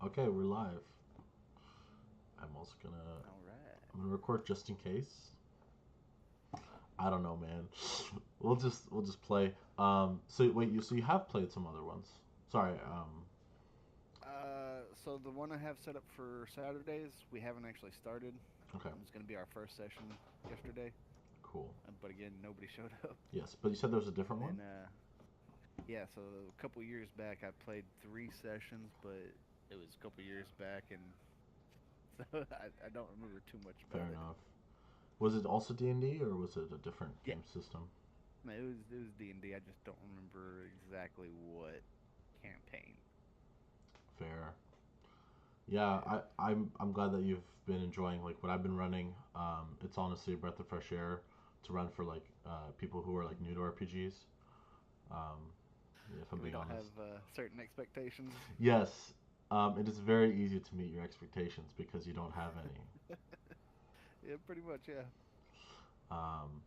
Okay, we're live. I'm also gonna All right. I'm gonna record just in case. I don't know, man. We'll just play. So wait, you have played some other ones. Sorry. So the one I have set up for Saturdays, we haven't actually started. Okay, It's going to be our first session yesterday, cool. but again, nobody showed up. Yes, but you said there was a different And one. then, yeah, so a couple years back, I played 3 sessions, but it was a couple years back, and so I don't remember too much Fair about it. enough. Was it also D&D or was it a different Yeah, game system? no, it was D&D. I just don't remember exactly what campaign. Fair. Yeah, Yeah. I'm glad that you've been enjoying like what I've been running. It's honestly a breath of fresh air to run for like people who are like new to RPGs. Um, if I'm We being don't have honest. certain expectations. Yes, it is very easy to meet your expectations because you don't have any. Yeah, pretty much. Yeah. Um,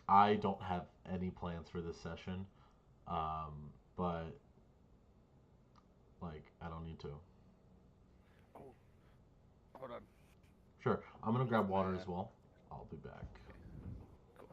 I don't have any plans for this session, but like I don't need to. Oh, hold on. Sure, I'm gonna That's grab my water as well. I'll be back. okay. Cool.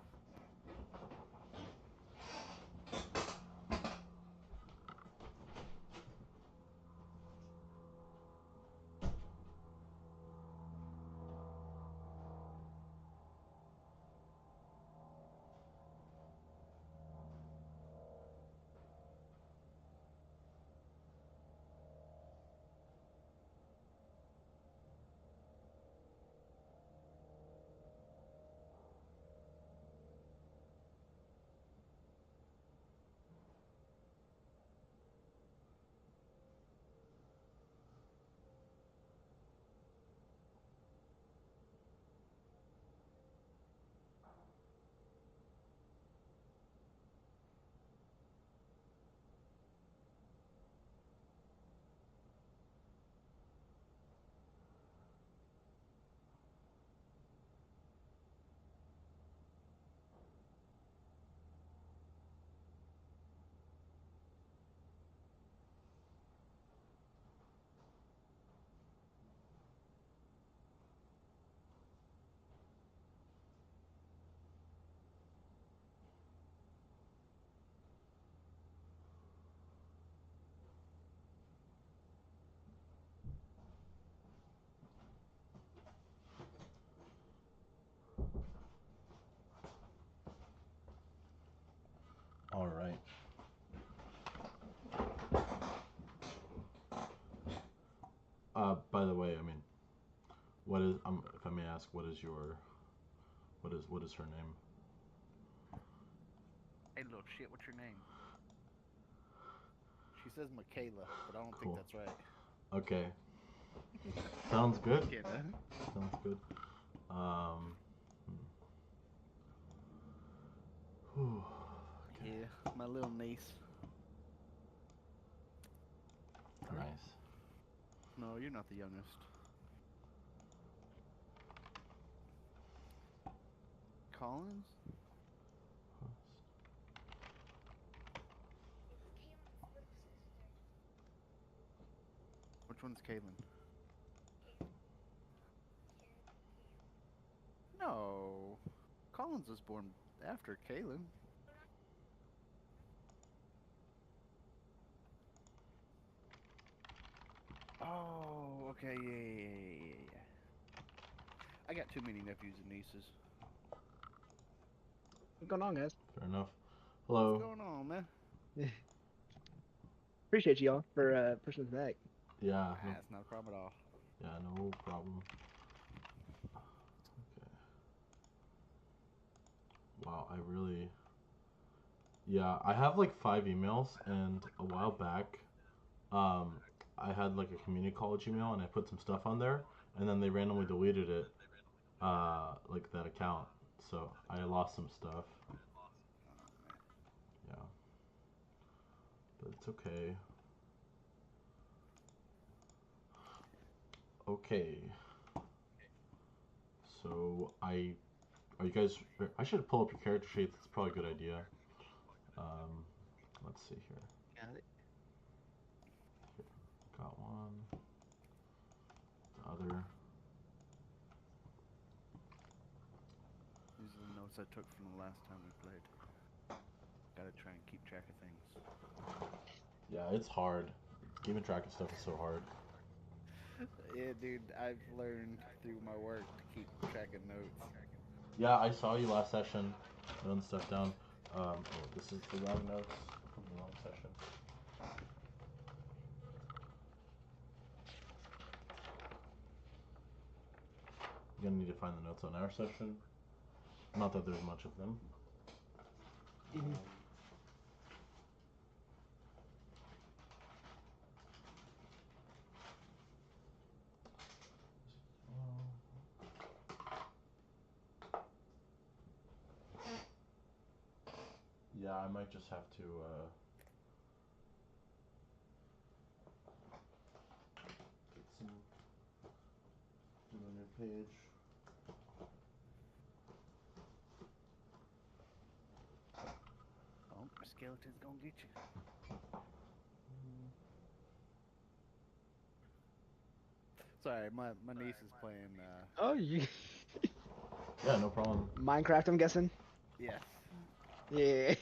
All right. By the way, I mean, what is if I may ask, what is her name? Hey, little shit, what's your name? She says Michaela, but I don't think Cool. that's right. Okay. Sounds good. McKenna. Sounds good. Um. Whew. Okay. Yeah, my little niece. Nice. No, you're not the youngest. Collins? Which one's Caitlin? No. Collins was born after Caitlin. Oh, okay, yeah. I got too many nephews and nieces. What's going on, guys? Fair enough. What's Hello. going on, man? Appreciate y'all for pushing us back. Yeah. No. Ah, it's not a problem at all. Yeah. No problem. Okay. Wow. I really. Yeah. I have like 5 emails, and a while back, um, I had like a community college email, and I put some stuff on there, and then they randomly deleted it. Like that account. So I lost some stuff. Oh, man. Yeah. But it's okay. Okay. So I are you guys? I should pull up your character sheets. It's probably a good idea. Um, let's see here. Got it. Got one. notes I took from the last time we played. Gotta try and keep track of things. Yeah, it's hard. Keeping track of stuff is so hard. Yeah, dude, I've learned through my work to keep track of notes. Yeah, I saw you last session noting stuff down. Oh, this is the wrong notes from the wrong session. You're gonna need to find the notes on our session. Not that there's much of them. Mhm. Yeah, I might just have to get some do a new page. Oh, the skeleton's gonna get you. Sorry, my niece is playing. Oh, you Yeah, no problem. Minecraft, I'm guessing. Yes. Yeah.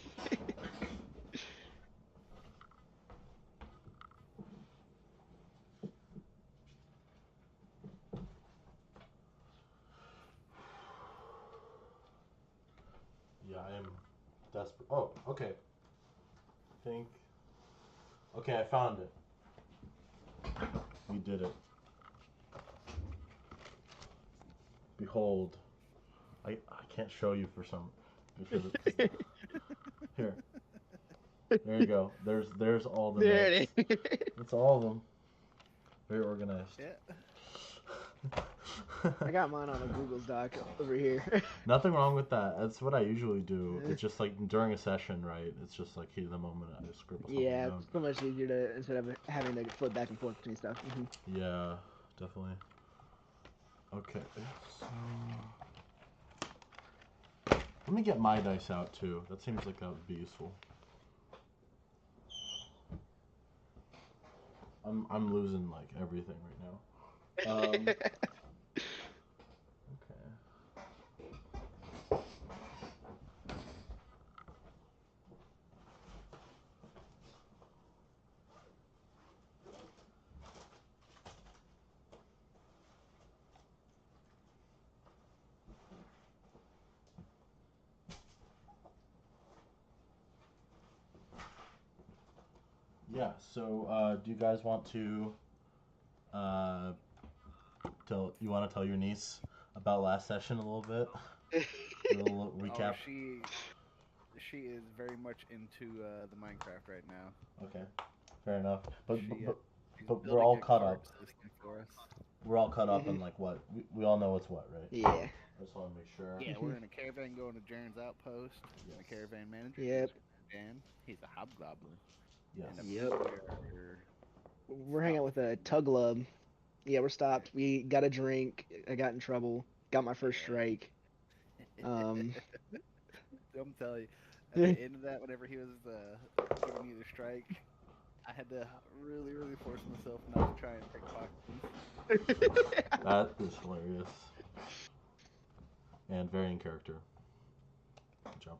Yeah, I am desperate. Oh, okay. Think. Okay, I found it. We did it. Behold. I can't show you for some. Because here. There you go. There's all the There notes. it is. It's all of them. Very organized. Yeah. I got mine on a Google's doc over here. Nothing wrong with that. That's what I usually do. It's just like during a session, right? It's just like heat of the moment. I just scribble something Yeah, down. it's so much easier to instead of having to flip back and forth between stuff. Yeah, definitely. Okay, so let me get my dice out too. That seems like that would be useful. I'm losing like everything right now. Okay. Yeah. So, do you guys want to you want to tell your niece about last session a little bit? A little recap. Oh, she is very much into the Minecraft right now. Okay. Fair enough. But She, but, she's but we're building all a caught cart up. system for us. We're all caught up in like what? We all know what's what, right? Yeah. I just want to make sure. Yeah, we're in a caravan going to Jaren's outpost. Yes. The caravan manager. Yep. Dan. He's a hobgoblin. Yes. And Yep. we're We're hanging out with a Tuglub. Yeah, we're stopped. We got a drink. I got in trouble. Got my first strike. I'm telling you, at the end of that, whenever he was giving me the strike, I had to really, really force myself not to try and pickpocket him. That is hilarious. And very in character. Good job.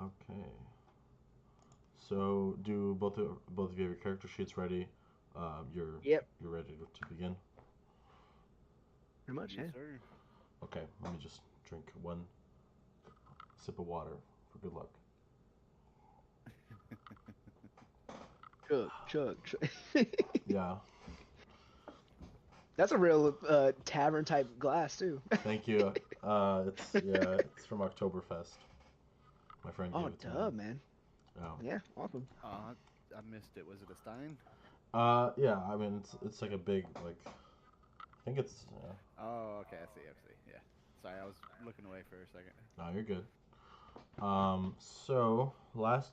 Okay. So, do both of you have your character sheets ready? You're ready to begin. Pretty much, Yes, yeah. sir. Okay. Let me just drink one sip of water for good luck. Chug. Yeah. That's a real tavern type glass too. Thank you. It's from Oktoberfest. My friend gave Oh, it to me. duh, man. Oh. Yeah, awesome. I missed it. Was it a Stein? Yeah. I mean, it's like a big like. I think it's. Oh, okay. I see. Yeah. Sorry, I was looking away for a second. No, you're good. So last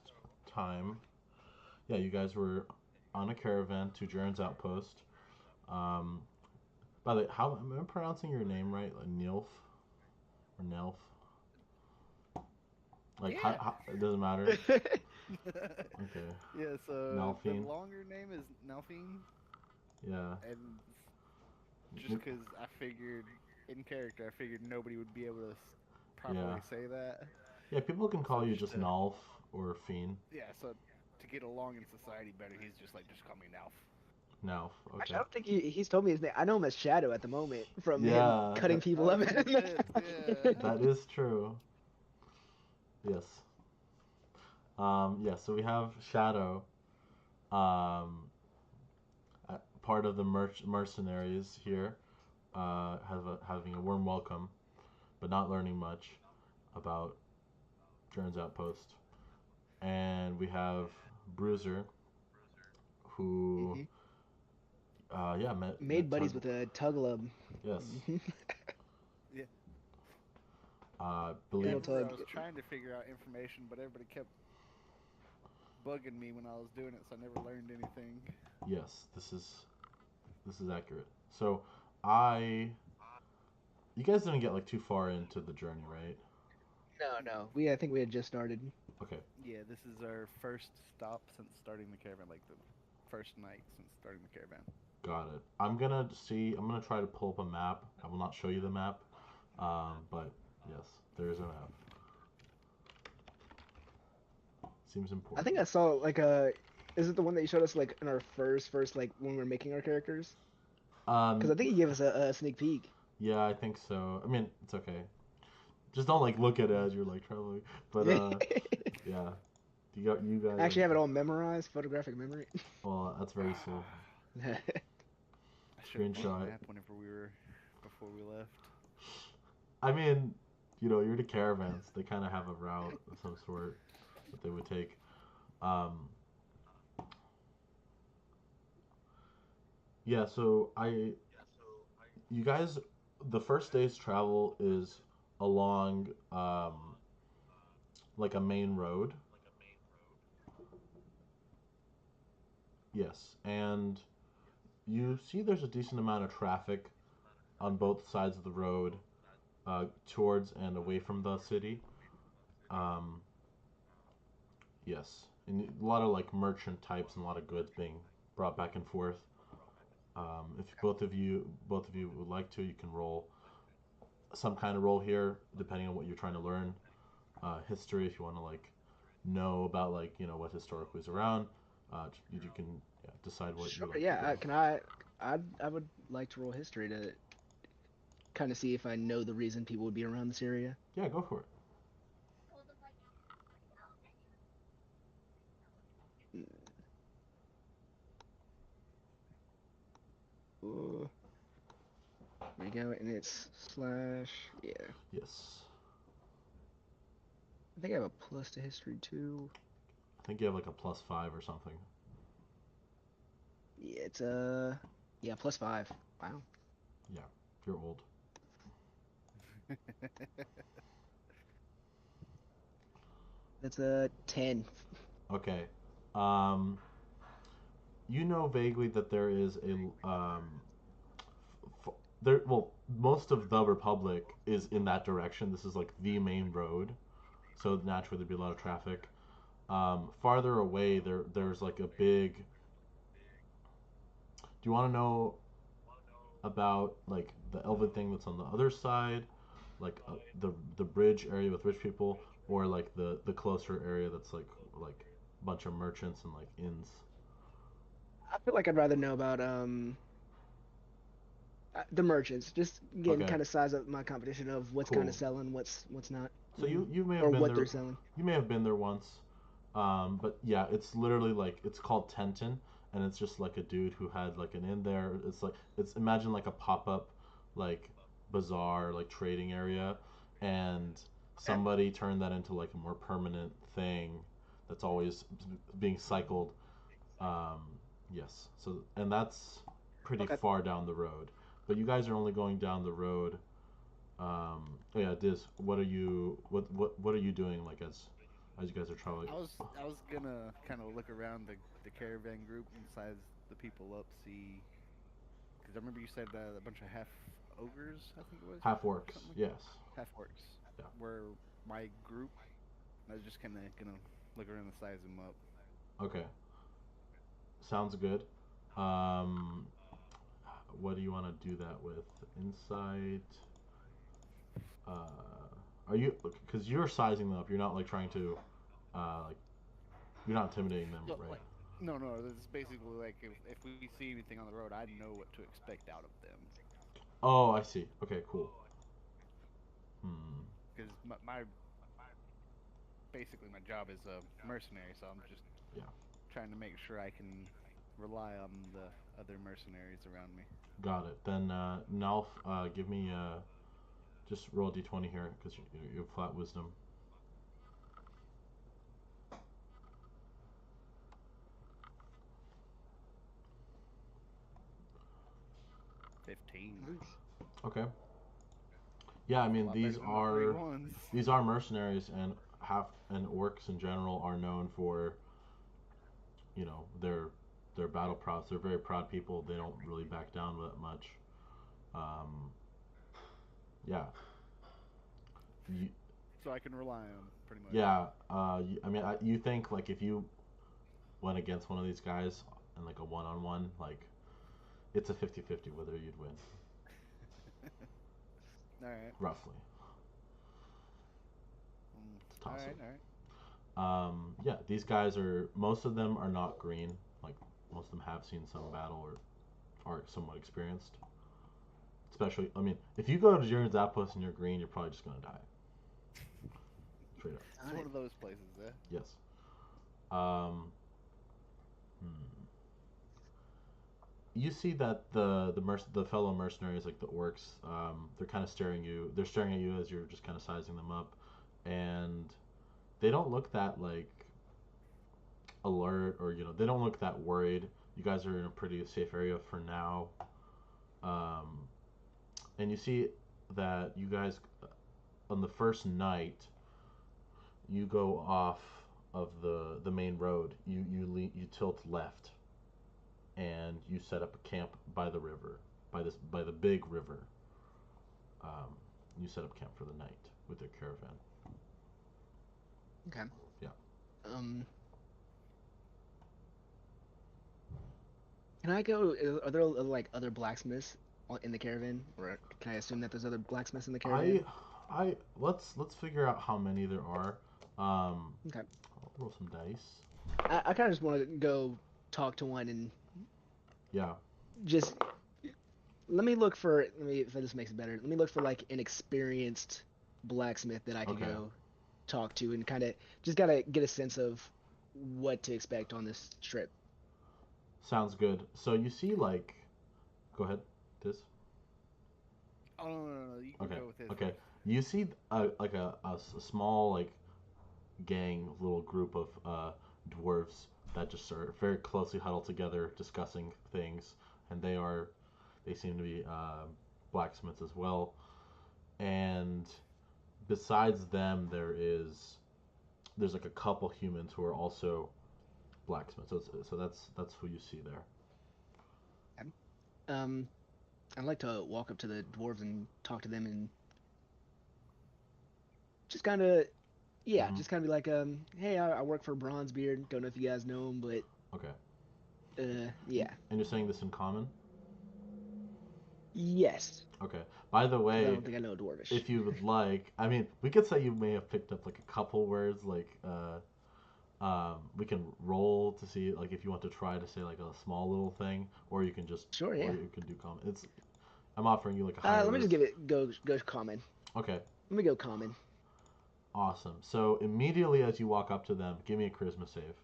time, yeah, you guys were on a caravan to Jaren's outpost. By the way, how am I pronouncing your name right? Like Nilf or Nelf? Like, Yeah. how it doesn't matter. Okay. Yeah. So Nalfine. the longer name is Nalfine, Yeah. and just because I figured in character, I figured nobody would be able to Yeah. properly say that. Yeah, people can So call you just just to Nalf or Fiend. yeah, so to get along in society better, he's just like just call me Nalf. Nalf, Actually, okay. I don't think he's told me his name. I know him as Shadow at the moment from him Yeah, cutting people Oh up. shit, yeah. that is true. Yes. Yeah, so we have Shadow, um, part of the mercenaries here, having a warm welcome, but not learning much about Jern's outpost. And we have Bruiser, who, Mhm. yeah, Made met buddies Tug. with a Tuglub. Yes. Mhm. Yeah. Yeah, I Good Believe. old remember Tug. I was trying to figure out information, but everybody kept bugging me when I was doing it, so I never learned anything. Yes, this is accurate. So, I, you guys didn't get like too far into the journey, right? No, no. I think we had just started. Okay, Yeah, this is our first stop since starting the caravan, like the first night since starting the caravan. got it. I'm gonna see. I'm gonna try to pull up a map. I will not show you the map, but yes, there is a map. Seems I important. think I saw like a. Is it the one that you showed us like in our first like when we were making our characters? Because Um, I think he gave us a sneak peek. yeah, I think so. I mean, it's okay. Just don't like look at it as you're like traveling. But yeah, you I guys. actually have it all memorized, photographic memory. Well, that's very useful. I should have brought a Screenshot. map whenever we were before we left. I mean, you know, you're the caravans. They kind of have a route of some sort that they would take. Um, yeah, so you guys, the first day's travel is along like a main road. Yes, and you see there's a decent amount of traffic on both sides of the road, towards and away from the city. Um, yes, and a lot of like merchant types and a lot of goods being brought back and forth. If both of you would like to, you can roll some kind of roll here, depending on what you're trying to learn. History, if you want to like know about like what historically is around. You can, yeah, decide what you Sure. like to Yeah. do. Can I? I would like to roll history to kind of see if I know the reason people would be around this area. Yeah, go for it. Ooh, there we go, and it's slash. Yeah. Yes, I think I have a plus to history too. I think you have like a +5 or something. Yeah, it's yeah, +5. Wow. Yeah, you're old. That's a 10. Okay. Um, you know vaguely that there is a there. Well, most of the Republic is in that direction. This is like the main road, so naturally there'd be a lot of traffic. Farther away, there's like a big. Do you want to know about like the Elven thing that's on the other side, like the bridge area with rich people, or like the closer area that's like a bunch of merchants and like inns? I feel like I'd rather know about the merchants. Just again, Okay, kind of size up my competition of what's kind of cool. selling, what's not, So you may have or been what they're there. selling. You may have been there once. But yeah, it's literally like it's called Tenton, and it's just like a dude who had like an inn there. It's like it's imagine like a pop up, like bazaar, like trading area, and Okay. somebody turned that into like a more permanent thing that's always being cycled. Um, yes. So and that's pretty Okay. far down the road. But you guys are only going down the road. Oh yeah, Diz, what are you doing like as you guys are traveling? I was gonna kind of look around the caravan group and size the people up, see, because I remember you said a bunch of half ogres, I think it was, Half or orcs, something like that. yes. Half orcs Yeah. were my group. I was just kind of gonna look around and size them up. Okay. Sounds good. Um, what do you want to do that with? Insight. Are you because you're sizing them up? You're not like trying to, like you're not intimidating them, So, right? like, no. This is basically like if we see anything on the road, I know what to expect out of them. Oh, I see. Okay, cool. Hmm. Because my basically my job is a mercenary, so I'm just Yeah. trying to make sure I can rely on the other mercenaries around me. Got it. Then Nalf, give me just roll a d20 here because you have flat wisdom. 15. Nice. Okay. Yeah, I It's a mean lot better than the three ones. these are mercenaries and orcs in general are known for their battle prowess. They're very proud people. They don't really back down that much. Um, yeah. You, So I can rely on 'em, pretty much. yeah. I mean, you think like if you went against one of these guys in like a one-on-one, like it's a 50-50 whether you'd win, All right. roughly. It's a All toss-up. right. All right. Yeah, these guys are most of them are not green. Like most of them have seen some battle or are somewhat experienced. Especially, I mean, if you go to Jiren Zappos and you're green, you're probably just gonna die. Straight up. It's Got one it. of those places, eh? Yes. Um, hmm. You see that the fellow mercenaries, like the orcs, they're kind of staring you. They're staring at you as you're just kind of sizing them up, and they don't look that like alert or they don't look that worried. You guys are in a pretty safe area for now. Um, and you see that you guys on the first night you go off of the main road. You tilt left and you set up a camp by the river, by the big river. Um, you set up camp for the night with your caravan. Okay. Yeah. Um, can I go? Are there like other blacksmiths in the caravan, or can I assume that there's other blacksmiths in the I caravan? I let's figure out how many there are. Um, Okay. I'll roll some dice. I kind of just want to go talk to one and Yeah. just let me look for. Let me if this makes it better. Let me look for like an experienced blacksmith that I could Okay. go talk to and kind of just gotta get a sense of what to expect on this trip. Sounds good. So you see, like, go ahead, this. Oh no. You can Okay, go with his okay. first. You see, like a small like gang, little group of dwarves that just are very closely huddled together, discussing things, and they seem to be blacksmiths as well. And besides them, there's like a couple humans who are also blacksmiths. So that's who you see there. Um, I'd like to walk up to the dwarves and talk to them and just kind of, yeah, Hmm. just kind of be like, hey, I work for Bronzebeard. Don't know if you guys know him, but Okay. yeah, And you're saying this in common? yes, Okay. By the because I way, don't think I know Dwarvish. if you would like, I mean, we could say you may have picked up like a couple words, like we can roll to see like if you want to try to say like a small little thing, or you can just, Sure, or yeah. you can do common. I'm offering you like a higher Let me just risk. give it go common. Okay, Let me go common. awesome. So immediately as you walk up to them, give me a charisma save,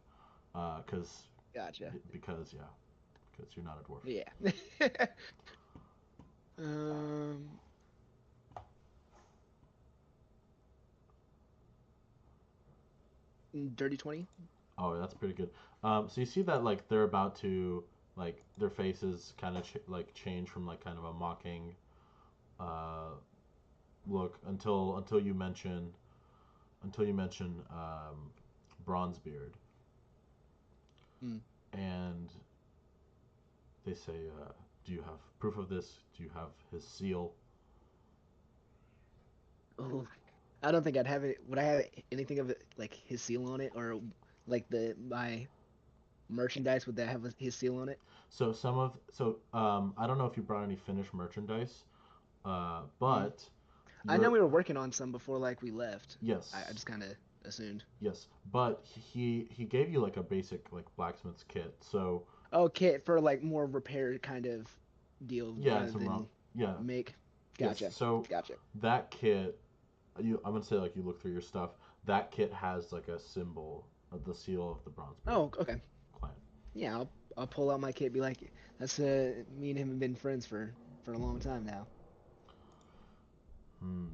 cause Gotcha. because yeah, because you're not a dwarf. Yeah. um, dirty 20. Oh, that's pretty good. So you see that like they're about to like their faces kind of like change from like kind of a mocking uh, look until you mention Bronzebeard, Hmm. and they say, "Do you have proof of this? Do you have his seal?" Oh, I don't think I'd have it. Would I have anything of it like his seal on it or like the merchandise would that have his seal on it? So I don't know if you brought any finished merchandise, Mm. but I know you're we were working on some before like we left. I yes, just kind of assumed. yes, but he gave you like a basic like blacksmith's kit. So Okay, for like more repair kind of deal yeah, rather some wrong. than Yeah, make. yes. Gotcha. So Gotcha. that kit, I'm gonna say like you look through your stuff. That kit has like a symbol of the seal of the Bronzebeard Oh, okay. clan. Yeah, I'll pull out my kit. Be like, that's me and him have been friends for a long time now.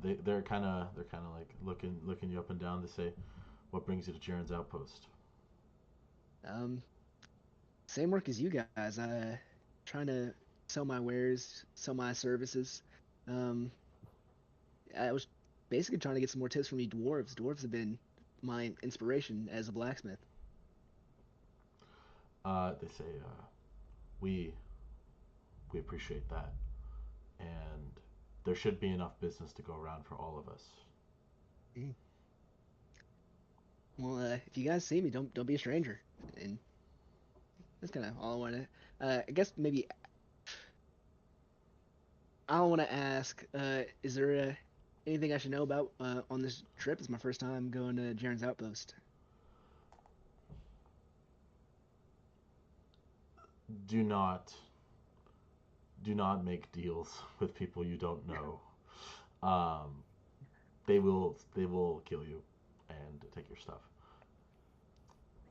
They're kind of like looking you up and down to say, what brings you to Jaren's outpost? Um, Same work as you guys. Trying to sell my wares, sell my services. Um, I was basically trying to get some more tips from you dwarves. Dwarves have been my inspiration as a blacksmith. They say, we we appreciate that, and there should be enough business to go around for all of us. Mm. Well, if you guys see me, don't be a stranger. And that's kind of all I want to. I guess maybe I want to ask. Is there anything I should know about on this trip? It's my first time going to Jaren's Outpost. Do not do not make deals with people you don't know. Um, they will kill you and take your stuff.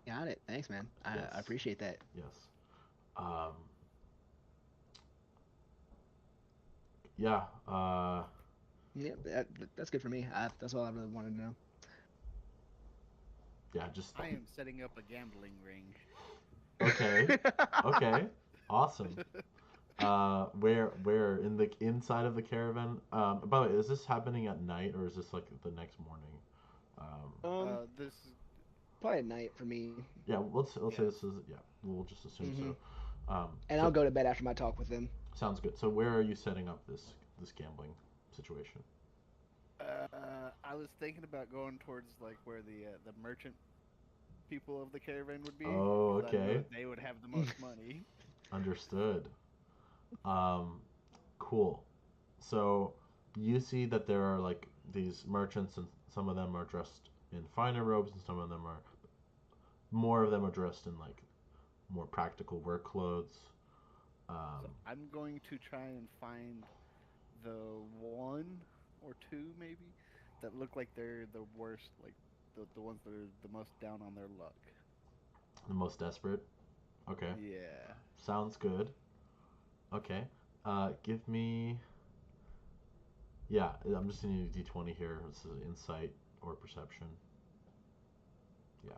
Got it. Thanks, man. I Yes, appreciate that. yes. Um, yeah. Yeah, that's good for me. That's all I really wanted to know. Yeah. Just I am setting up a gambling ring. okay. Okay. Awesome. Where in the inside of the caravan? By the way, is this happening at night or is this like the next morning? Um, This Probably at night for me. yeah, let's say yeah. this is yeah. We'll just assume Hmm. so. And I'll So go to bed after my talk with them. sounds good. So where are you setting up this gambling situation? I was thinking about going towards like where the merchant people of the caravan would be, Oh, because I know okay, that they would have the most money. understood. Um, cool. So you see that there are like these merchants, and some of them are dressed in finer robes, and some of them are more of them are dressed in like more practical work clothes. So Um, I'm going to try and find the one or two maybe that look like they're the worst, like the ones that are the most down on their luck. the most desperate. Okay, Yeah. sounds good. Okay, give me. Yeah, I'm just gonna need a d20 here. This is insight or perception. Yeah,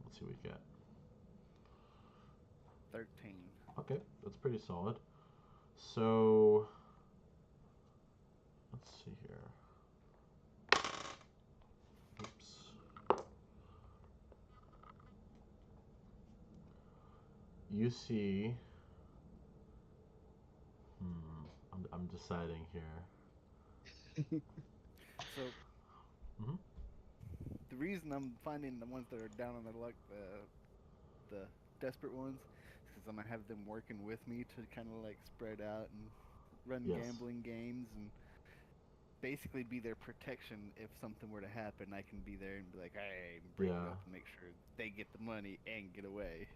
let's see what we get. 13. Okay, that's pretty solid. So let's see here. Oops. You see. I'm deciding here. So Hmm. the reason I'm finding the ones that are down on their luck, the desperate ones, is because I'm gonna have them working with me to kind of like spread out and run Yes. gambling games and basically be their protection if something were to happen. I can be there and be like, hey, break it Yeah. up and make sure they get the money and get away,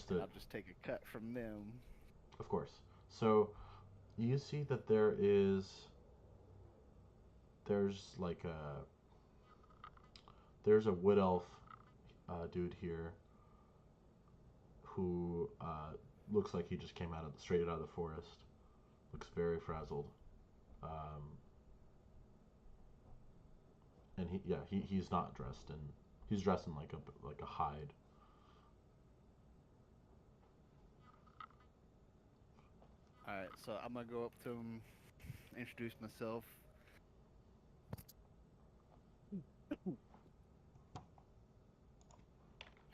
and Understood. I'll just take a cut from them. Of course. So you see that there's like there's a wood elf dude here who looks like he just came straight out of the forest. Looks very frazzled. Um, and he's not dressed in he's dressed in like a hide. All right, so I'm gonna go up to them, introduce myself.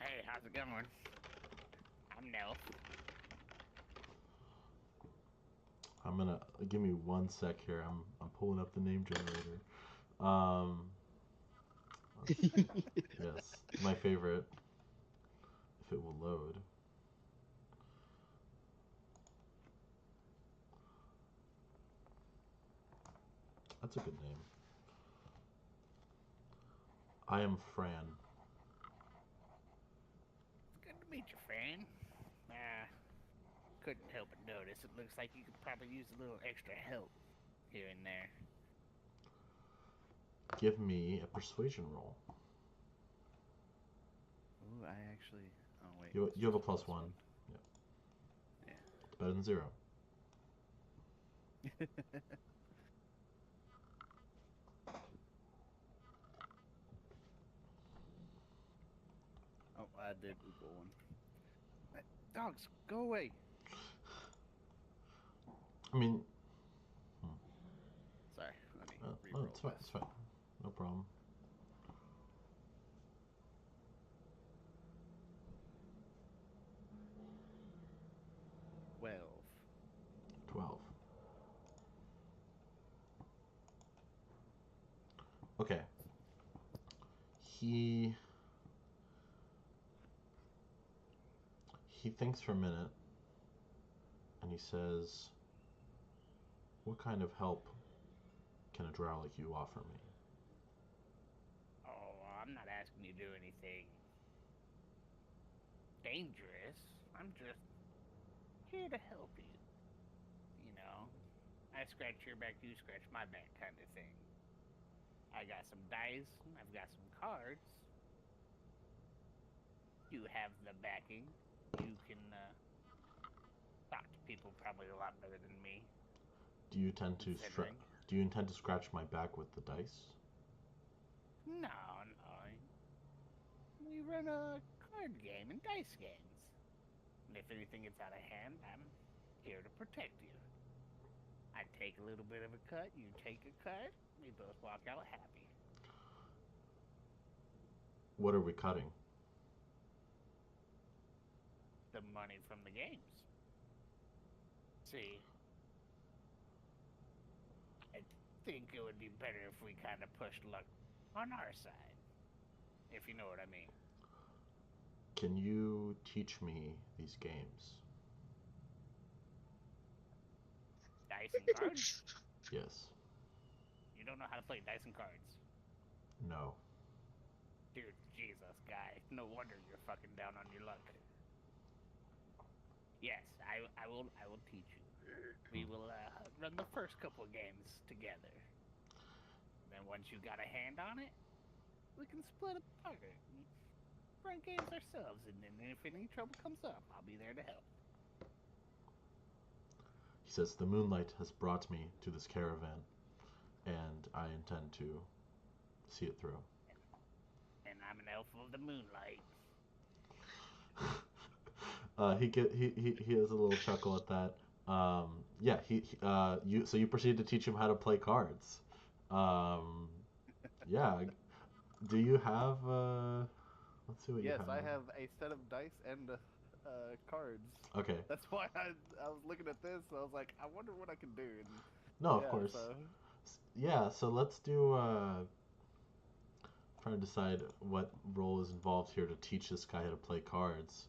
Hey, how's it going? I'm Nelf. I'm gonna give me 1 sec here. I'm pulling up the name generator. Um, Yes, my favorite. If it will load. That's a good name. I am Fran. Good to meet you, Fran. Couldn't help but notice. It looks like you could probably use a little extra help here and there. Give me a persuasion roll. Ooh, I actually. Oh wait. You have a +1. Yeah. Yeah. It's better than 0. Oh, I did Google one. Dogs, go away. I mean, Sorry, let me oh, re-roll it's fine. this. It's fine. No problem. 12. 12. Okay. He thinks for a minute, and he says, "What kind of help can a drow like you offer me?" Oh, I'm not asking you to do anything dangerous. I'm just here to help you. You know, I scratch your back, you scratch my back, kind of thing. I got some dice, I've got some cards. You have the backing. You can talk to people probably a lot better than me. Do you intend to Considering. Do you intend to scratch my back with the dice? No, no. We run a card game and dice games. And if anything gets out of hand, I'm here to protect you. I take a little bit of a cut, you take a cut, we both walk out happy. What are we cutting? The money from the games. See, I think it would be better if we kind of pushed luck on our side. If you know what I mean. Can you teach me these games? Dice and cards? Yes. You don't know how to play dice and cards. No. Dude, Jesus, guy. No wonder you're fucking down on your luck. Yes, I will teach you. We will run the first couple of games together. Then once you got a hand on it, we can split apart and run games ourselves. And then if any trouble comes up, I'll be there to help. He says, "The moonlight has brought me to this caravan, and I intend to see it through." And I'm an elf of the moonlight. He has a little chuckle at that. Yeah, you proceed to teach him how to play cards. Yeah. Do you have let's see what you Yes, have. I have a set of dice and cards. Okay. That's why I was looking at this. I was like, I wonder what I can do. And No, of yeah, course. So... Yeah, so let's do trying to decide what role is involved here to teach this guy how to play cards.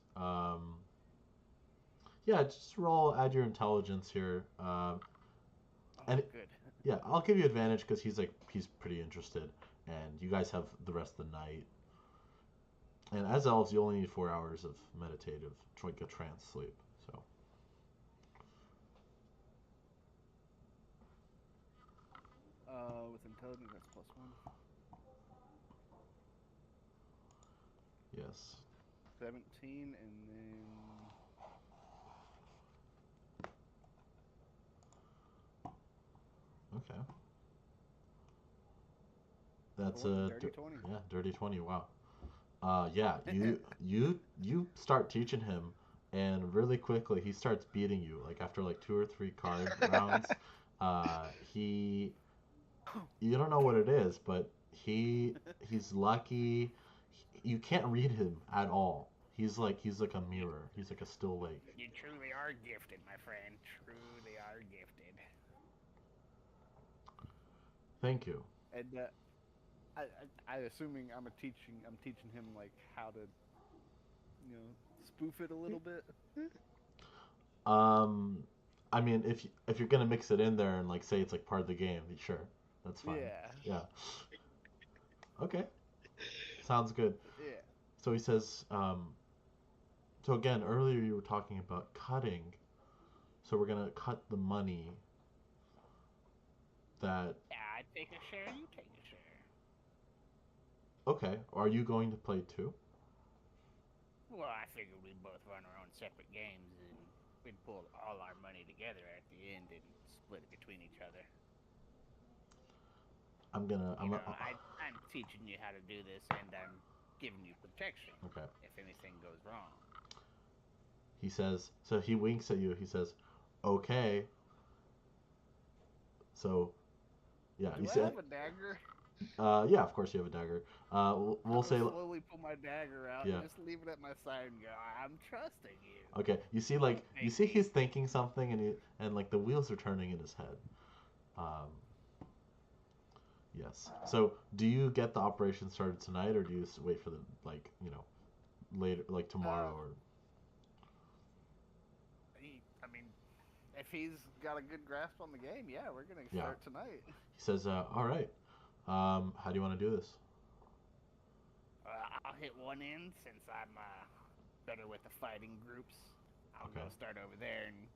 Yeah, just add your intelligence here. Oh, And good. yeah, I'll give you advantage because he's pretty interested, and you guys have the rest of the night. And as elves, you only need 4 hours of meditative, like a trance sleep. So With intelligence, that's +1. yes. 17, and then Okay. That's oh, a dirty 20. yeah, dirty 20. Wow. Yeah, you start teaching him, and really quickly he starts beating you. Like after like 2 or 3 card rounds, he you don't know what it is, but he's lucky. You can't read him at all. He's like a mirror. He's like a still lake. You truly are gifted, my friend. Truly are gifted. Thank you. And I assuming I'm teaching him like how to, spoof it a little bit. Um, I mean, if you're gonna mix it in there and like say it's like part of the game, sure, that's fine. Yeah. Yeah. Okay. Sounds good. Yeah. So he says, so again, earlier you were talking about cutting. So we're gonna cut the money that. Yeah, I take a share, you take a share. Okay. Are you going to play too? Well, I figured we'd both run our own separate games and we'd pull all our money together at the end and split it between each other. I'm gonna. I'm. I'm teaching you how to do this and I'm giving you protection. Okay. If anything goes wrong. He says. So he winks at you. He says, "Okay." So, yeah. Do You I said. have a dagger? Yeah, of course you have a dagger. We'll say. Slowly pull my dagger out Yeah. and just leave it at my side and go, I'm trusting you. Okay, you see, like you see, he's thinking something, and like the wheels are turning in his head. Yes. So, do you get the operation started tonight, or do you wait for the later, like tomorrow, or? I mean, if he's got a good grasp on the game, yeah, we're gonna Yeah. start tonight. He says, "All right. How do you want to do this?" I'll hit one end since I'm better with the fighting groups. I'll go start over there, and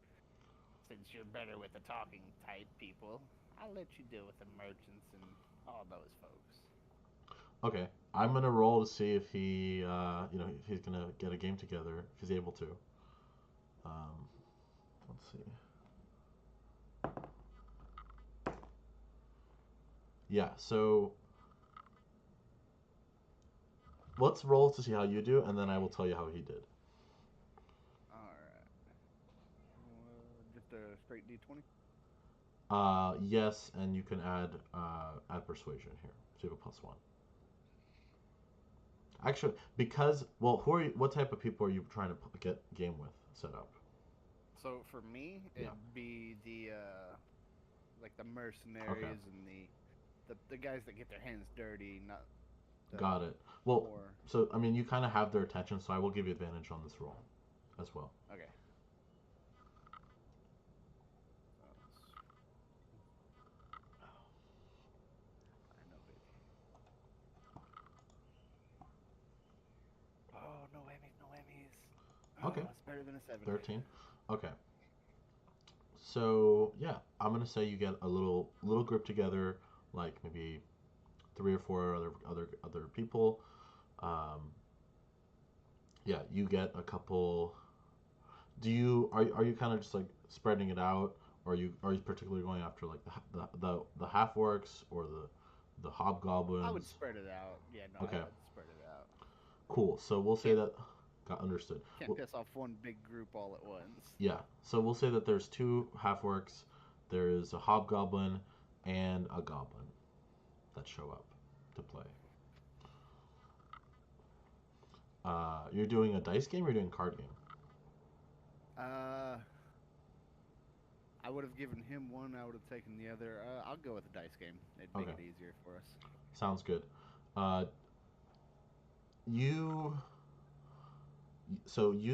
since you're better with the talking type people, I'll let you deal with the merchants and all those folks. Okay, I'm gonna roll to see if he, if he's gonna get a game together, if he's able to. Let's see. Yeah, so let's roll to see how you do, and then I will tell you how he did. Alright. Just a straight D20? Yes, and you can add persuasion here, so you have a +1. Actually, because what type of people are you trying to get game with set up? So for me, it'd be the like the mercenaries and the guys that get their hands dirty, not. Got it. Well, so I mean, you kind of have their attention, so I will give you advantage on this roll, as well. Okay. Oh, no whammies, no whammies. Okay. It's better than a 7. 13. Okay. So yeah, I'm gonna say you get a little group together, like maybe 3 or 4 other people. Yeah, you get a couple. Are you kind of just like spreading it out, or are you particularly going after like the half orcs or the hobgoblins? I would spread it out. Yeah, no, Okay. I would spread it out. Cool. So we'll say that. Got understood. Can't piss off one big group all at once. Yeah. So we'll say that there's 2 half orcs, there is a hobgoblin, and a goblin that show up to play. You're doing a dice game or you're doing a card game? I would have given him one. I would have taken the other. I'll go with the dice game. It'd make it easier for us. Sounds good. You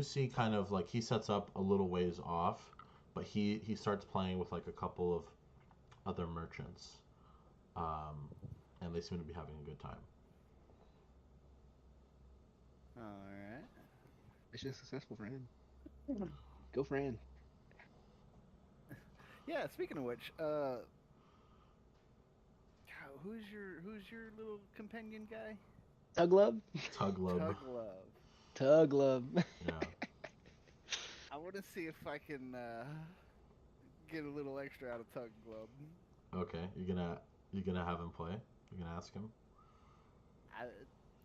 see kind of like he sets up a little ways off, but he starts playing with like a couple of other merchants, and they seem to be having a good time. All right. Mission successful for him. Go Fran. Yeah. Speaking of which, who's your little companion guy? Tuglub. Tuglub. Tuglub. Yeah. I want to see if I can get a little extra out of Tuglub. Okay, you're gonna have him play. You're gonna ask him.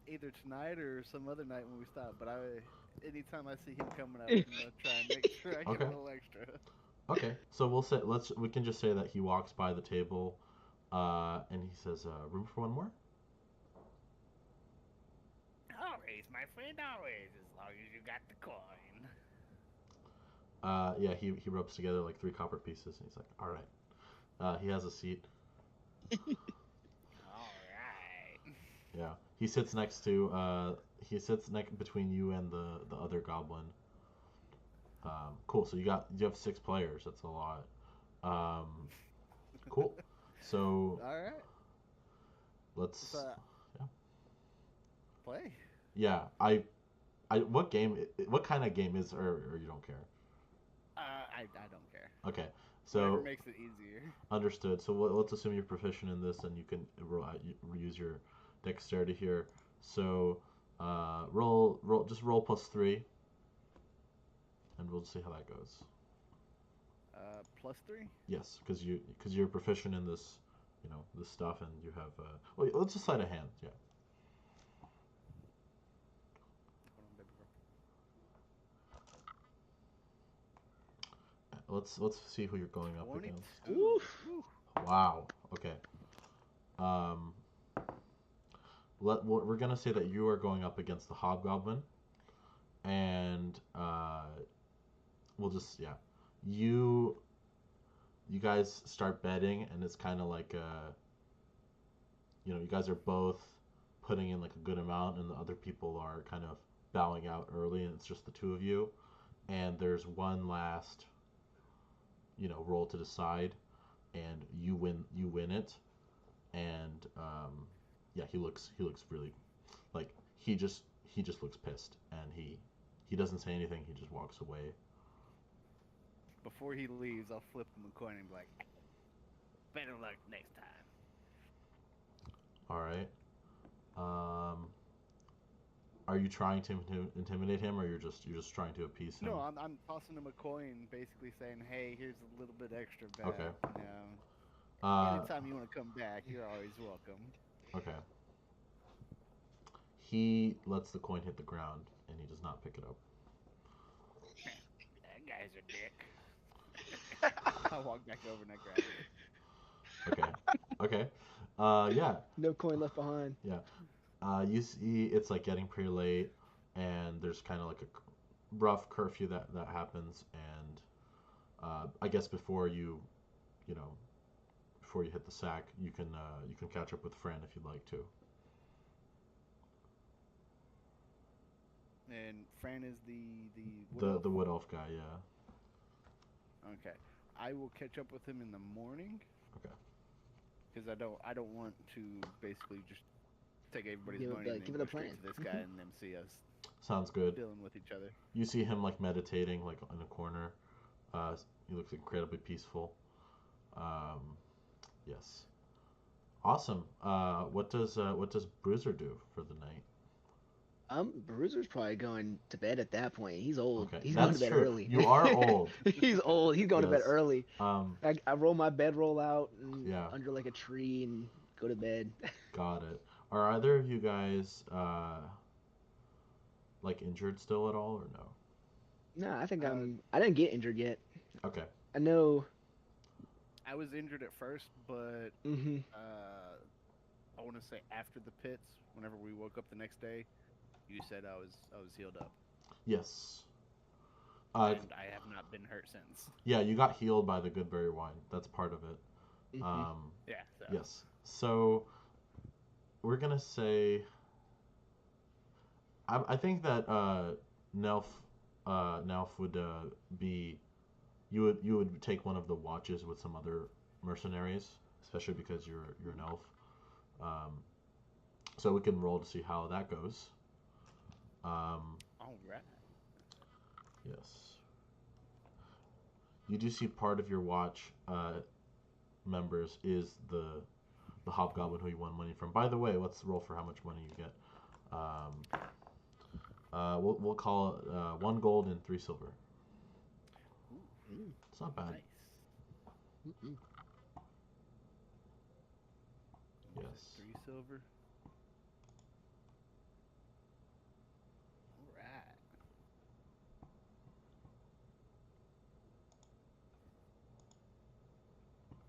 Either tonight or some other night when we stop. But anytime I see him coming up, I'm gonna try and make sure I get a little extra. Okay, so we can just say that he walks by the table, and he says, "Room for one more?" Always, my friend, always, as long as you got the coin. Yeah, he rubs together like 3 copper pieces, and he's like, "All right." He has a seat. All right. Yeah, he sits next to between you and the other goblin. Cool. So you have 6 players. That's a lot. Um, cool. So All right. Let's let's yeah play. yeah. What game? What kind of game is or you don't care? I don't care. Okay. Whatever So makes it easier. understood. So let's assume you're proficient in this, and you can use your dexterity here. So just roll +3, and we'll see how that goes. +3. Yes, because you're proficient in this, this stuff, and you have. Well, let's just sleight of hand. Yeah. Hold on, baby girl. Let's see who you're going up 22. against. Oof. Woo. Wow. Okay. Um. We're gonna say that you are going up against the hobgoblin, and we'll just yeah, you you guys start betting, and it's kind of like you guys are both putting in like a good amount, and the other people are kind of bowing out early, and it's just the two of you, and there's one last roll to decide, and you win it, and yeah, he looks really like he just looks pissed, and he doesn't say anything. He just walks away. Before he leaves, I'll flip him a coin and be like, better luck next time. All right. Um, are you trying to intimidate him, or you're just trying to appease him? No, I'm tossing him a coin, basically saying, hey, here's a little bit extra back. Okay. You know, Uh, anytime you want to come back, you're always welcome. okay. He lets the coin hit the ground, and he does not pick it up. That guy's a dick. I walk back over and I grab it. Okay. Okay. Yeah. No coin left behind. Yeah. You see, it's like getting pretty late, and there's kind of like a rough curfew that happens, and I guess you know, before you hit the sack, you can catch up with Fran if you'd like to. And Fran is the wood The elf? the wood elf guy, yeah. Okay. I will catch up with him in the morning. Okay. Because I don't want to basically just take everybody's Give it- money and give then it go a straight plan. to this guy and them see us Sounds good. dealing with each other. You see him like meditating, like in a corner. He looks incredibly peaceful. Um, yes. Awesome. What does Bruiser do for the night? Bruiser's probably going to bed at that point. He's old. Okay, He's going to that's bed true. early. You are old. He's old. He's going to bed Yes. early. Um, I roll my bedroll out and yeah, under like a tree and go to bed. got it. Are either of you guys like injured still at all or no? No, I think Uh, I didn't get injured yet. Okay. I know. I was injured at first, but Hmm. I want to say after the pits, whenever we woke up the next day, you said I was healed up, Yes. Uh, and I have not been hurt since. yeah, you got healed by the Goodberry wine. That's part of it. Hmm. Yeah. So. Yes. So we're gonna say I think that Nelf Nelf would be you would take one of the watches with some other mercenaries, especially because you're an elf. Um, so we can roll to see how that goes. All right. Yes. You do see part of your watch members is the hobgoblin who you won money from. By the way, let's roll for how much money you get. We'll call it 1 gold and 3 silver. Ooh, It's not bad. nice. Mm-mm. What was Yes. it, 3 silver. All right.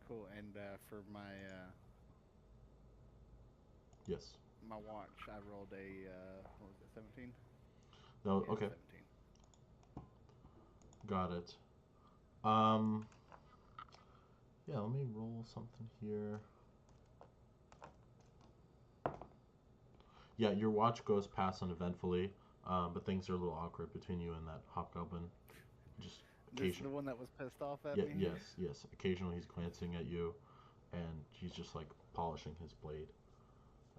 Cool. And for Yes. my watch, I rolled a what was it, 17? No. Yeah, Okay. 17. Got it. Um. Yeah. Let me roll something here. Yeah, your watch goes past uneventfully, but things are a little awkward between you and that hobgoblin. Just This is occasion. the one that was pissed off at Yeah, me. yes, yes. Occasionally he's glancing at you, and he's just like polishing his blade.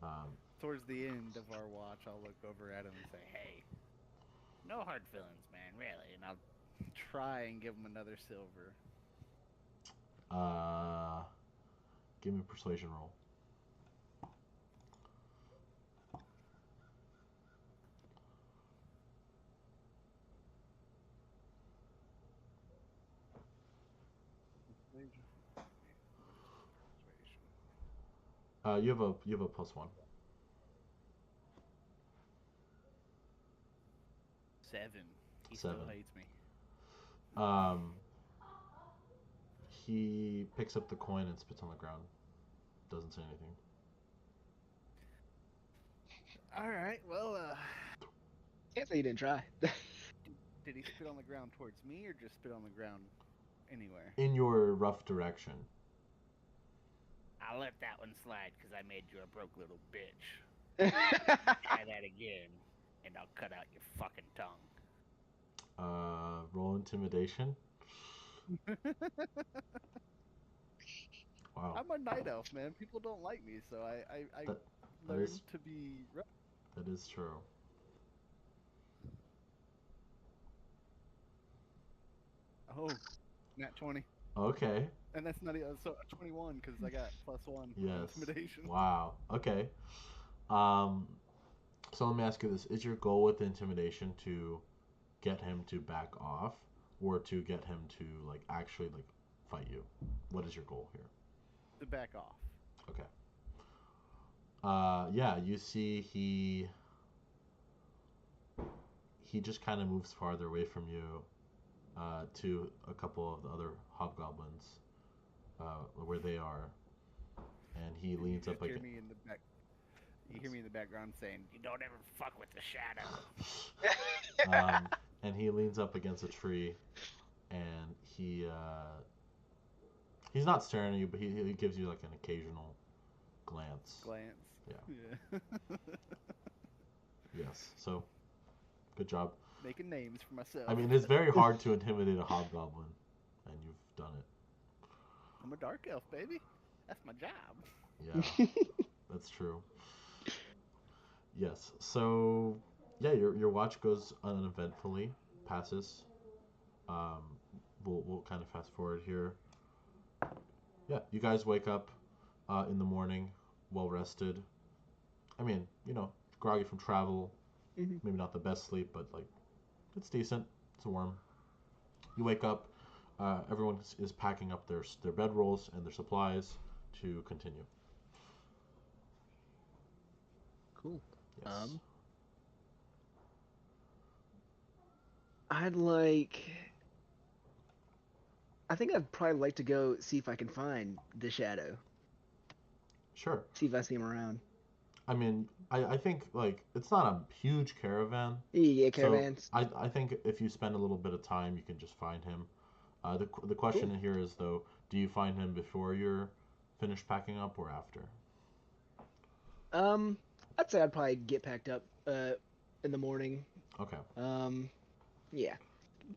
Um, Towards the end of our watch, I'll look over at him and say, "Hey, no hard feelings, man, really." And I'll try and give him another silver. uh, Give me a persuasion roll. Persuasion. Persuasion. You have a +1. 7. He still 7. hates me. Um, he picks up the coin and spits on the ground. Doesn't say anything. All right. Well, Can't say you didn't try. did he spit on the ground towards me or just spit on the ground anywhere? In your rough direction. I'll let that one slide because I made you a broke little bitch. Try that again, and I'll cut out your fucking tongue. Roll intimidation. Wow. I'm a night elf, man. People don't like me, so I That- that learned is- to be rough. That is true. Oh, nat 20. Okay. And that's not even, so 21 because I got +1 Yes. intimidation. Wow. Okay. So let me ask you this: is your goal with intimidation to get him to back off, or to get him to like actually like fight you? What is your goal here? To back off. Okay. Yeah, you see he just kind of moves farther away from you, to a couple of the other hobgoblins, where they are, and he And leans you up just hear again. me in the back. You hear me in the background saying, "You don't ever fuck with the shadow." And he leans up against a tree, and he's not staring at you, but he gives you like an occasional glance. Glance. Yeah. Yeah. Yes. So, good job. Making names for myself. I mean, it's very hard to intimidate a hobgoblin, and you've done it. I'm a dark elf, baby. That's my job. Yeah, that's true. Yes. So, yeah, your watch goes uneventfully, passes. Um, we'll kind of fast forward here. Yeah, you guys wake up in the morning, well rested. I mean, groggy from travel. Mhm. Maybe not the best sleep, but like it's decent. It's warm. You wake up. Everyone is packing up their bedrolls and their supplies to continue. Cool. Yes. I'd like. I think I'd probably like to go see if I can find the shadow. Sure. See if I see him around. I mean, I think like it's not a huge caravan. Yeah, So caravans. I think if you spend a little bit of time, you can just find him. The question in here is though, do you find him before you're finished packing up or after? I'd say I'd probably get packed up in the morning. Okay. Yeah.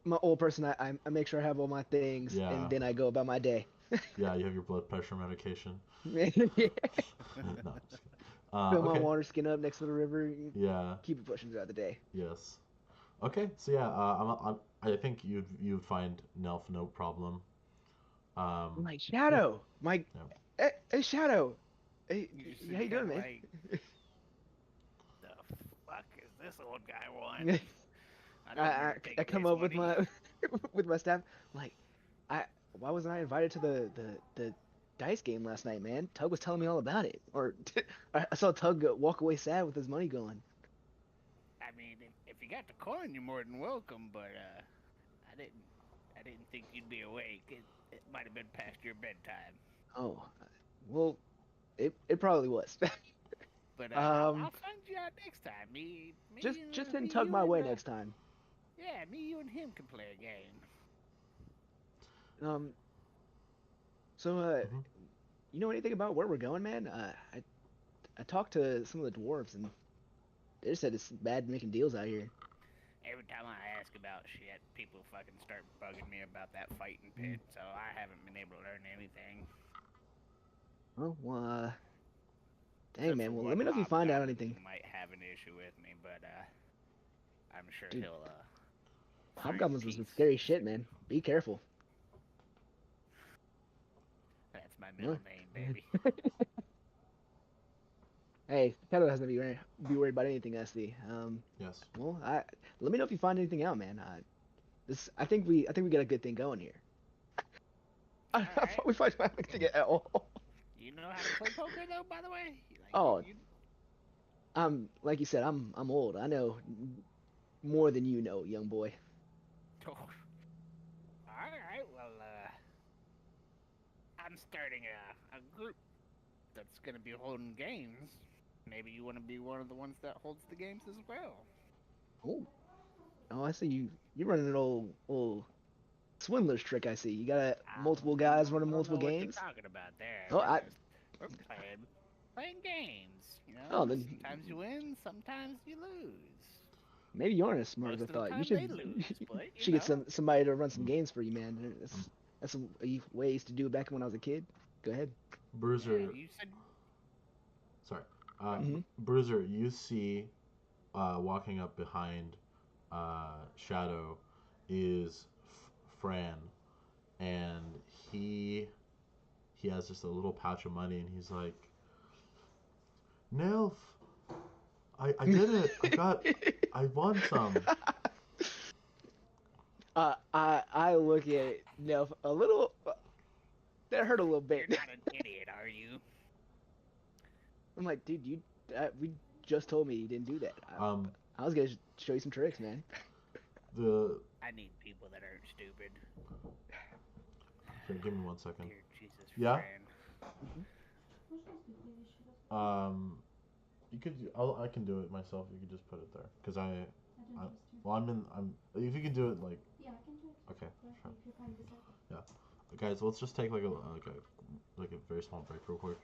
My old person, I make sure I have all my things, Yeah. and then I go about my day. Yeah, you have your blood pressure medication. Yeah. No, I'm just kidding. Fill my Okay. water skin up next to the river. And Yeah. keep it pushing throughout the day. Yes. Okay. So yeah, I think you'd find Nelf no problem. I'm like, Shadow, my, Yeah. hey, Shadow, hey, You just how you sit doing, there man? like, the fuck is this old guy want? I come up with my with my staff. I'm like, why wasn't I invited to the dice game last night, man? Tug was telling me all about it. Or I saw Tug walk away sad with his money going. I mean, if you got the coin, you're more than welcome. But I didn't think you'd be awake. It might have been past your bedtime. Oh, well, it probably was. But I'll find you out next time. just me, didn't tug you, my way and, next time. Yeah, me, you, and him can play a game. So Mhm. you know anything about where we're going, man? I talked to some of the dwarves, and They just said it's bad making deals out here. Every time I ask about shit, people fucking start bugging me about that fighting pit, so I haven't been able to learn anything. Oh, well, dang, Except man. for Well, let one me know if you find out hobgoblin anything. who might have an issue with me, but I'm sure Dude, he'll find hobgoblins was some peace. scary shit, man. Be careful. That's my Well, middle name, baby. hey, Pedro doesn't be worried about anything, I see. Yes. Well, let me know if you find anything out, man. I think we got a good thing going here. I Alright. thought we find anything at all. You know how to play poker, though, by the way? Like, Oh, like you said, I'm old. I know more than you know, young boy. Alright, well, I'm starting a group that's gonna be holding games. Maybe you want to be one of the ones that holds the games as well. Oh, oh, I see you running an old swindler's trick. I see you got multiple guys running I don't multiple know what you're games. talking about there. Oh, We're playing games. You oh, know, then sometimes you win, sometimes you lose. maybe you aren't as smart as Most I of the thought. You time they lose, but you should get know. somebody to run some Mm. games for you, man. That's some ways to do it back when I was a kid. Go ahead. Yeah, Bruiser, you said. sorry. Go. Hmm. Bruiser, you see, walking up behind, Shadow, is Fran, and he he has just a little pouch of money, and he's like, Nilf, I did it. I won some. I look at it now a little. That hurt a little You're bit. not an idiot, are you? I'm like, dude, we just told me you didn't do that. Um, I was gonna show you some tricks, man. the I need people that aren't stupid. Here, give me 1 second. Dear Jesus, Yeah. Fran. Um, I can do it myself. You could just put it there, cause well, I'm. If you can do it, like. Okay. Sure. Yeah. Guys, let's just take like a very small break real quick.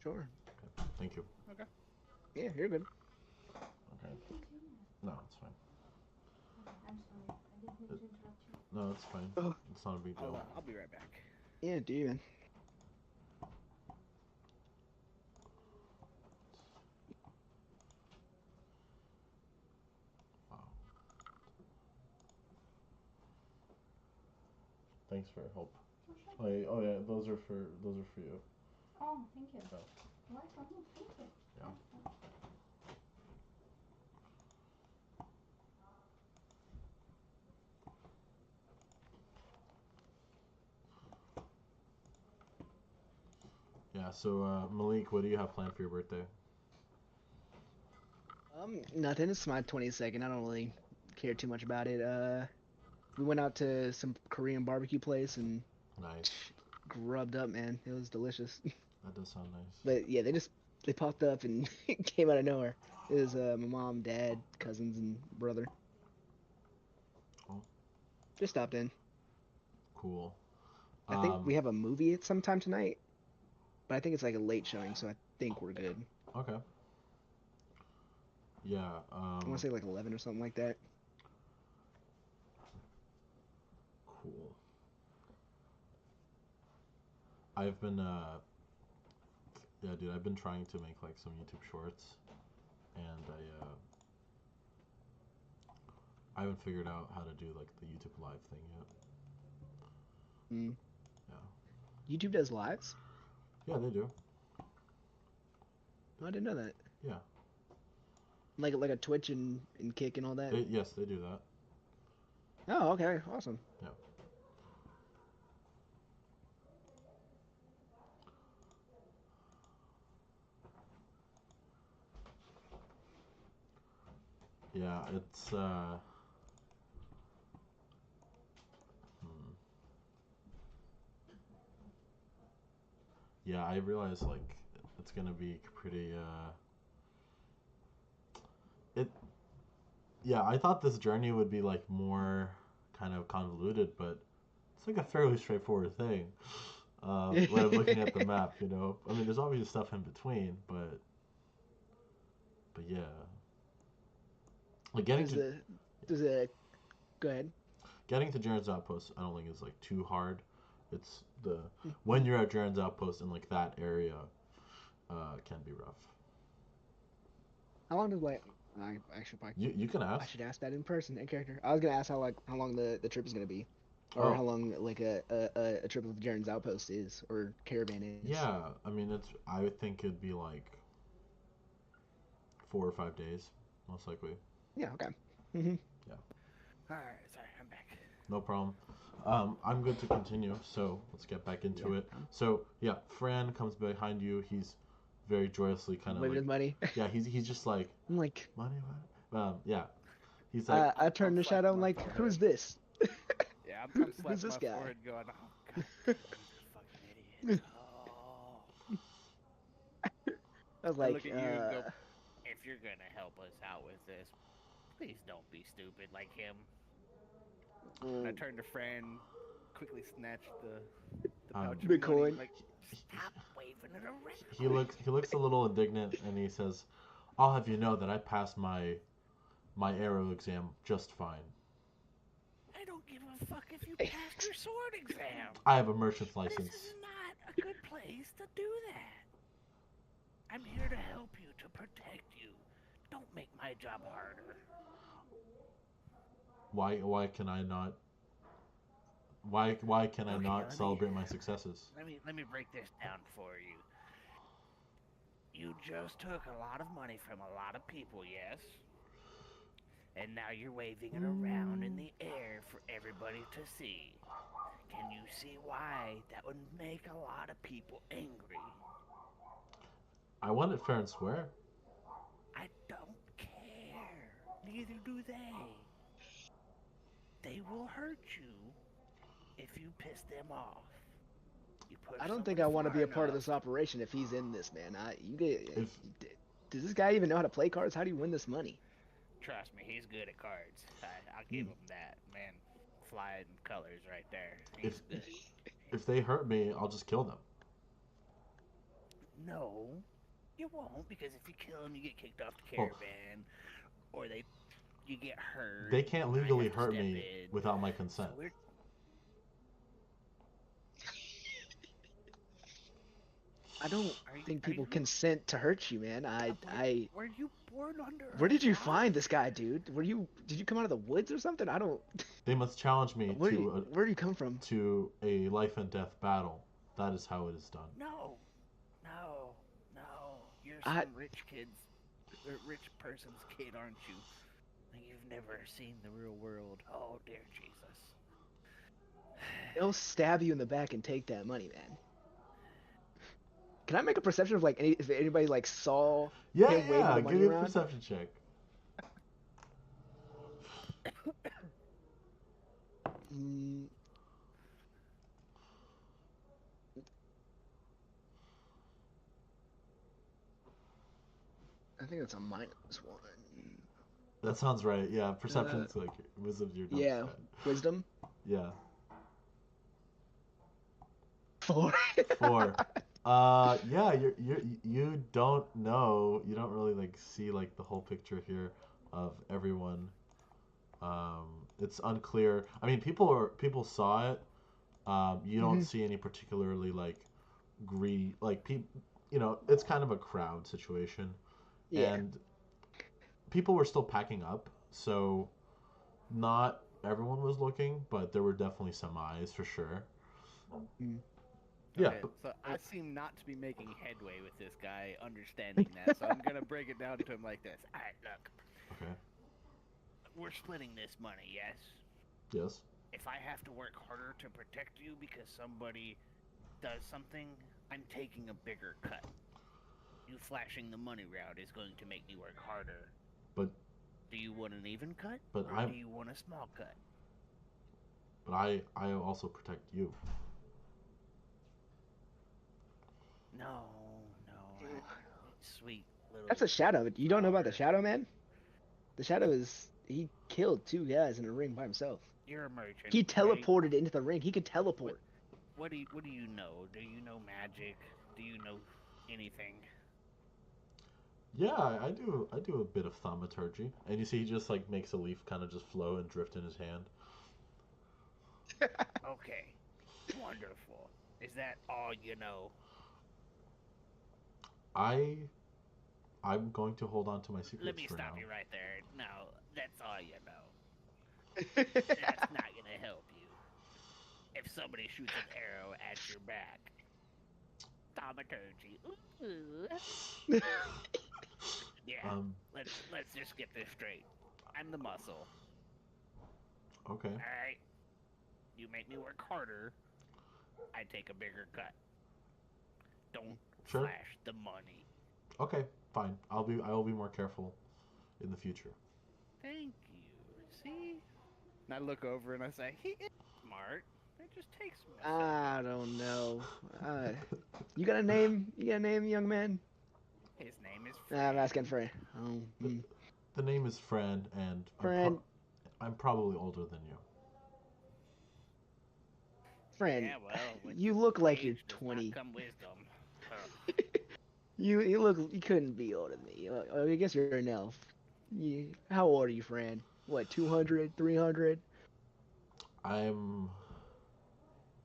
Sure. Okay. Thank you. Okay. Yeah, you're good. Okay. No, it's fine. No, it's fine. Oh. It's not a big deal. I'll be right back. Yeah, do you, man? Wow. Thanks for your help. Oh yeah, those are for you. Oh, thank you. Yeah. What? Oh, thank you. Yeah. Yeah. So Malik, what do you have planned for your birthday? Nothing. It's my 22nd. I don't really care too much about it. We went out to some Korean barbecue place and Nice. grubbed up, man. It was delicious. That does sound nice. But yeah, they popped up and came out of nowhere. It was my mom, dad, cousins, and brother. Oh. Just stopped in. Cool. I think we have a movie at sometime tonight, but I think it's like a late showing, so I think we're good. Okay. Yeah. I want to say like 11 or something like that. Cool. I've been yeah, dude, I've been trying to make like some YouTube shorts, and I haven't figured out how to do like the YouTube live thing yet. Mm. Yeah. YouTube does lives? Yeah, they do. Oh, I didn't know that. Yeah. Like a Twitch and Kick and all that. Yes, they do that. Oh, okay, awesome. Yeah. Yeah, it's hmm. Yeah, I realize like it's gonna be pretty it yeah, I thought this journey would be like more kind of convoluted, but it's like a fairly straightforward thing. When I'm looking at the map, I mean, there's obviously stuff in between, but But yeah, like getting Does to the does it go ahead? getting to Jaren's Outpost, I don't think is like too hard. It's the Mhm. when you're at Jaren's Outpost in like that area, can be rough. How long does like I actually probably You can I ask. should ask that in person in character. I was gonna ask how long the trip is gonna be, or how Oh, long like a trip of Jaren's Outpost is or caravan is. yeah. I mean, it's. I would think it'd be like 4 or 5 days, most likely. Yeah. Okay. Hmm. Yeah, Alright, sorry, I'm back. no problem. I'm good to continue. So let's get back Yeah. into it. So yeah, Fran comes behind you. He's very joyously kind of Waving like, his money. yeah. He's just like I'm like, money, money. Yeah. He's like, I turn to slapping Shadow. I'm my like, forehead. who's this? Yeah, I'm Who's slapping this my guy? forehead going, oh, God, you fucking idiot. Oh. I was I like, look at you and go, if you're gonna help us out with this, please don't be stupid like him. And I turned to Fran, quickly snatched the pouch of Bitcoin. money, like, stop waving it around. he looks a little indignant, and he says, "I'll have you know that I passed my arrow exam just fine. I don't give a fuck if you passed your sword exam. I have a merchant's This license." is not a good place to do that. I'm here to help you, to protect you. Don't make my job harder. Why can I not? Why can I Okay, not let me- celebrate my successes? Let me break this down for you. You just took a lot of money from a lot of people, yes? And now you're waving it around in the air for everybody to see. Can you see why that would make a lot of people angry? I want it fair and square. I don't care. Neither do they. They will hurt you if you piss them off. You push I don't think I someone want to be a far part of enough. this operation if he's in this, man. You get. If Does this guy even know how to play cards? How do you win this money? Trust me, he's good at cards. I'll give him that, man. Flying colors right there. He's good. if they hurt me, I'll just kill them. No, you won't, because if you kill him, you get kicked off the Oh. caravan, or you get hurt. They can't and I legally have to hurt step me in. without my So consent. we're I don't think people consent to hurt you, man. Were you born under? Where did you a find this guy, dude? Did you come out of the woods or something? I don't. They must challenge me Where do you come from? to a life and death battle. That is how it is done. No, no, no. You're I- some rich rich person's kid, aren't you? You've never seen the real world. Oh dear Jesus. They'll stab you in the back and take that money, man. Can I make a perception of like if anybody like saw Yeah, him waving yeah. the Give money me a around? perception check. Mm. I think that's a -1. That sounds right. Yeah, perception's like wisdom's your dumb Yeah, stat. wisdom. Yeah. 4. 4. Yeah, you don't know. You don't really like see like the whole picture here of everyone. It's unclear. I mean, people saw it. You don't Mhm. see any particularly like like it's kind of a crowd situation, Yeah. and people were still packing up, so not everyone was looking, but there were definitely some eyes for sure. Mm. Yeah, Okay, but- so I seem not to be making headway with this guy understanding that, so I'm gonna break it down to him like this. Alright, look. Okay. We're splitting this money, yes? Yes. If I have to work harder to protect you because somebody does something, I'm taking a bigger cut. You flashing the money route is going to make me work harder. But Do you want an even cut? But or I'm- do you want a small cut? but I also protect you. No, no. Sweet little. That's a shadow. You don't know about the shadow, man? The shadow he killed 2 guys in a ring by himself. You're a merchant. He right? teleported into the ring. He could teleport. What do you know? Do you know magic? Do you know anything? Yeah, I do a bit of thaumaturgy, and you see he just like makes a leaf kind of just flow and drift in his hand. Okay, wonderful. Is that all you know? I I'm going to hold on to my Let secrets me for stop now. you right there. No, that's all you know. That's not gonna help you. If somebody shoots an arrow at your back, thaumaturgy. Ooh. Yeah, Um, let's just get this straight. I'm the muscle. okay, All right, you make me work harder. I take a bigger cut. Don't sure. slash the money. Okay, fine. I will be more careful in the future. Thank you. See? And I look over and I say, he is smart. It just takes him a I second. don't know. Uh, you got a name? You got a name, young man? His name is Nah, I'm asking Fran. for. Oh, the, the name is Fran, and friend, I'm probably older than you. friend. Yeah, well, with You look like you're age does not 20. come wisdom. Huh. You look. You couldn't be older than me. I guess you're an elf. How old are you, friend? What, 200, 300? I'm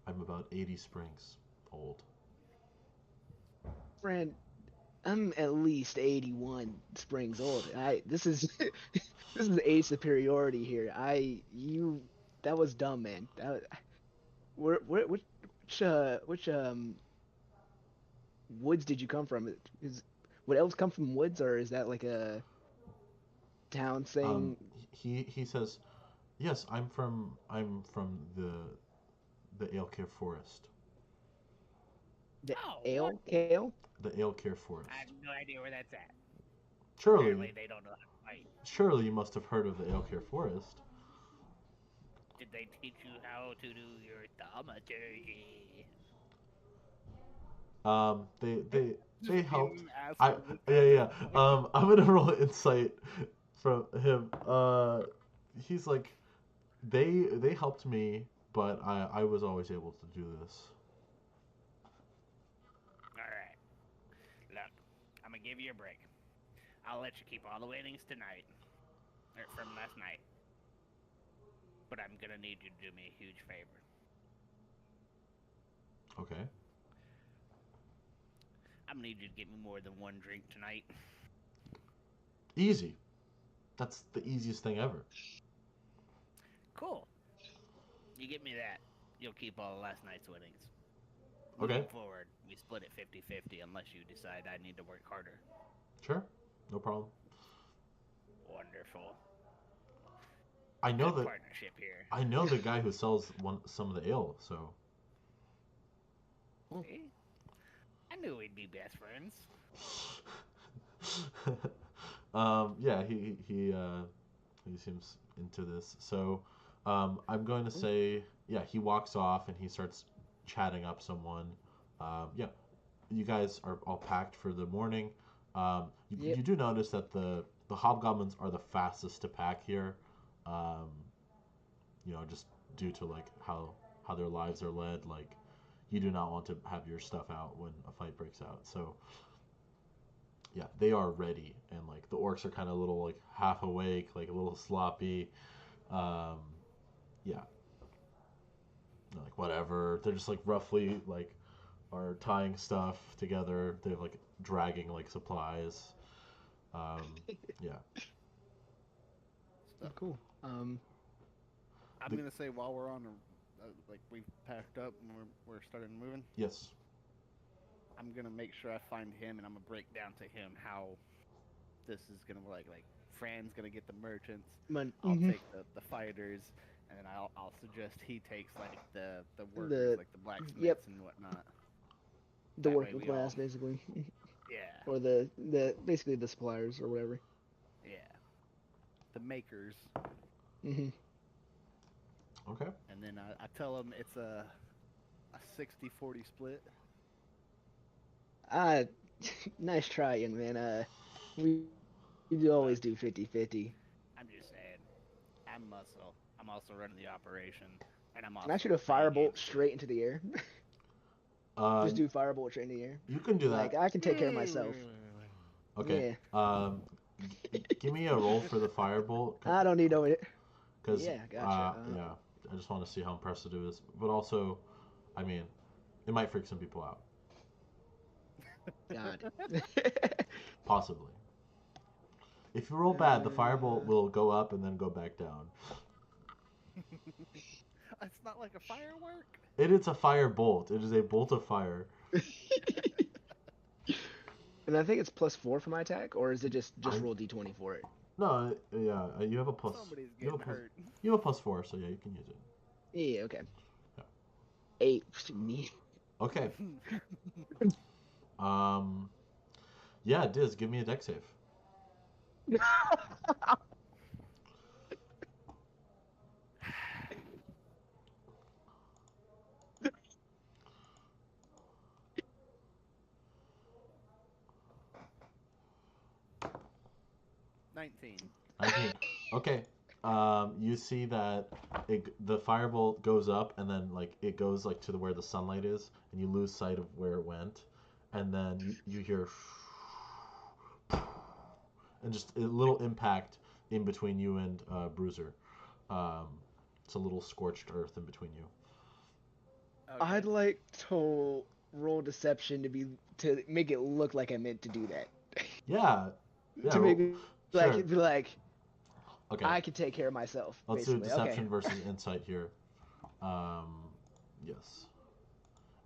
I'm about 80 springs old. Friend, I'm at least 81 springs old. This is this is age superiority here. That was dumb, man. Where which woods did you come from? Would elves come from woods, or is that like a town Um, thing? he says, yes, I'm from the Aelkir Forest. The Oh, what? ale kale? The Aelkir I have Forest. no idea where that's at. Surely, Apparently, they don't know how to fight. surely you must have heard of the Aelkir Forest. Did they teach you how to do your thaumaturgy? They helped. Him I asking this yeah guy yeah. this I'm gonna roll insight from him. He's like they helped me, but I was always able to do this. Alright, look, I'm gonna give you a break. I'll let you keep all the winnings tonight, or from last night. But I'm gonna need you to do me a huge favor. Okay. I'm gonna need you to get me more than one drink tonight. Easy. That's the easiest thing ever. Cool. You get me that, you'll keep all of last night's winnings. Okay. Moving forward, we split it 50-50 unless you decide I need to work harder. Sure. No problem. Wonderful. I know Good that partnership here. I know the guy who sells some of the ale, so See? I knew we'd be best friends. yeah, he seems into this. So I'm going to say yeah, he walks off and he starts chatting up someone. Yeah, you guys are all packed for the morning. Yep. You do notice that the hobgoblins are the fastest to pack here. Um, just due to like how their lives are led, like you do not want to have your stuff out when a fight breaks out. So yeah, they are ready, and like the orcs are kind of a little like half awake, like a little sloppy. Um, yeah, like whatever. They're just like roughly like are tying stuff together. They're like dragging like supplies. Yeah. So, Cool. I'm The, gonna say while we're on, like we've packed up and we're starting moving. yes. I'm gonna make sure I find him and I'm gonna break down to him how this is gonna work. Like Fran's gonna get the merchants, I'll Mm-hmm. take the fighters, and then I'll suggest he takes like the workers, The like the Yep, blacksmiths and whatnot. the That way working we all, class basically, yeah, or the basically the suppliers or whatever. yeah, the makers. Hmm. Okay. And then I tell him it's a 60-40 split. Uh, nice try, young man. We we do Look, always do 50-50. I'm just saying, I'm muscle. I'm also running the operation, and I'm Can I also shoot a big firebolt into. straight into the air? Uh, Just do firebolt straight into the air. you can do Like that. I can take care of myself. Okay. Give me a roll for the firebolt. I don't need no it. Because Yeah, gotcha. yeah, I just want to see how impressive it is. But also, I mean, it might freak some people out. God. Possibly. If you roll bad, the firebolt will go up and then go back down. It's not like a firework. It is a fire bolt. It is a bolt of fire. And I think it's +4 for my attack, or is it just I- roll d20 for it? No, yeah, you have a plus. Somebody's You have getting a plus. hurt. You have a +4, so yeah, you can use it. Yeah, okay. Yeah. 8. Me. Okay. Yeah, Diz, give me a deck save. $19. 19. Okay. You see that the firebolt goes up and then like it goes like to where the sunlight is, and you lose sight of where it went, and then you hear and just a little impact in between you and Bruiser. It's a little scorched earth in between you. Okay. I'd like to roll deception to make it look like I meant to do that. Yeah. Yeah. To make it sure. be like Okay. I can take care of myself. Let's do basically. deception Okay. versus insight here. Yes.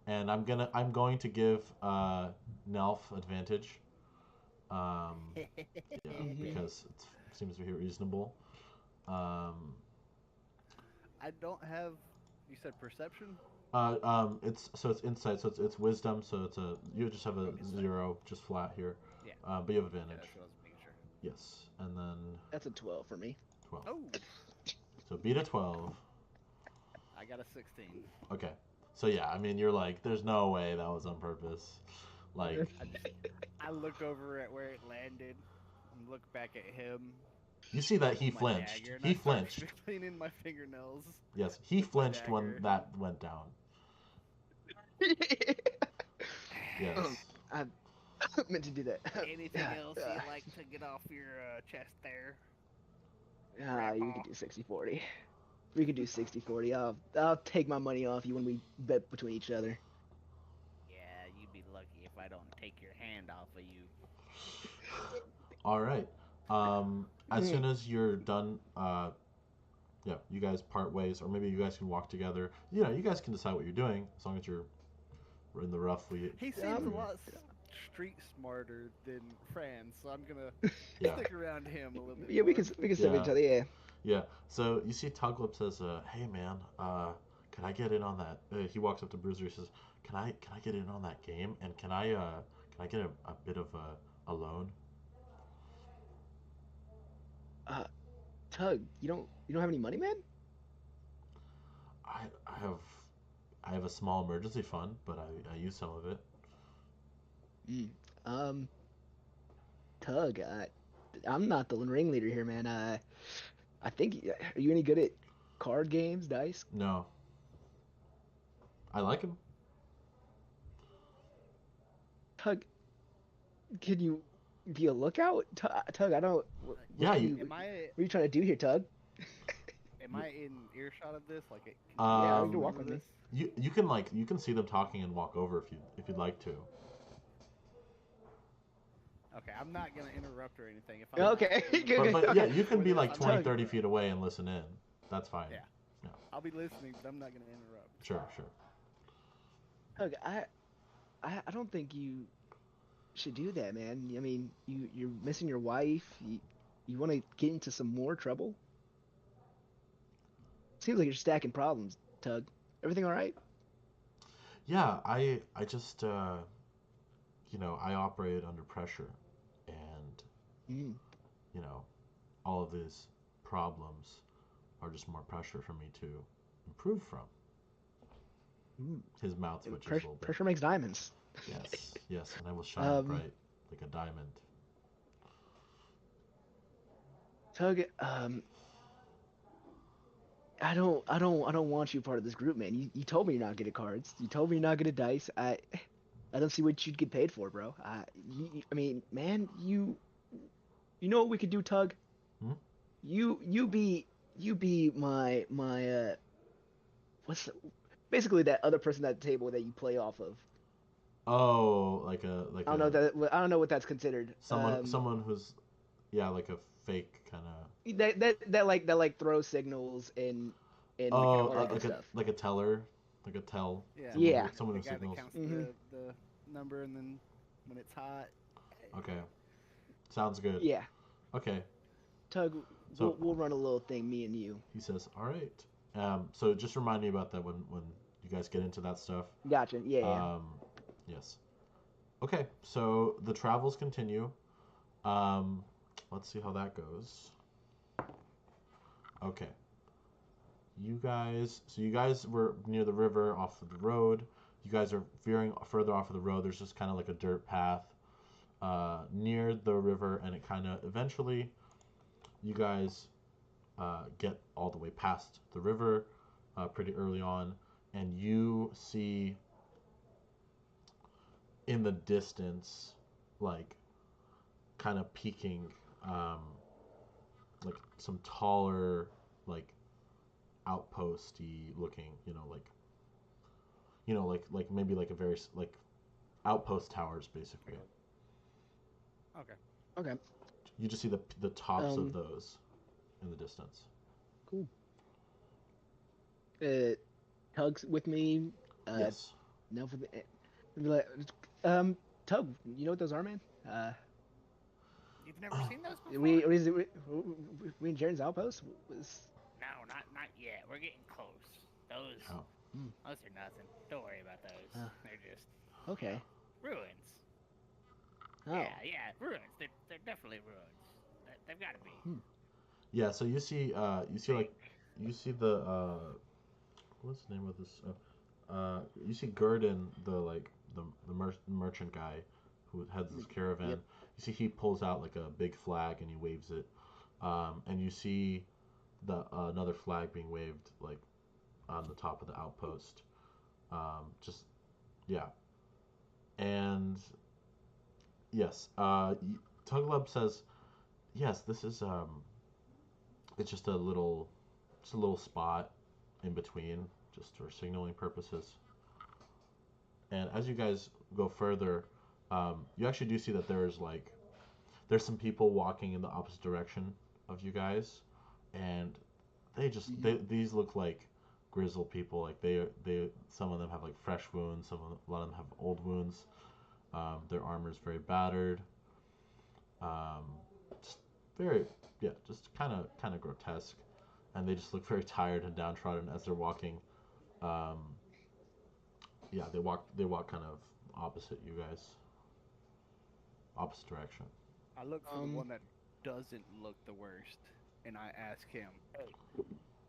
And I'm going to give Nelf advantage. Yeah, because it seems to be reasonable. I don't have. You said perception. It's insight, so it's wisdom, so you just have a 0, just flat here. Yeah. But you have Yeah, advantage. that's what I was making sure. Yes, and then That's a 12 for me. 12. Oh, So beat a 12. I got a 16. Okay. So yeah, I mean, you're like, there's no way that was on purpose. Like, I look over at where it landed and look back at him. you see that he my flinched. dagger, and He I start flinched. cleaning my fingernails. Yes, he flinched when dagger. that went down. Yes. I meant to do that. Anything else you'd like to get off your chest there? You could do 60-40. We could do 60-40. I'll take my money off you when we bet between each other. Yeah, you'd be lucky if I don't take your hand off of you. All right. As soon as you're done, yeah, you guys part ways, or maybe you guys can walk together. You know, you guys can decide what you're doing as long as you're in the rough. He seems a lot street smarter than Fran, so I'm gonna Yeah. stick around him a little bit. Yeah, we more. can save Yeah. each other. Yeah. Yeah. So you see, Tuglip says, "Hey man, can I get in on that?" He walks up to Bruiser. He says, "Can I get in on that game? And can I get a bit of a loan?" Tug, you don't have any money, man? I have a small emergency fund, but I use some of it. Tug, I'm not the ringleader here, man. I think are you any good at card games, dice? No. I like him. Tug, can you be a lookout? Tug, I don't. Yeah, What, you- Am I what are you trying to do here, Tug? in earshot of this? Like, Yeah, Um, you can walk with me. You can see them talking and walk over if you'd like to. Okay, I'm not gonna interrupt or anything. If Okay, good. But yeah, Okay. you can be like I'm 20, not 30 feet away and listen in. That's fine. Yeah. I'll be listening, but I'm not gonna interrupt. Sure. Tug, I don't think you should do that, man. I mean, you're missing your wife. You want to get into some more trouble? Seems like you're stacking problems, Tug. Everything all right? Yeah, I just you know, I operate under pressure, and Mm. you know, all of these problems are just more pressure for me to improve from. Mm. His mouth twitches a Pressure, little bit. pressure makes diamonds. Yes, and I will shine bright like a diamond. Tug, I don't want you part of this group, man. You told me you're not good at cards. You told me you're not good at dice. I don't see what you'd get paid for, bro. I mean, man, you know what we could do, Tug? Hmm? You be my what's basically that other person at the table that you play off of. Oh, I don't know that I don't know what that's considered. someone who's yeah, like a fake kind of. That throws signals and Like a Oh, all that good helper. stuff. like a teller, like a tell. Yeah, Yeah. Someone the who guy that signals. counts Hmm. the number and then when it's hot. Okay, sounds good. Yeah. Okay, Tug, so we'll run a little thing, me and you. he says, "All right." So just remind me about that when you guys get into that stuff. Gotcha. Yeah, yeah. Um, yes. Okay, so the travels continue. Um, let's see how that goes. Okay. You guys were near the river off of the road. You guys are veering further off of the road. There's just kind of like a dirt path near the river, and it kind of eventually you guys get all the way past the river pretty early on, and you see in the distance, like kind of peeking, um, like some taller, like outposty looking, like maybe like a very like outpost towers basically. Okay. Okay. You just see the tops of Um, those in the distance. cool. Uh, Tug's with me. Yes. No for the. Be like, Tug, you know what those are, man? You've never seen those before? We in Jaren's outpost was. No, not yet. We're getting close. Those Oh. those are nothing. Don't worry about those. Uh, They're just Okay. ruins. Oh. Yeah, ruins. They're definitely ruins. They've got to be. Yeah. So you see the what's the name of this? You see Gurdon, the merchant guy who heads this caravan. Yep. You see he pulls out like a big flag and he waves it, and you see the another flag being waved like on the top of the outpost. Just yeah, and yes, Tuglub says yes. This is it's just a little spot in between, just for signaling purposes. And as you guys go further, you actually do see that there's some people walking in the opposite direction of you guys, and these look like grizzled people. Like they some of them have like fresh wounds, a lot of them have old wounds. Their armor is very battered. Um, just very yeah, just kind of grotesque, and they just look very tired and downtrodden as they're walking. Um, yeah, they walk kind of opposite you guys, opposite direction. I look for the Um. one that doesn't look the worst, and I ask him, Hey,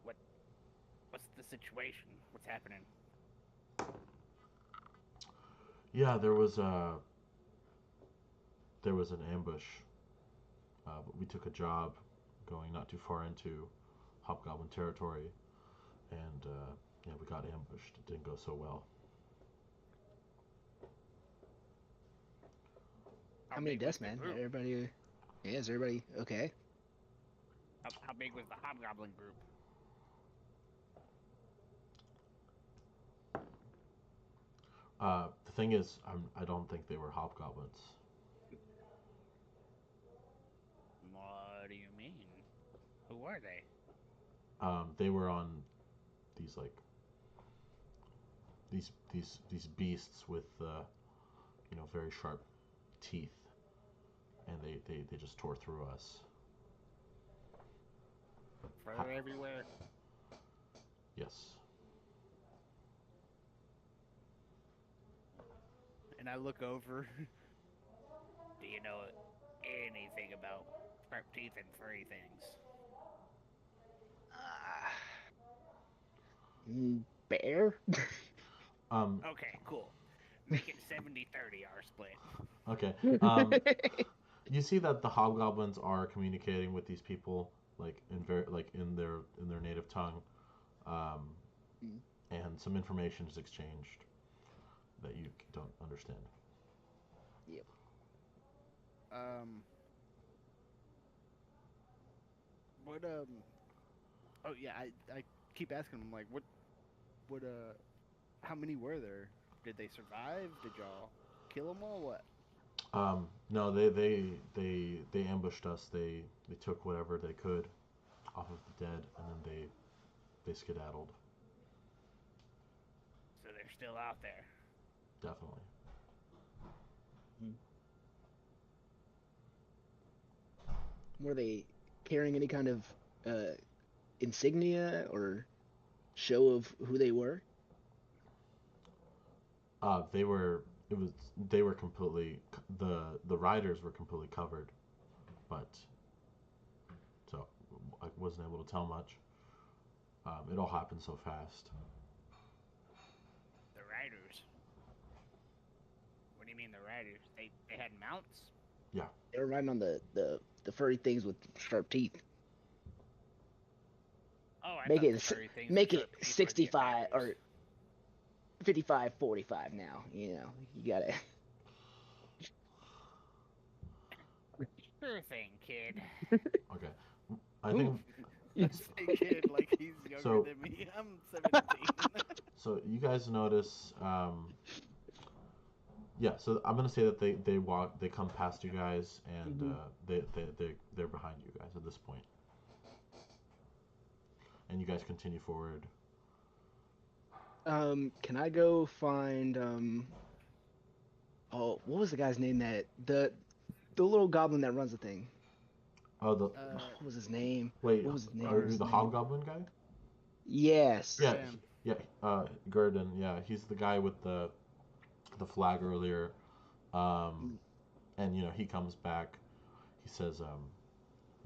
what what's the situation? What's happening? Yeah, there was an ambush, but we took a job going not too far into Hobgoblin territory, and yeah, we got ambushed. It didn't go so well. How How many big was deaths, the man? group? Everybody. Yeah, is everybody okay? How big was the hobgoblin group? The thing is, I don't think they were hobgoblins. What do you mean? Who were they? They were on these like these beasts with very sharp teeth, and they just tore through us. Fur everywhere. Yes. and I look over. Do you know anything about sharp teeth and furry things? Ah. Bear. Um. Okay, cool. Make it 70-30 our split. Okay. You see that the hobgoblins are communicating with these people like in their native tongue, um, Mm. and some information is exchanged. that you don't understand. Yep. What Oh yeah, I keep asking him like what how many were there? Did they survive? Did y'all kill them all? What? No, they ambushed us. They took whatever they could off of the dead, and then they skedaddled. So they're still out there. Definitely. Were they carrying any kind of insignia or show of who they were? They were. It was. They were completely. The riders were completely covered, but so I wasn't able to tell much. It all happened so fast. The riders. What do you mean the riders? They had mounts? They were riding on the furry things with sharp teeth. Oh, I Make thought it the furry things make with it sharp teeth were the 65 or attackers. 55 45 now. You know, you gotta. Sure thing, kid. Okay. I think Say kid like he's younger So- than me. I'm 17. so. You guys notice. Yeah. So I'm gonna say that they come past you guys, and Mhm. they're behind you guys at this point, and you guys continue forward. Can I go find oh, what was the guy's name that the little goblin that runs the thing? Oh, the What was his name? wait. What was his name? Are you the hobgoblin guy? Yes. Yeah. Sam. Yeah. Gurdon. Yeah, he's the guy with the flag earlier. And he comes back. He says,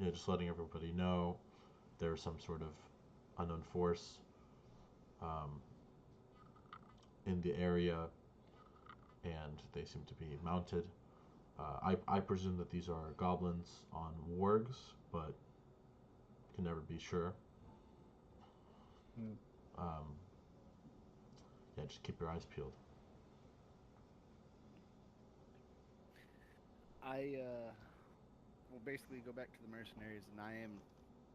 just letting everybody know there's some sort of unknown force um, in the area, and they seem to be mounted. I presume that these are goblins on wargs, but can never be sure. Hmm. Yeah, just keep your eyes peeled. I will basically go back to the mercenaries, and I am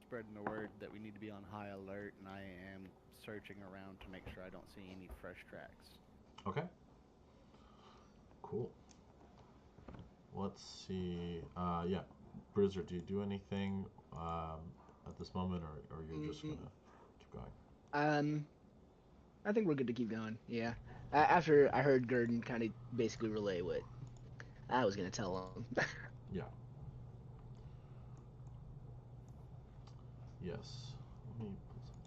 spreading the word that we need to be on high alert, and I am searching around to make sure I don't see any fresh tracks. Okay. Cool. Let's see. Yeah, Bruiser, do you do anything at this moment, or you're just gonna keep going? I think we're good to keep going. Yeah. After I heard Gurdon kind of basically relay what I was gonna tell him. Yeah. Yes. Let me put something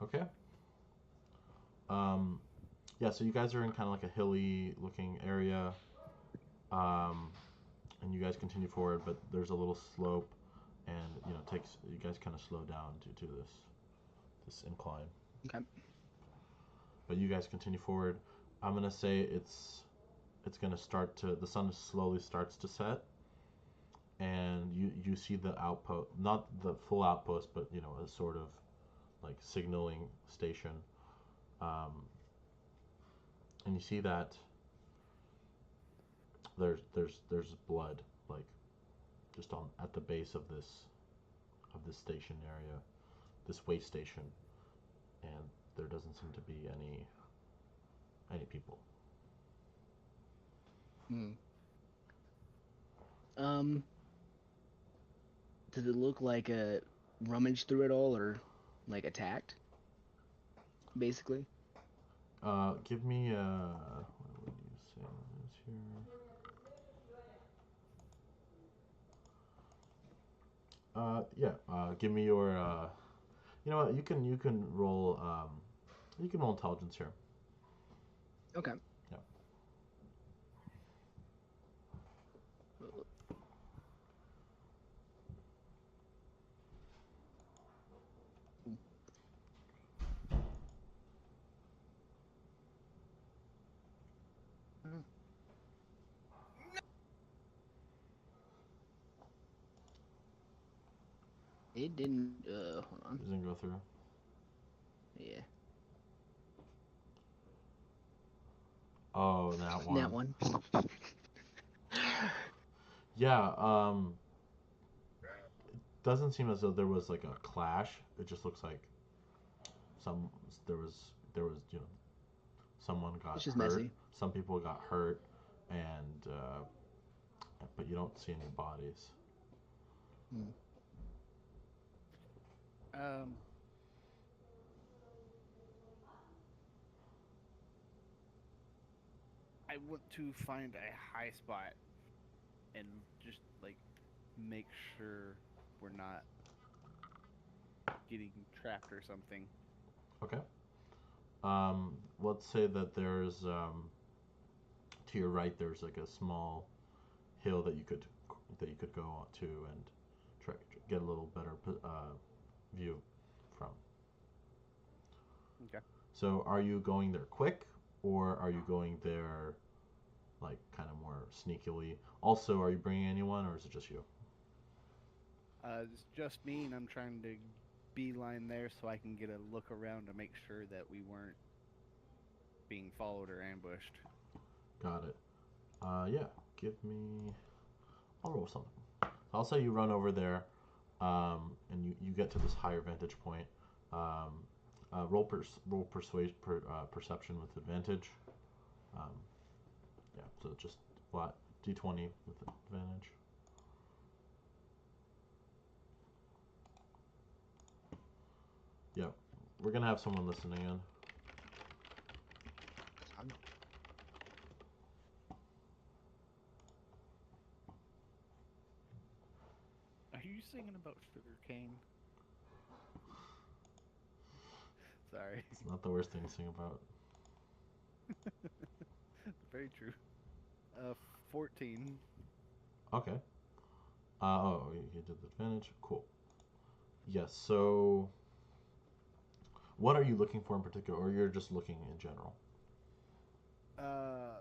up. Okay. Yeah, so you guys are in kind of like a hilly looking area. And you guys continue forward, but there's a little slope, and takes you guys kind of slow down to this incline. Okay. But you guys continue forward. I'm gonna say it's gonna start to the sun slowly starts to set, and you see the outpost, not the full outpost, but a sort of like signaling station, and you see that there's blood, like just on at the base of this station area, this way station, and there doesn't seem to be any people. Hmm. Um, does it look like a rummage through it all or like attacked? Basically. Give me what would you say is here? Yeah. Give me your you know what? You can roll intelligence here. Okay. Yeah. It didn't. Hold on. It didn't go through. Yeah. Oh, that one. That one. Yeah. Doesn't seem as though there was like a clash. It just looks like some there was someone got It's just hurt. messy. Some people got hurt, and but you don't see any bodies. Hmm. Um, I want to find a high spot and just like make sure we're not getting trapped or something. Okay. Let's say that there's to your right there's like a small hill that you could go to and try get a little better view from. Okay. So are you going there quick or are you going there like kind of more sneakily? Also, are you bringing anyone or is it just you? It's just me, and I'm trying to beeline there so I can get a look around to make sure that we weren't being followed or ambushed. Got it. Yeah. Give me. I'll roll something. I'll say you run over there, and you get to this higher vantage point. Um, roll perception with advantage. Um, yeah, so just flat d20 with advantage. Yeah, we're gonna have someone listening in. Are you singing about sugar cane? Sorry. It's not the worst thing to sing about. Very true. 14. Okay. Oh, you did the advantage. Cool. Yes. So, what are you looking for in particular, or you're just looking in general? Uh,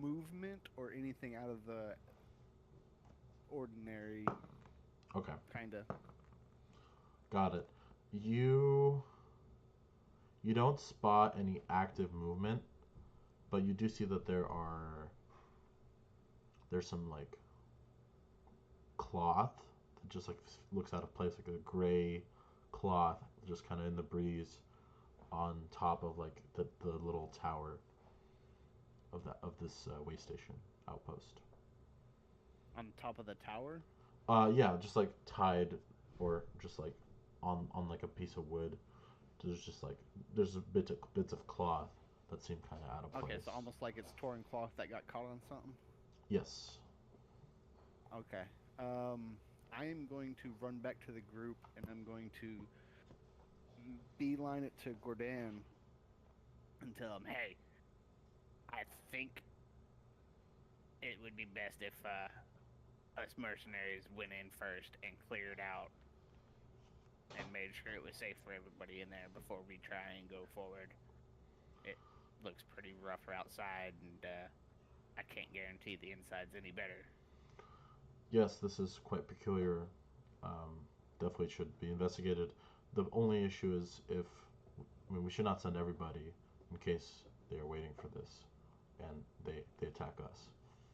Movement or anything out of the ordinary, Okay. kinda. Got it. You don't spot any active movement, but you do see that there's some like cloth that just like looks out of place, like a gray cloth just kind of in the breeze on top of like the little tower of this way station outpost. On top of the tower? Yeah, just like tied or just like on like a piece of wood. There's just like there's a bits of cloth that seem kind of out of Okay, place. so almost like it's torn cloth that got caught on something? Yes. Okay. I am going to run back to the group and I'm going to beeline it to Gordon And tell him, hey, I think it would be best if us mercenaries went in first and cleared out and made sure it was safe for everybody in there before we try and go forward. It looks pretty rough outside, and I can't guarantee the inside's any better. Yes, this is quite peculiar. Definitely should be investigated. The only issue is we should not send everybody in case they are waiting for this and they attack us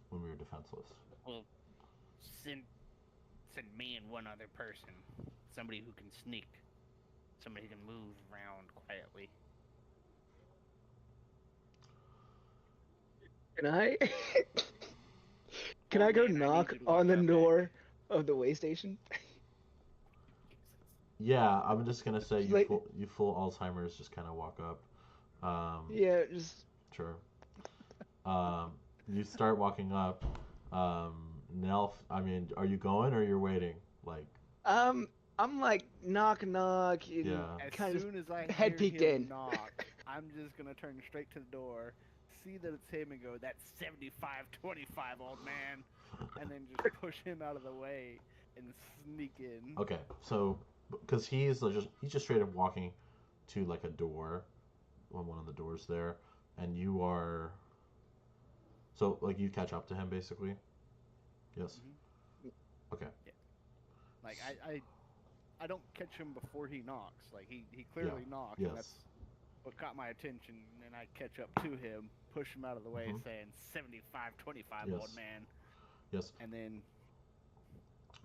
when we are defenseless. Well, send me and one other person, somebody who can sneak, somebody who can move around quietly. Can I? Can Well, I go man, I need knock you to on watch the out back. door of the way station? Yeah, I'm just gonna say Just like, you full Alzheimer's just kind of walk up. yeah, just Sure. Um, you start walking up. Um, Nelf, I mean, are you going or you're waiting? Like, I'm like knock knock and yeah. As kind of soon as I head hear peeked him in. knock, I'm just gonna turn straight to the door, see that it's him, and go, "That's 75-25, old man," and then just push him out of the way and sneak in. Okay, so because he's just straight up walking to like a door, on one of the doors there, and you are so like you catch up to him basically. Yes. Mhm. Okay. Yeah. Like I don't catch him before he knocks. Like he clearly knocked, and Yes. that's what caught my attention. And I catch up to him, push him out of the way, Mhm. saying 75-25, Yes. old man, Yes. and then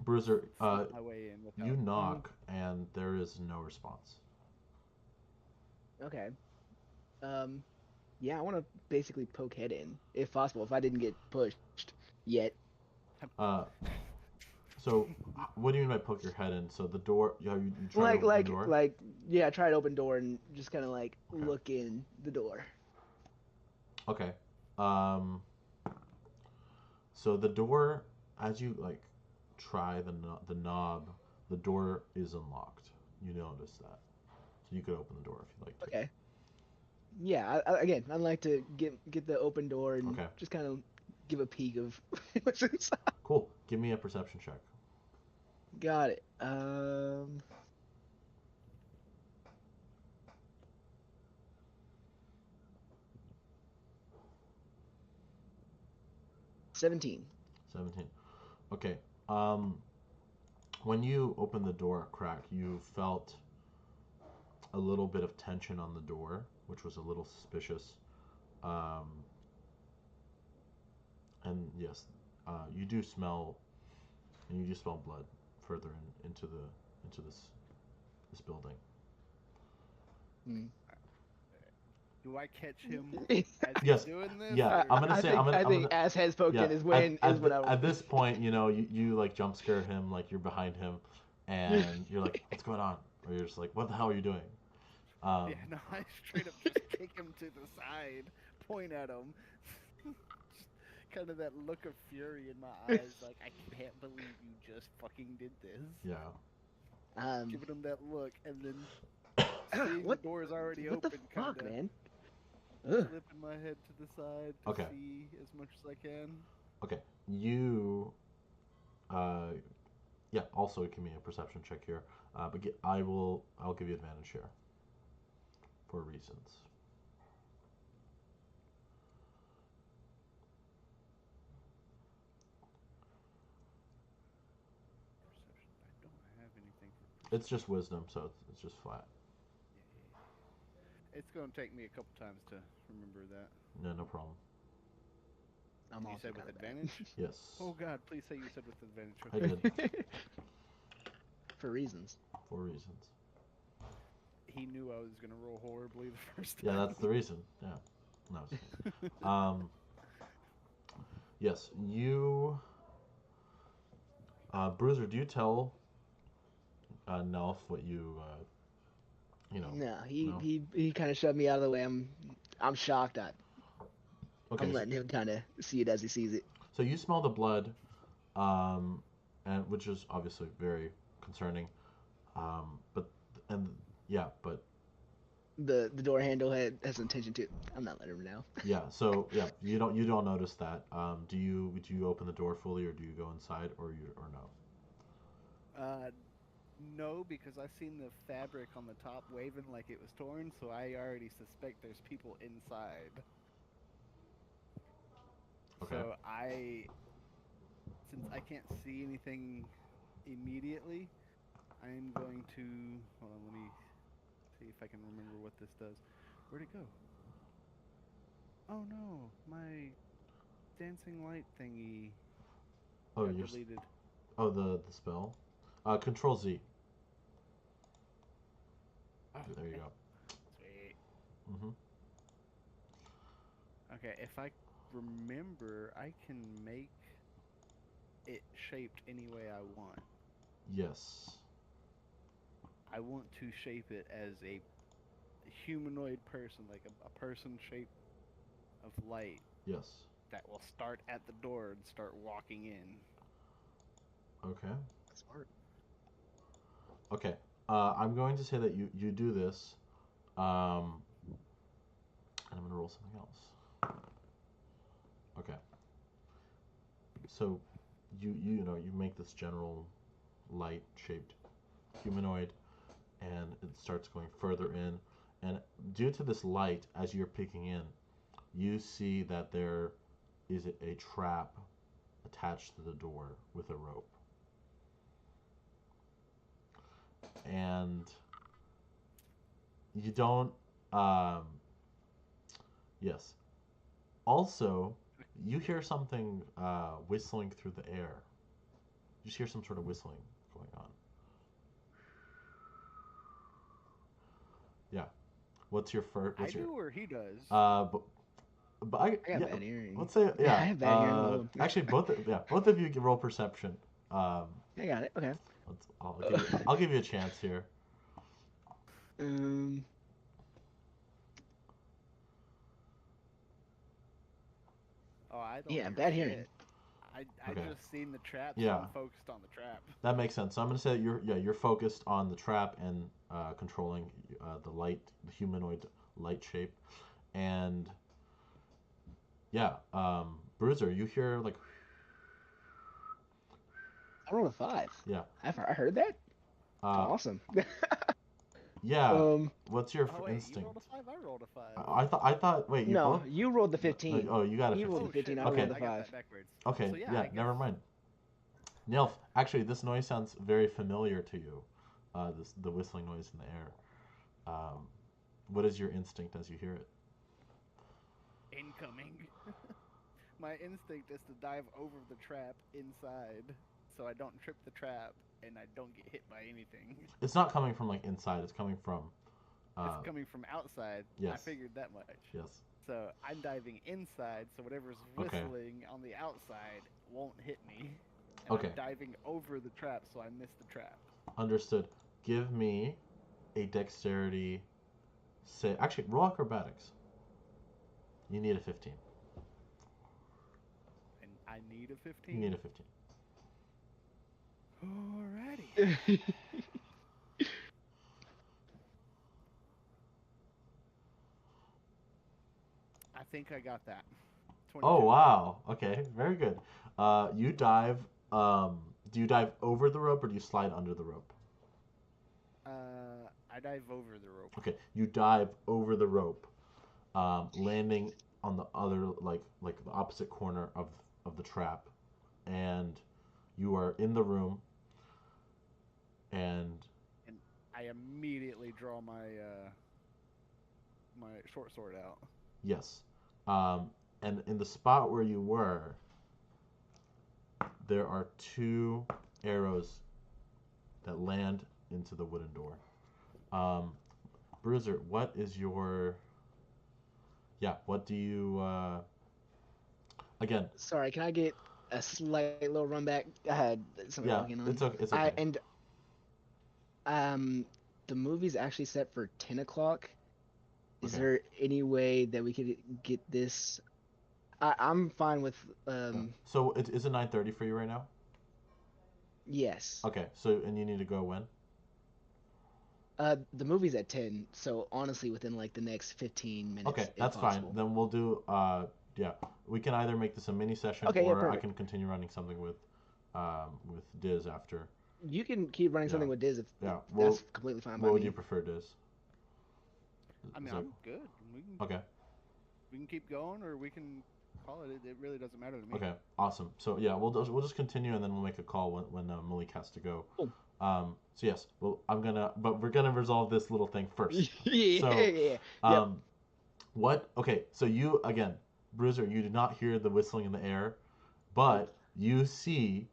Bruiser, flip my way in without. you knock and there is no response. Okay. Yeah, I want to basically poke head in, if possible, if I didn't get pushed yet. Uh, so what do you mean by poke your head in? So the door, you try Like, to open the door? yeah, try to open door and just kind of like Okay. look in the door. Okay. Um, so the door, as you like try the knob, the door is unlocked. You notice that. So you could open the door if you'd like to. Okay. Yeah, again, I'd like to get the open door and Okay. just kind of give a peek of what's inside. Cool. Give me a perception check. Got it. 17. 17. Okay. When you opened the door crack, you felt a little bit of tension on the door, which was a little suspicious. And yes, you do smell blood further into this building. Do I catch him I as Yes. he's doing this? Yeah, or- I'm gonna say- think as heads poked in is when at, is when I at this point, you like jump scare him, like you're behind him, and you're like, what's going on? Or you're just like, what the hell are you doing? Yeah, no, I straight up just kick him to the side, point at him. Just kind of that look of fury in my eyes, like, I can't believe you just fucking did this. Yeah. Giving him that look, and then seeing what the door's already what the open, fuck, kind of man? Ugh. flipping my head to the side to Okay. see as much as I can. Okay. You. Yeah. Also, give me a perception check here. But I'll give you advantage here. For reasons. Perception. I don't have anything for perception. It's just wisdom, so it's just flat. It's gonna take me a couple times to remember that. Yeah, no problem. I'm You also said with kinda bad. advantage? Yes. Oh god, please say you said with advantage. I Okay. did. For reasons. For reasons. He knew I was gonna roll horribly the first Yeah, time. that's the reason. Yeah. No. Yes, you. Bruiser, do you tell Nelf what you No, No. he kind of shoved me out of the way. I'm shocked. Okay. I'm letting him kind of see it as he sees it. So you smell the blood, and which is obviously very concerning. But The door handle has intention to. I'm not letting him know. yeah. So yeah, you don't notice that. Do you open the door fully, or do you go inside, or no? No, because I've seen the fabric on the top waving like it was torn, so I already suspect there's people inside. Okay. So since I can't see anything immediately, I'm going to, hold on, let me see if I can remember what this does. Where'd it go? Oh no, my dancing light thingy Oh, got you're deleted. oh the spell. Control Z. Oh, There you go. Sweet. Mhm. okay, if I remember, I can make it shaped any way I want. Yes. I want to shape it as a humanoid person, like a person shape of light Yes. that will start at the door and start walking in. Okay. Smart. Okay. I'm going to say that you do this, and I'm gonna roll something else. Okay. So, you make this general light shaped humanoid, and it starts going further in, and due to this light, as you're peeking in, you see that there is a trap attached to the door with a rope. you don't. Um, yes. Also, you hear something whistling through the air. You just hear some sort of whistling going on. Yeah. What's your first? I What's your? do or he does. But I I got yeah. bad hearing. Let's say I yeah. have bad hearing. Actually, both of you can roll perception. Um, I got it. Okay. I'll give you a chance here. Um. Oh, I don't Yeah, hear bad hearing. shit. I Okay. just seen the trap, so Yeah. I'm focused on the trap. That makes sense. So I'm gonna say that you're focused on the trap and controlling the humanoid light shape, and yeah, Bruiser, you hear like I rolled a 5. yeah, I heard that. uh, Awesome. yeah. Um. What's your Oh wait, you instinct? rolled a 5. I rolled a 5. I thought wait you No, both you rolled the no, 15. oh you got a He rolled 15. the 15. I Okay. rolled the I got 5. that backwards. Okay, So yeah, yeah, I never guess- mind. Nilf, actually, this noise sounds very familiar to you. The whistling noise in the air. What is your instinct as you hear it? Incoming. My instinct is to dive over the trap inside, so I don't trip the trap and I don't get hit by anything. It's not coming from like inside. It's coming from. It's coming from outside. I yes. figured that much. Yes. So I'm diving inside, so whatever's Okay. whistling on the outside won't hit me. And Okay. I'm diving over the trap, so I miss the trap. Understood. Give me a dexterity. Say actually roll acrobatics. You need a 15. And I need a 15. You need a 15. Alrighty. I think I got that. 22. Oh wow. Okay. Very good. You dive. Do you dive over the rope or do you slide under the rope? I dive over the rope. Okay. You dive over the rope, landing on the other like the opposite corner of the trap, and you are in the room. And And I immediately draw my my short sword out. yes, and in the spot where you were, there are 2 arrows that land into the wooden door. Bruiser, what is your? Yeah, what do you? Again, Sorry, can I get a slight little run back? I had something yeah, walking on. it's okay. It's okay. The movie's actually set for 10 o'clock. Is Okay. there any way that we could get this? I'm fine with So is it 9:30 for you right now? yes. Okay, so and you need to go when? The movie's at 10, so honestly within like the next 15 minutes. Okay, if that's possible. fine. Then we'll do yeah. We can either make this a mini session Okay, yeah, or I perfect. can continue running something with Diz after. You can keep running something Yeah. with Diz if Yeah. that's completely fine by What would me. you prefer, Diz? I mean, Is that- I'm good. Okay. We can keep going, or we can call it. It really doesn't matter to me. Okay. Awesome. So yeah, we'll just continue and then we'll make a call when Malik has to go. Cool. So yes, well but we're gonna resolve this little thing first. yeah, So, yeah. What? Okay, so you again, Bruiser, you did not hear the whistling in the air, but you see,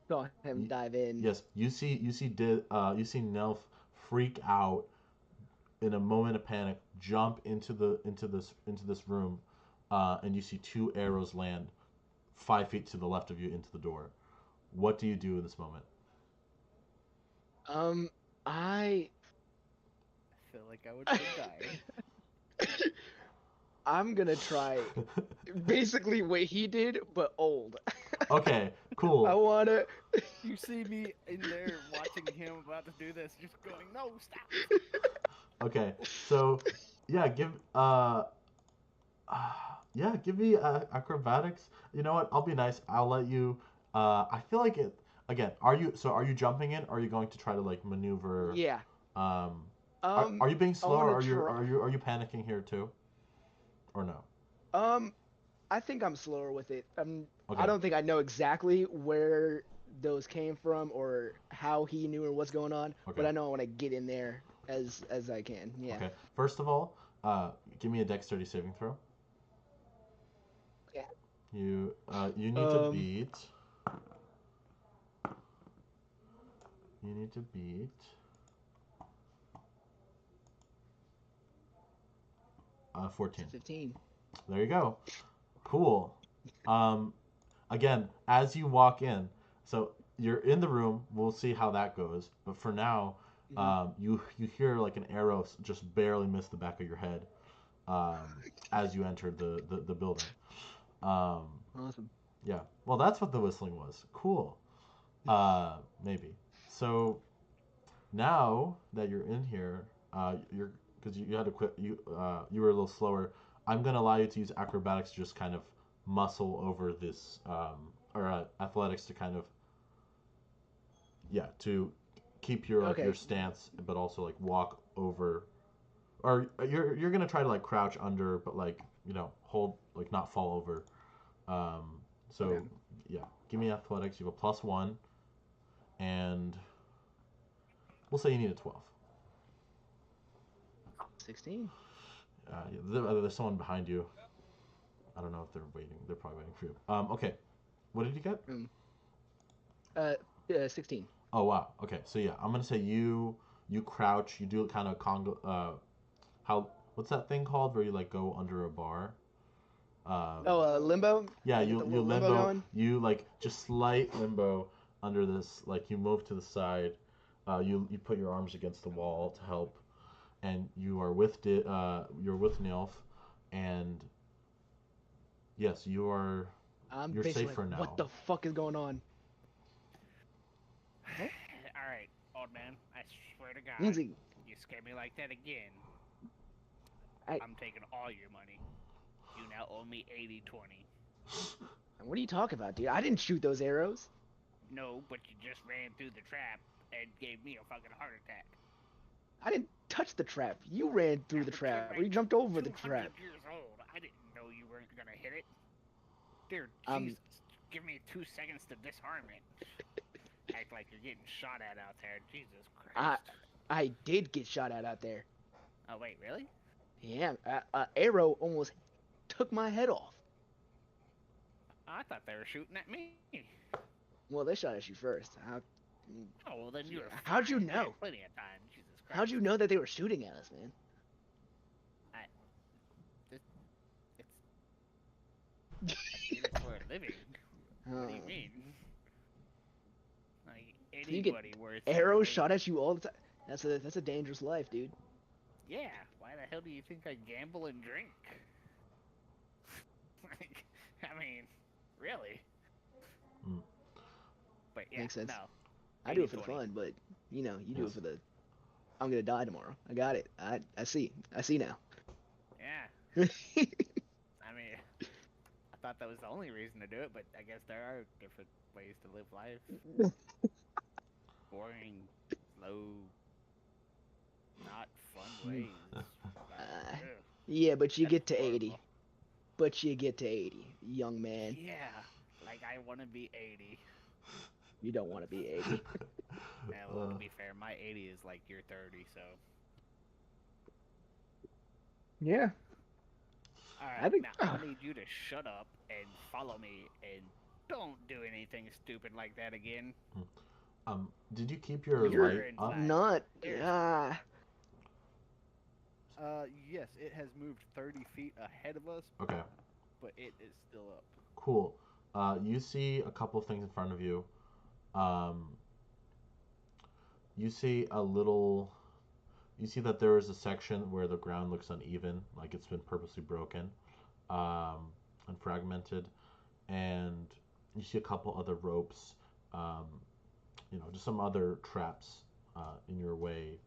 Saw him dive in. yes, you see Nelf freak out in a moment of panic, jump into this room, and you see 2 arrows land 5 feet to the left of you into the door. What do you do in this moment? I feel like I would just die. I'm gonna try basically what he did, but old. Okay, cool. I wanna. You see me in there watching him about to do this, just going, "No, stop!" Okay, so yeah, give me acrobatics. You know what? I'll be nice. I'll let you. I feel like it. Again, are you jumping in? Or are you going to try to like maneuver? Yeah. Are you being slow? wanna Or are you panicking here too? Or no? I think I'm slower with it. Okay. I don't think I know exactly where those came from or how he knew or what's going on, Okay. but I know I want to get in there as I can. Yeah. Okay. First of all, give me a dexterity saving throw. Okay. You need to beat. You need to beat. 14. 15. There you go. Cool. Again, as you walk in, so you're in the room. We'll see how that goes. But for now, you hear like an arrow just barely miss the back of your head as you enter the building. Awesome. Yeah. Well, that's what the whistling was. Cool. Maybe. So now that you're in here, you're because you had to quit. You were a little slower. I'm gonna allow you to use acrobatics to just kind of muscle over this, or athletics to kind of, yeah, to keep your Okay. your stance, but also like walk over, or you're gonna try to like crouch under, but like hold like not fall over. So Okay. yeah, give me athletics. You have a +1, and we'll say you need a 12. 16. There's someone behind you. I don't know if they're waiting. They're probably waiting for you. Okay. What did you get? 16. Oh wow. Okay. So yeah, I'm gonna say you crouch. You do kind of Congo. What's that thing called where you like go under a bar? Limbo. Yeah, I get the you little limbo limbo. going. You like just slight limbo under this. Like you move to the side. You put your arms against the wall to help, and you are with you're with Nilf, and yes, you're I'm safe basically for like, now. what the fuck is going on? All right, old man. I swear to God, Lindsay, you scare me like that again. I- I'm taking all your money. You now owe me 80-20. what are you talking about, dude? I didn't shoot those arrows. No, but you just ran through the trap and gave me a fucking heart attack. I didn't touch the trap. You ran through the But you're trap, or like you jumped over the 200 trap. years old. I didn't know you weren't gonna hit it. Dear Um, Jesus, give me 2 seconds to disarm it. Act like you're getting shot at out there. Jesus Christ. I did get shot at out there. Oh wait, really? Yeah, arrow almost took my head off. I thought they were shooting at me. Well, they shot at you first. Oh well, then you were. How'd you fine. You had know? Plenty of time. Jesus Christ. How'd you know that they were shooting at us, man? It's. I do this for a living. What do you Oh. mean? Like You get anybody worth Arrows it. shot at you all the time. That's a dangerous life, dude. Yeah. Why the hell do you think I gamble and drink? Like, I mean, really? Mm. But yeah, Makes sense. no. I do it for the 80-20. fun, but you do Yes. it for the. I'm gonna die tomorrow. I got it. I see. I see now. Yeah. I mean, I thought that was the only reason to do it, but I guess there are different ways to live life. Boring, slow, not fun ways. Ugh. Yeah, but you That's get to horrible. 80. But you get to 80, young man. Yeah, like I want to be 80. You don't want to be 80. Yeah, well, to be fair, my 80 is like your 30, so. Yeah. Alright, think- now I need you to shut up and follow me and don't do anything stupid like that again. Did you keep your You're light up? inside. Not. There's- Yes, it has moved 30 feet ahead of us, Okay, but it is still up. cool. You see a couple of things in front of you. You see you see that there is a section where the ground looks uneven, like it's been purposely broken, and fragmented, and you see a couple other ropes, just some other traps in your way,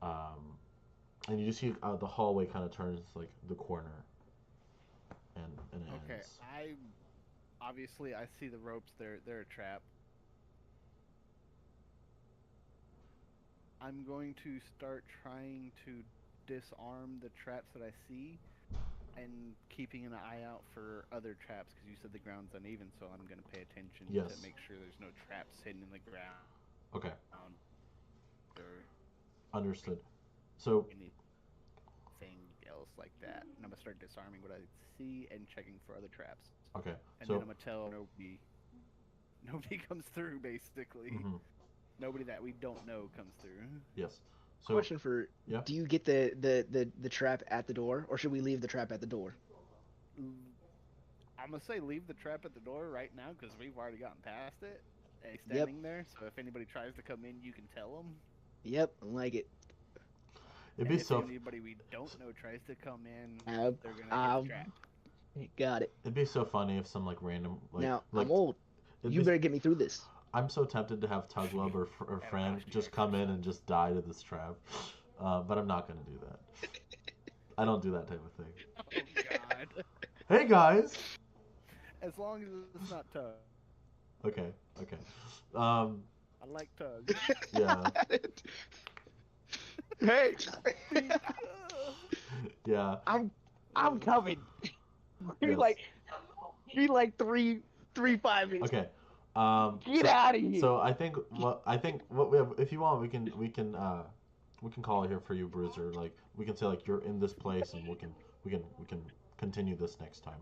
and you just see the hallway kind of turns like the corner, and it Okay, ends. I see the ropes. They're a trap. I'm going to start trying to disarm the traps that I see, and keeping an eye out for other traps because you said the ground's uneven, so I'm going to pay attention Yes. to make sure there's no traps hidden in the ground. Okay. Or Understood. So anything else like that. And I'm gonna start disarming what I see and checking for other traps. okay, And so then I'm gonna tell nobody comes through basically. mhm, Nobody that we don't know comes through. yes. So Question for yeah. do you get the trap at the door, or should we leave the trap at the door? I'm gonna say leave the trap at the door right now because we've already gotten past it. And he's Yep. standing there, so if anybody tries to come in, you can tell them. Yep, I like it. It'd And be if so anybody we don't know tries to come in, Um, they're gonna hit the trap. Got it. it'd be so funny if some like random Now like I'm old. it'd You be, better get me through this. I'm so tempted to have Tuglub or That'll Fran cost you just extra come in stuff. and just die to this trap, but I'm not gonna do that. I don't do that type of thing. Oh God! Hey guys. As long as it's not Tug. Okay. Okay. Um. I like Tug. Yeah. Hey, Yeah. I'm coming. You're Yes. like 3-5 minutes. Okay. Get out of here. So I think what we have, if you want, we can call it here for you, Bruiser. Like we can say like you're in this place, and we can continue this next time.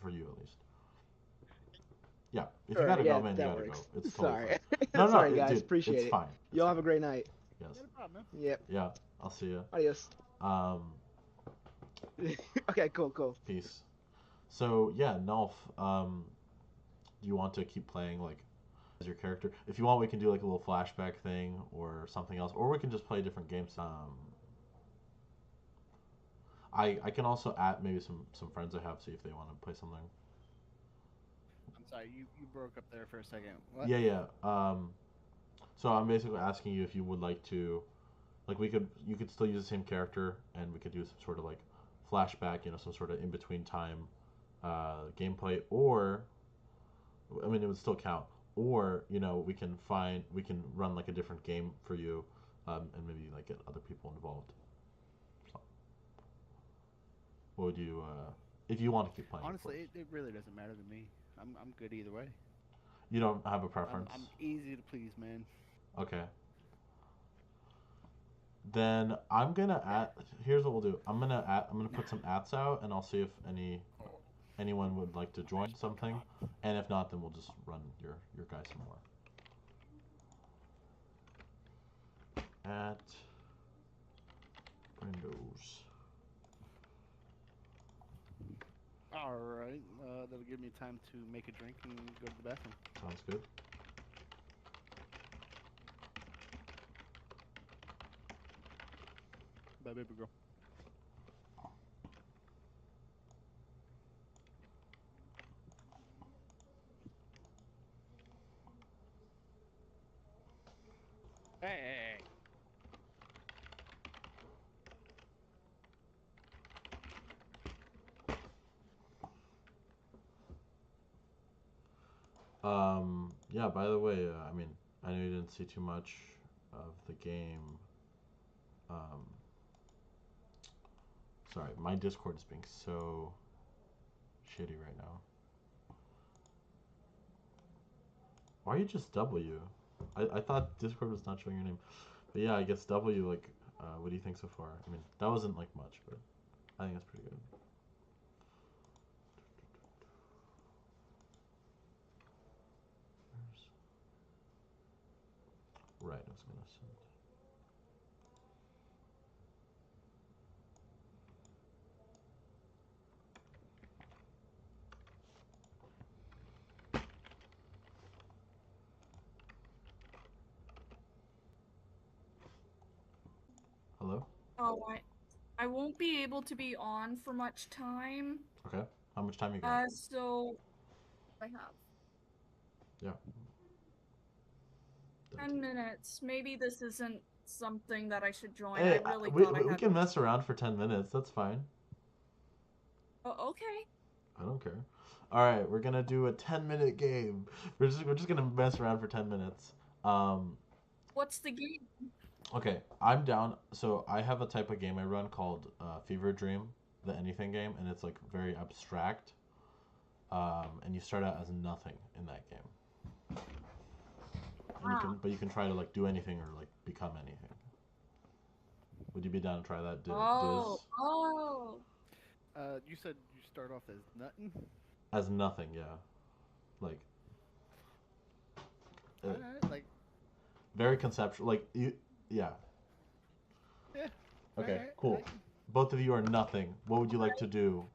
For you at least. Yeah. If you Sure, gotta yeah, go, man, you that gotta works. go. It's totally Sorry. fine. No, Sorry, no, guys. dude, Appreciate it's it. fine. It's Y'all have fine. a great night. Yes. Not a problem, man. Yep. Yeah. I'll see you. Adios. Um. Okay, cool. Peace. So yeah, Nulf. Do you want to keep playing like as your character? If you want, we can do like a little flashback thing or something else, or we can just play different games. I can also add maybe some friends I have, see if they want to play something. I'm sorry, you broke up there for a second. What? Yeah. So I'm basically asking you if you would like to, like you could still use the same character, and we could do some sort of like flashback, some sort of in between time gameplay, or I mean it would still count, or we can run like a different game for you, and maybe like get other people involved. So, what would you if you want to keep playing? Honestly, it really doesn't matter to me. I'm good either way. You don't have a preference. I'm easy to please, man. Okay. Then I'm gonna add. Here's what we'll do. I'm gonna put some ads out, and I'll see if anyone would like to join something, and if not, then we'll just run your guys some more. At Windows. All right, that'll give me time to make a drink and go to the bathroom. Sounds good. Bye, baby girl. Hey. Yeah, by the way, I mean, I know you didn't see too much of the game. Sorry, my Discord is being so shitty right now. Why are you just W? I thought Discord was not showing your name. But yeah, I guess W, like, what do you think so far? I mean, that wasn't, like, much, but I think that's pretty good. Right, I was gonna send. Hello? Oh, I won't be able to be on for much time. Okay. How much time you got? So I have Yeah. 10 minutes. Maybe this isn't something that I should join. Hey, I really we thought I had can more mess around for 10 minutes. That's fine. Oh, okay. I don't care. All right, we're gonna do a 10-minute game. We're just gonna mess around for 10 minutes. What's the game? Okay, I'm down. So I have a type of game I run called Fever Dream, the anything game, and it's like very abstract. And you start out as nothing in that game. And you can try to like do anything or like become anything. Would you be down to try that, Oh, Diz? oh. You said you start off as nothing. As nothing, yeah. Like, uh, Alright, like very conceptual. Like, you, yeah. yeah. Okay, Alright, cool. like, Both of you are nothing. What would you like to do?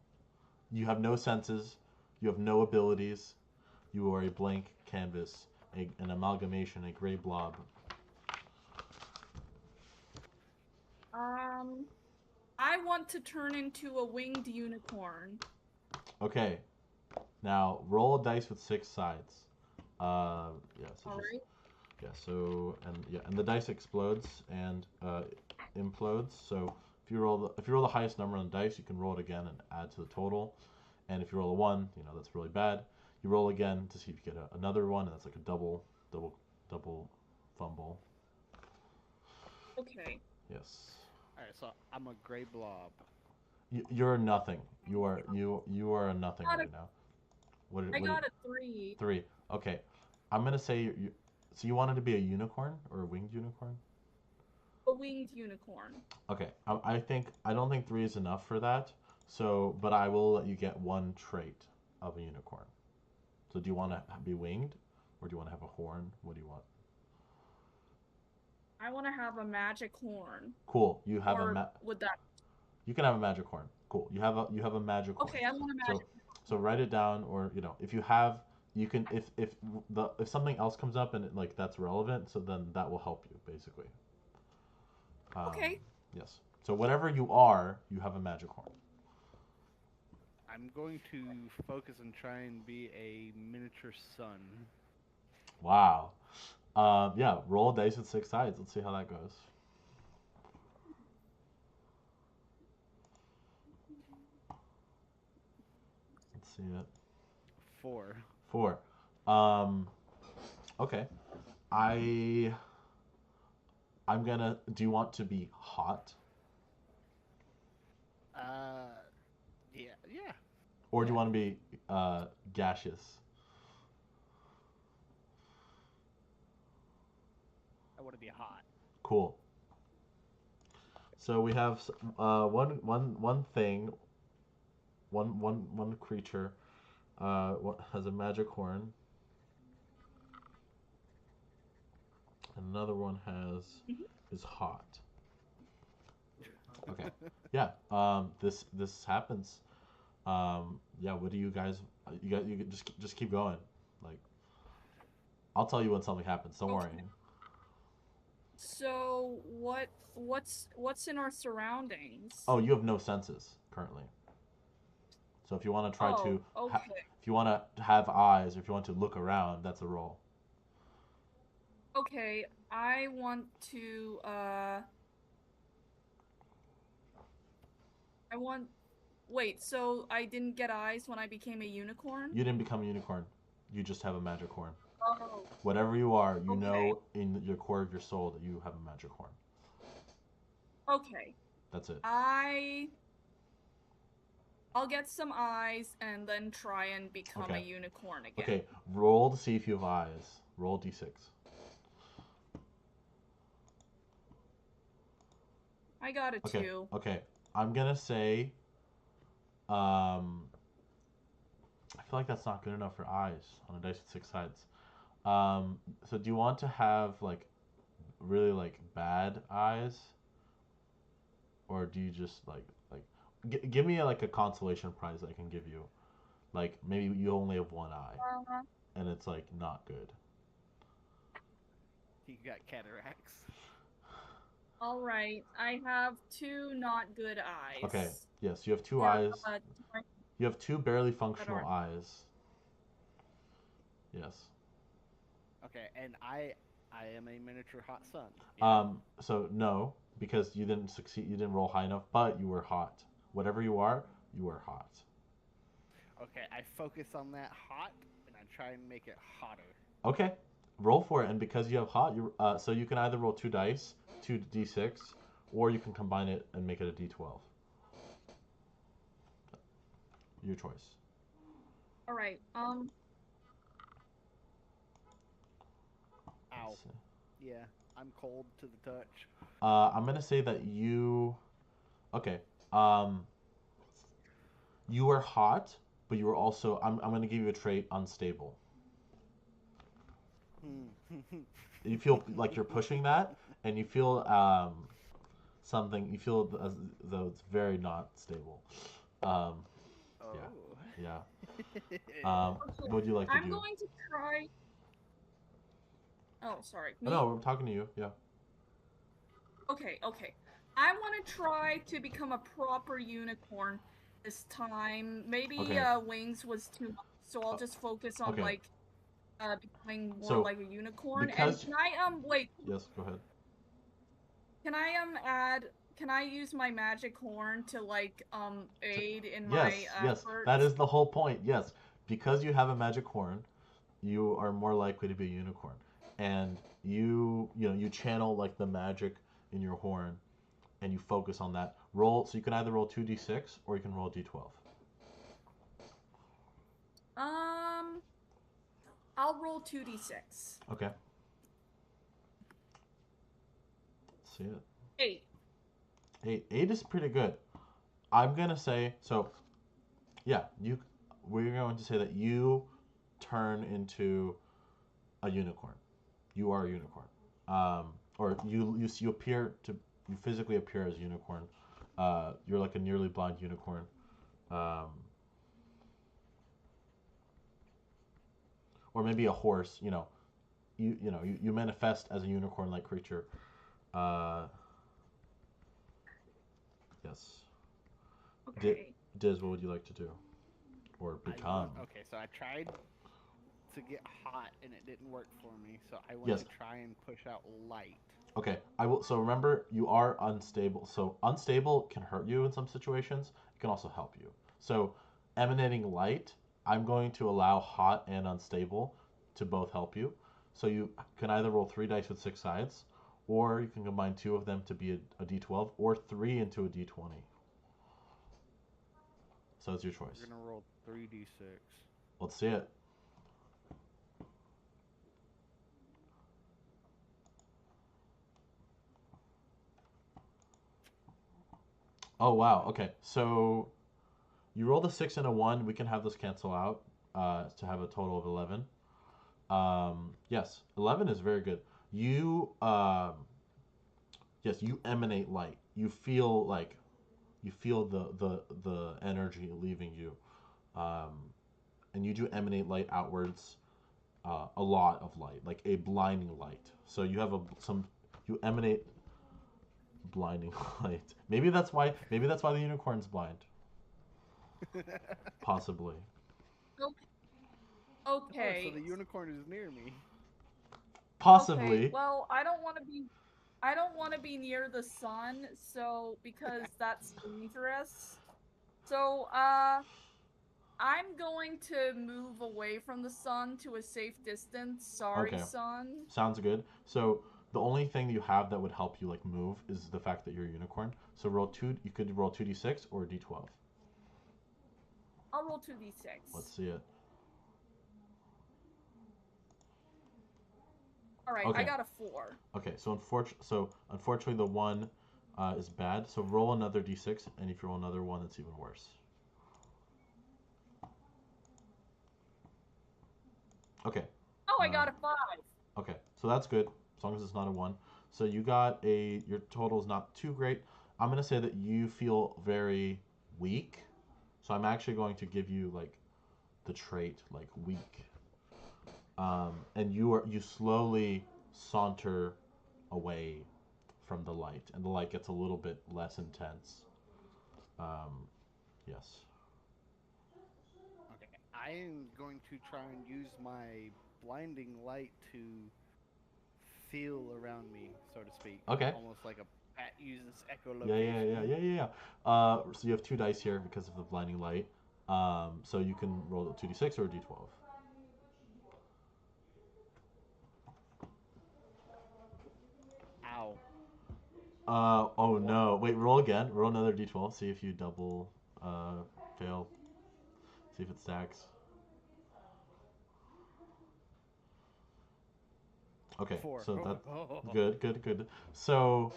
You have no senses. You have no abilities. You are a blank canvas, an amalgamation, a gray blob. I want to turn into a winged unicorn. Okay, now roll a dice with 6 sides. Yeah, so All just right. yeah, so and the dice explodes and implodes. So if you roll the highest number on the dice, you can roll it again and add to the total. And if you roll a 1, that's really bad. You roll again to see if you get another one, and that's like a double fumble. Okay. Yes. alright, so I'm a gray blob. You're nothing. You are a nothing Got right now. I What? got a 3. 3. Okay. I'm gonna say so you wanted to be a unicorn or a winged unicorn? A winged unicorn. Okay. I don't think 3 is enough for that. So, but I will let you get one trait of a unicorn. So, do you want to be winged, or do you want to have a horn? What do you want? I want to have a magic horn. Cool. You have Or would that? you can have a magic horn. Cool. You have a magic horn. Okay, I want a magic. So write it down, or if you have, you can if something else comes up and that's relevant, so then that will help you basically. Okay. Yes. So whatever you are, you have a magic horn. I'm going to focus and try and be a miniature sun. Wow. Yeah. Roll dice with 6 sides. Let's see how that goes. Let's see it. 4. 4. Okay. I'm gonna. Do you want to be hot, Yeah, yeah. or do you want to be gaseous? I want to be hot. Cool. So we have one thing, one creature, has a magic horn, and another one is hot. Okay. Yeah. This happens. Yeah. What do you guys? You can just keep going. Like, I'll tell you when something happens. Don't worry. So what's in our surroundings? Oh, you have no senses currently. So if you want to try to, okay. if you want to have eyes, or if you want to look around, that's a roll. Okay, I want to wait, so I didn't get eyes when I became a unicorn? You didn't become a unicorn. You just have a magic horn. Oh. Whatever you are, you Okay. know in your core of your soul that you have a magic horn. Okay. That's it. I'll get some eyes and then try and become a Okay. unicorn again. Okay, roll to see if you have eyes. Roll d6. I got a Okay. 2. Okay. I'm gonna say, I feel like that's not good enough for eyes on a dice with 6 sides. So do you want to have really bad eyes, or do you just give me a consolation prize I can give you? Like maybe you only have one eye and it's not good. You got cataracts. All right, I have 2 not good eyes. Okay. Yes, you have 2 Yeah, eyes. do You have 2 barely functional eyes. Yes. Okay, and I am a miniature hot sun. Yeah? So no, because you didn't succeed. You didn't roll high enough, but you were hot. Whatever you are hot. Okay, I focus on that hot, and I try and make it hotter. Okay, roll for it, and because you have hot, so you can either roll 2 dice, 2d6, or you can combine it and make it a d12. Your choice. All right. Ow. So, Yeah. I'm cold to the touch. I'm gonna say that you. Okay. Um, you are hot, but you are also. I'm gonna give you a trait unstable. You feel like you're pushing that, and you feel something. You feel as though it's very not stable. Um, yeah, Oh. yeah. Okay, What would you like to I'm do? going to try. Oh, sorry, Oh, me? no, I'm talking to you. Yeah. Okay, okay. I want to try to become a proper unicorn this time. Maybe Okay. wings was too much, so I'll Uh, just focus on okay. like becoming more So like a unicorn. And because can I wait, yes, go ahead. can I add can I use my magic horn to like aid in my Yes, yes, that efforts? is the whole point. Yes, because you have a magic horn, you are more likely to be a unicorn, and you channel like the magic in your horn, and you focus on that. Roll, so you can either roll 2d6 or you can roll d12. Um I'll roll 2d6. Okay. Let's see it. 8. Eight is pretty good. I'm gonna say so. Yeah, you. We're going to say that you turn into a unicorn. You are a unicorn. Or you appear to you physically appear as a unicorn. You're like a nearly blind unicorn. Um, or maybe a horse. You manifest as a unicorn-like creature. Uh, yes. Di- Okay. Diz, what would you like to do or I become? want. Okay, so I tried to get hot and it didn't work for me. So I went Yes. to try and push out light. Okay, I will. So remember, you are unstable. So unstable can hurt you in some situations. It can also help you. So emanating light, I'm going to allow hot and unstable to both help you. So you can either roll 3 dice with 6 sides, or you can combine two of them to be a d12, or three into a d20. So it's your choice. We're gonna roll 3d6. Let's see it. Oh wow. Okay, so you rolled a 6 and a 1. We can have this cancel out to have a total of 11. Yes, 11 is very good. Yes, you emanate light. You feel the energy leaving you, um, and you do emanate light outwards. A lot of light, like a blinding light. So you have you emanate blinding light. Maybe that's why the unicorn's blind. Possibly. Oh, so Okay. the unicorn is near me. Okay. Possibly. Well, I don't want to be near the sun, so because that's dangerous. So, I'm going to move away from the sun to a safe distance. Sorry, Okay. sun. Sounds good. So the only thing you have that would help you like move is the fact that you're a unicorn. So roll two. You could roll 2d6 or d12. I'll roll 2d6. Let's see it. All right, I Okay. got a 4. Okay. So unfortunately the one is bad. So roll another d6, and if you roll another one, it's even worse. Okay. Oh, I Uh, got a 5. okay. So that's good as long as it's not a one. So your total is not too great. I'm gonna say that you feel very weak. So I'm actually going to give you like the trait like weak. And you slowly saunter away from the light, and the light gets a little bit less intense. Yes. Okay, I am going to try and use my blinding light to feel around me, so to speak. Okay. Almost like a bat uses Yeah, yeah, yeah, echolocation. yeah, yeah, yeah. So you have 2 dice here because of the blinding light. So you can roll a 2d6 or a d12. Ow. Oh What? no. Wait, roll again. Roll another d12. See if you double fail. See if it stacks. Okay, 4. so that good. So,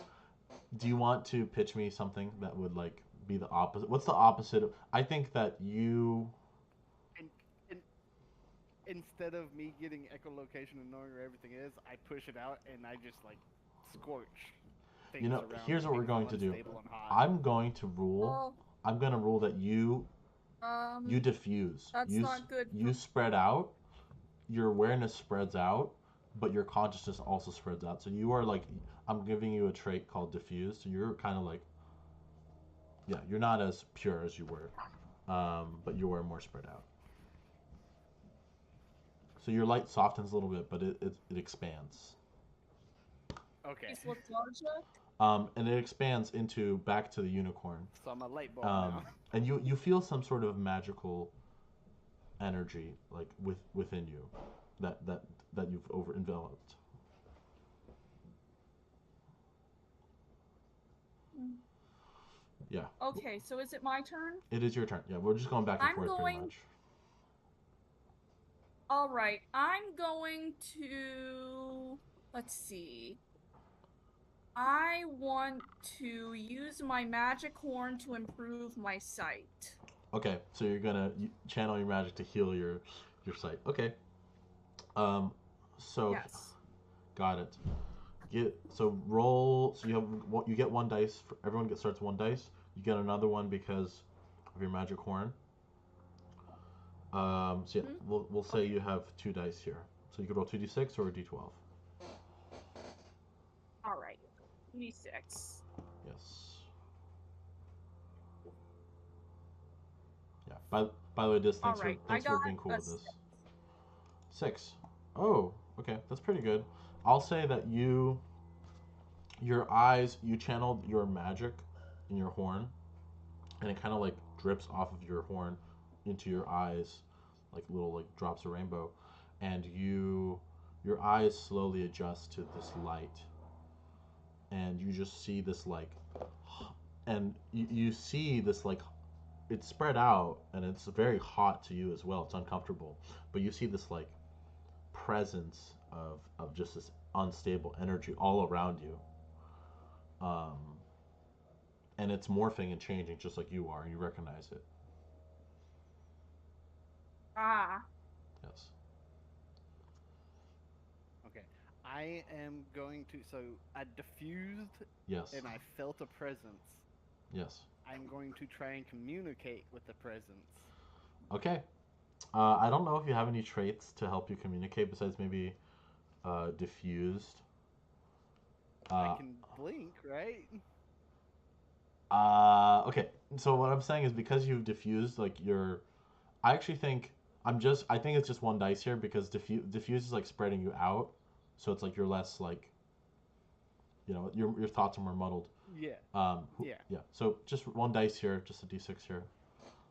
do you want to pitch me something that would like be the opposite? What's the opposite of? I think that you. And, and instead of me getting echolocation and knowing where everything is, I push it out and I just like scorch things You know, around. here's what we're because going I'm to do. unstable and hot. I'm going to rule. Well, I'm gonna rule that you diffuse. that's You not good. You spread out. Your awareness spreads out, but your consciousness also spreads out. So you are like, I'm giving you a trait called diffuse. So you're kind of like, yeah, you're not as pure as you were, but you are more spread out. So your light softens a little bit, but it expands. Okay. It's lethargic. And it expands into back to the unicorn. So I'm a light bulb now. And you feel some sort of magical energy like within you that you've over enveloped. Yeah. Okay, so is it my turn? It is your turn. Yeah, we're just going back and I'm forth pretty going- much. All right, I'm going to. Let's see. I want to use my magic horn to improve my sight. Okay, so you're gonna channel your magic to heal your sight. Okay. So Yes. got it. Roll. So you get one dice. Everyone starts one dice. You get another one because of your magic horn. So yeah, we'll say you have 2 dice here. So you could roll 2d6 or a d12. All right. D6. Yes. Yeah. By the way, thanks Alright, for I got being cool a with this. 6. Oh, okay, that's pretty good. I'll say that your eyes, you channeled your magic in your horn, and it kind of like drips off of your horn into your eyes, like little like drops of rainbow, and your eyes slowly adjust to this light, and you just see this like, and you see this like, it's spread out and it's very hot to you as well. It's uncomfortable, but you see this like presence of just this unstable energy all around you, and it's morphing and changing just like you are, and you recognize it. Ah. Yes. Okay. I am going to. So I diffused Yes. and I felt a presence. Yes. I'm going to try and communicate with the presence. Okay. I don't know if you have any traits to help you communicate besides maybe diffused. I can blink, right? Okay. So what I'm saying is because you've diffused, like I actually think I think it's just 1 dice here because diffuse is like spreading you out, so it's like you're less like, your thoughts are more muddled. Yeah. Yeah. Yeah. So just 1 dice here, just a d6 here.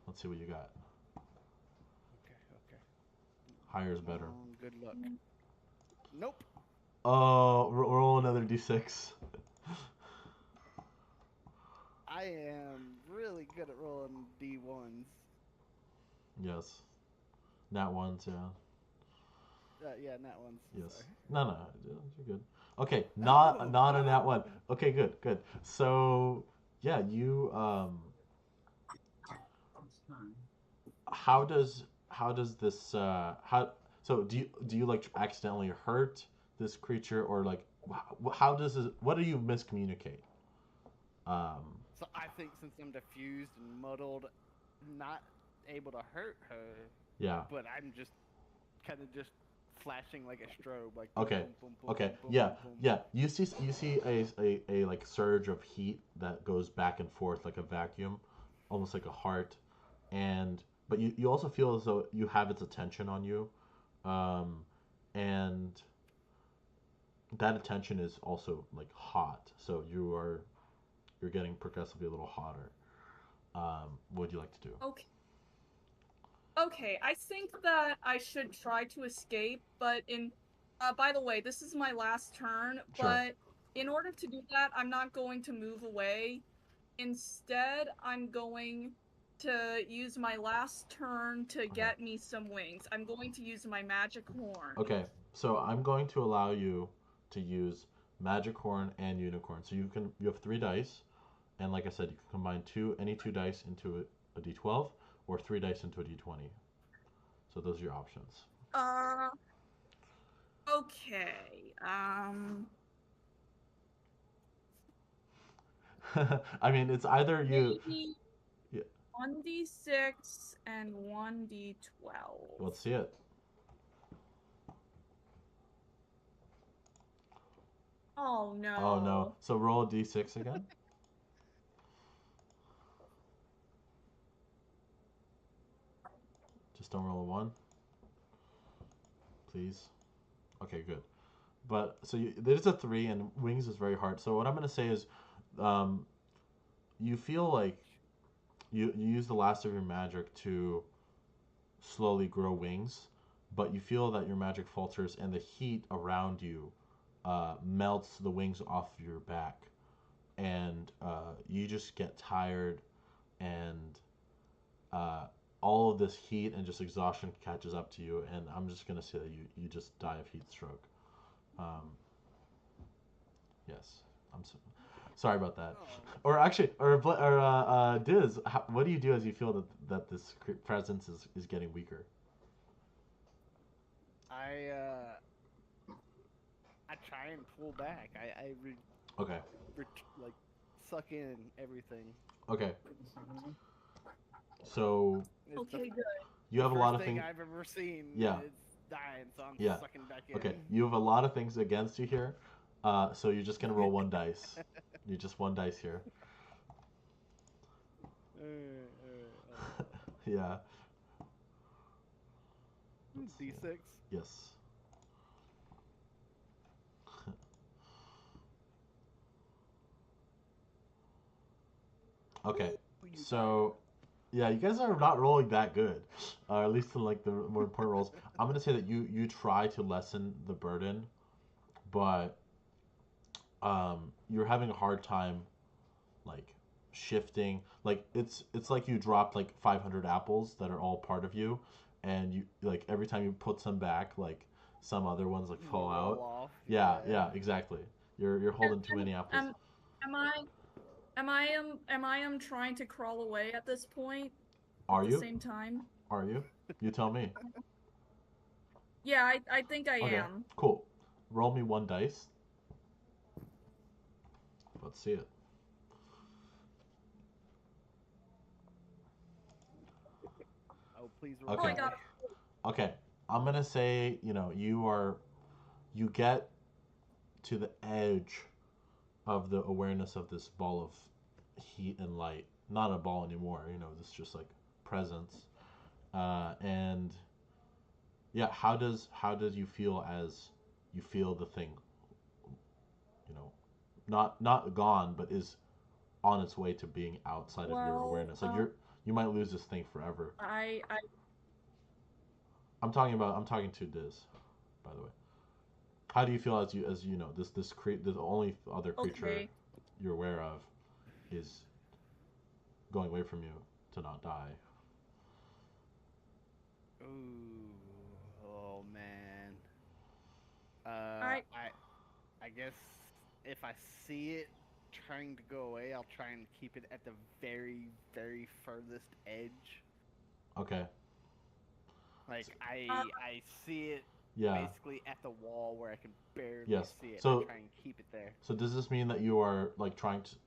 Let's see what you got. Okay. Higher is better. Good luck. Nope. Oh, roll another d6. I am really good at rolling D1s. Yes. Nat ones, yeah. Yeah, nat ones. Yes. Sorry. No, you're good. Okay, not a nat one. Okay, good. So, yeah, you how does this so do you like accidentally hurt this creature, or like how does this, what do you miscommunicate? So I think since I'm diffused and muddled, not able to hurt her, Yeah. but I'm just kind of just flashing like a strobe, like Okay. boom, boom, boom, Okay. boom, boom, Yeah. boom, boom. Yeah. You see a like surge of heat that goes back and forth like a vacuum, almost like a heart, but you also feel as though you have its attention on you, and that attention is also like hot. So you're getting progressively a little hotter. What would you like to do? Okay. Okay, I think that I should try to escape, but by the way, this is my last turn, Sure. but in order to do that, I'm not going to move away. Instead, I'm going to use my last turn to get me some wings. I'm going to use my magic horn. Okay. So I'm going to allow you to use Magic Horn and Unicorn. So you have 3 dice, and like I said, you can combine any two dice into a D12 or 3 dice into a D20. So those are your options. Okay. I mean, it's either you. Maybe Yeah. 1d6 and 1d12. Let's see it. Oh no. Oh no. So roll a D6 again. Just don't roll a 1. Please. Okay, good. But so there's a 3, and wings is very hard. So what I'm gonna say is, you feel like you use the last of your magic to slowly grow wings, but you feel that your magic falters and the heat around you melts the wings off your back, and you just get tired, and all of this heat and just exhaustion catches up to you, and I'm just gonna say that you just die of heat stroke. Yes, sorry about that. Or actually, Diz, what do you do as you feel that this presence is getting weaker? I try and pull back. Okay. Like suck in everything. Okay. So It's Okay, good. you have a lot of thing things. I've ever seen. Yeah. It's dying, so I'm Yeah. sucking back in. Okay, you have a lot of things against you here, so you're just gonna roll 1 dice. You just 1 dice here. Yeah. D6. Yes. Okay. So, yeah, you guys are not rolling that good, at least in like the more important rolls. I'm gonna say that you try to lessen the burden, but you're having a hard time, like shifting. Like it's like you dropped like 500 apples that are all part of you, and you like every time you put some back, like some other ones like fall out. Off. Yeah, exactly. You're holding too many apples. Am I trying to crawl away at this point? Are At you? the same time? Are you? You tell me. Yeah, I think I Okay, am. cool. Roll me 1 dice. Let's see it. Oh, please roll. Okay. Oh, I got it. Okay, I'm gonna say, you get to the edge of the awareness of this ball of heat and light. Not a ball anymore, this is just like presence. And yeah, how does you feel as you feel the thing, not gone, but is on its way to being outside of your awareness? Like you might lose this thing forever. I'm talking to Diz, by the way. How do you feel as you know this the only other creature Okay. you're aware of is going away from you to not die? Ooh, oh man. I I guess if I see it trying to go away, I'll try and keep it at the very, very furthest edge. Okay. Like I see it Yeah. basically at the wall where I can barely Yes. see it. So- I try and keep it there. So does this mean that you are like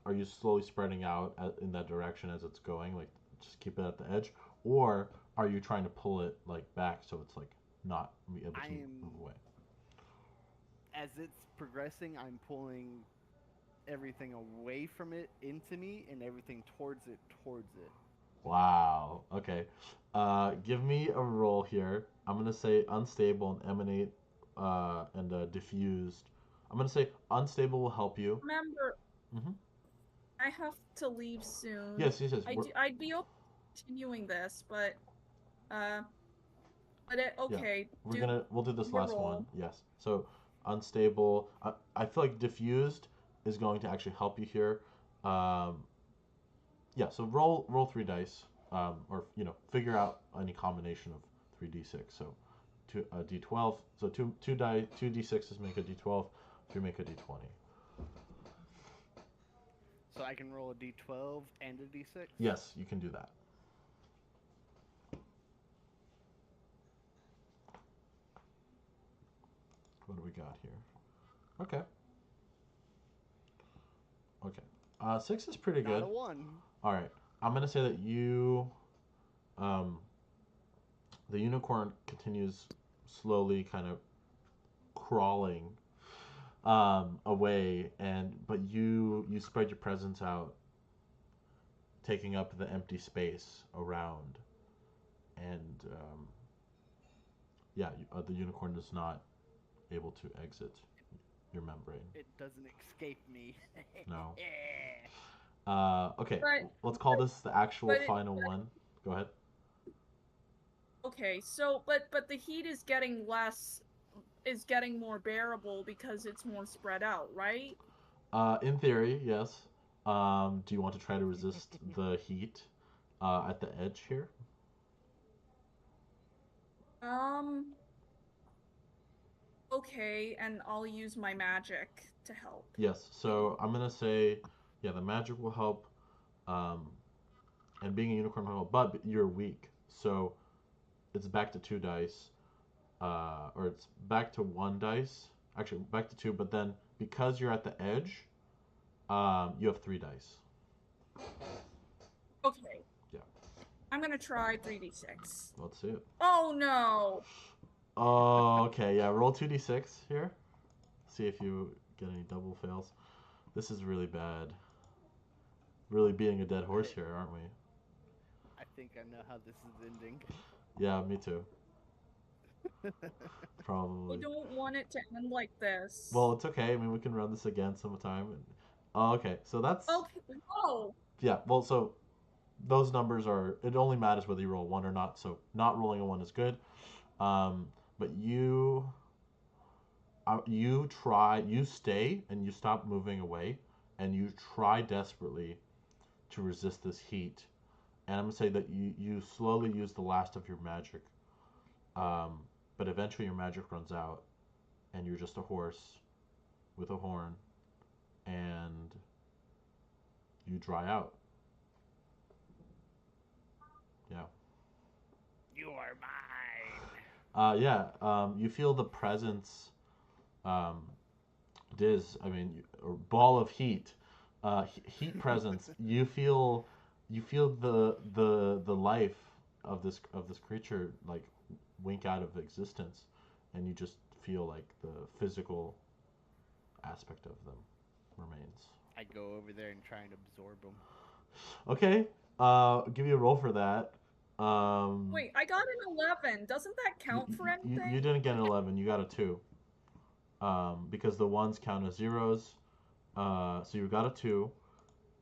are you slowly spreading out in that direction as it's going, like just keep it at the edge, or are you trying to pull it like back so it's like not be able to move away? As it's progressing, I'm pulling everything away from it into me and everything towards it. Wow. Okay. Give me a roll here. I'm gonna say unstable and emanate, and diffused. I'm gonna say unstable will help you. remember. Mhm. I have to leave soon. Yes. I'd be open to continuing this, but okay. We'll do this your last roll. one. Yes. So unstable. I feel like diffused is going to actually help you here. Yeah. So roll 3 dice, or figure out any combination of 3d6. So a d12. So two D6s make a d12. If you make a d20. So I can roll a d12 and a d6? Yes, you can do that. What do we got here? Okay. Okay. 6 is pretty Not good. a 1. All right. I'm gonna say that the unicorn continues slowly, kind of crawling away, but you spread your presence out, taking up the empty space around, and the unicorn is not able to exit your membrane. It doesn't escape me. No. Okay, But- let's call this the actual but it- final one. Go ahead. Okay, so but the heat is getting more bearable because it's more spread out, right? In theory, yes. Do you want to try to resist the heat at the edge here? Okay, and I'll use my magic to help. Yes. So I'm gonna say, yeah, the magic will help, and being a unicorn will help, but you're weak, so it's back to 2 dice, or it's back to 1 dice. Actually, back to 2, but then because you're at the edge, you have 3 dice. Okay. Yeah. I'm gonna try 3d6. Let's see it. Oh no! Oh, okay, yeah. Roll 2d6 here. See if you get any double fails. This is really bad. Really beating a dead horse here, aren't we? I think I know how this is ending. Yeah, me too. I Probably. don't want it to end like this. Well, it's okay. I mean, we can run this again sometime. Oh, okay, so that's... Okay, no! Yeah, well, so those numbers are... It only matters whether you roll 1 or not, so not rolling a 1 is good. But you stay and you stop moving away, and you try desperately to resist this heat. And I'm going to say that you slowly use the last of your magic. But eventually your magic runs out, and you're just a horse with a horn, and you dry out. Yeah. You are mine. You feel the presence, or ball of heat, heat presence. You feel the life of this creature like wink out of existence, and you just feel like the physical aspect of them remains. I go over there and try and absorb them. Okay, give you a roll for that. Wait, I got an 11. Doesn't that count for anything? You didn't get an 11. You got a 2. Because the 1s count as zeros. So you got a 2.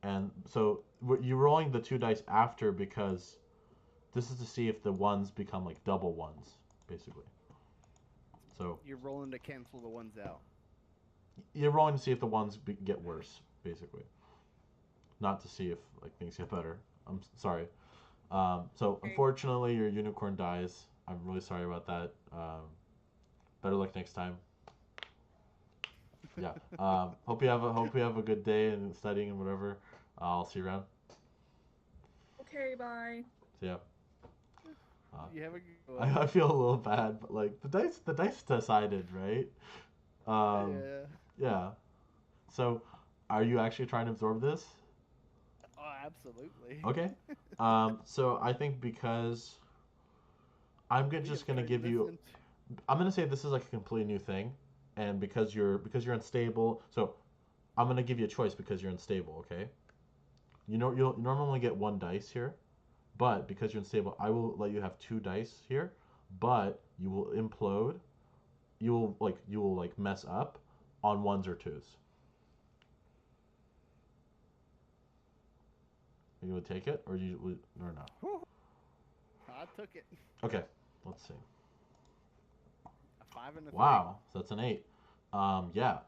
And so you're rolling the 2 dice after because this is to see if the 1s become like double 1s, basically. So You're rolling to cancel the ones out. you're rolling to see if the 1s get worse, basically. Not to see if like things get better. I'm sorry. So unfortunately, your unicorn dies. I'm really sorry about that. Better luck next time. Yeah. Hope you have a good day and studying and whatever. I'll see you around. Okay, bye. See ya. You have a good one. I feel a little bad, but like the dice decided, right? Yeah. Yeah. So, are you actually trying to absorb this? Oh, absolutely. Okay. So I think because just gonna give you. I'm gonna say this is like a completely new thing, and because you're unstable, so I'm gonna give you a choice because you're unstable. Okay. You know you'll normally get 1 dice here, but because you're unstable, I will let you have 2 dice here, but you will implode. You will mess up on 1s or 2s. Are you would take it, or or no? I took it. Okay. Let's see. A 5 and a 3. Wow, so that's an 8. Yeah.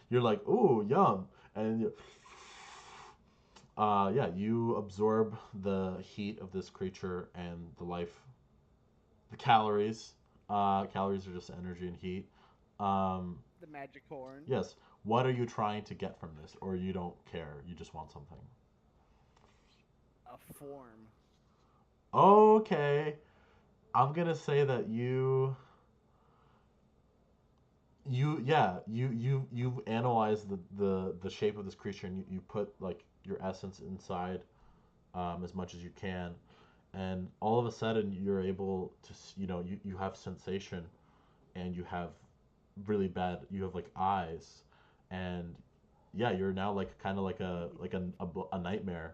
You're like, ooh, yum, and you absorb the heat of this creature and the calories. Calories are just energy and heat. The magic horn. Yes. What are you trying to get from this, or you don't care? You just want something. A form. Okay. I'm gonna say that you've analyzed the shape of this creature, and you put like your essence inside as much as you can, and all of a sudden you're able to you have sensation, and you have really bad, you have like eyes, and yeah, you're now like kind of like a nightmare,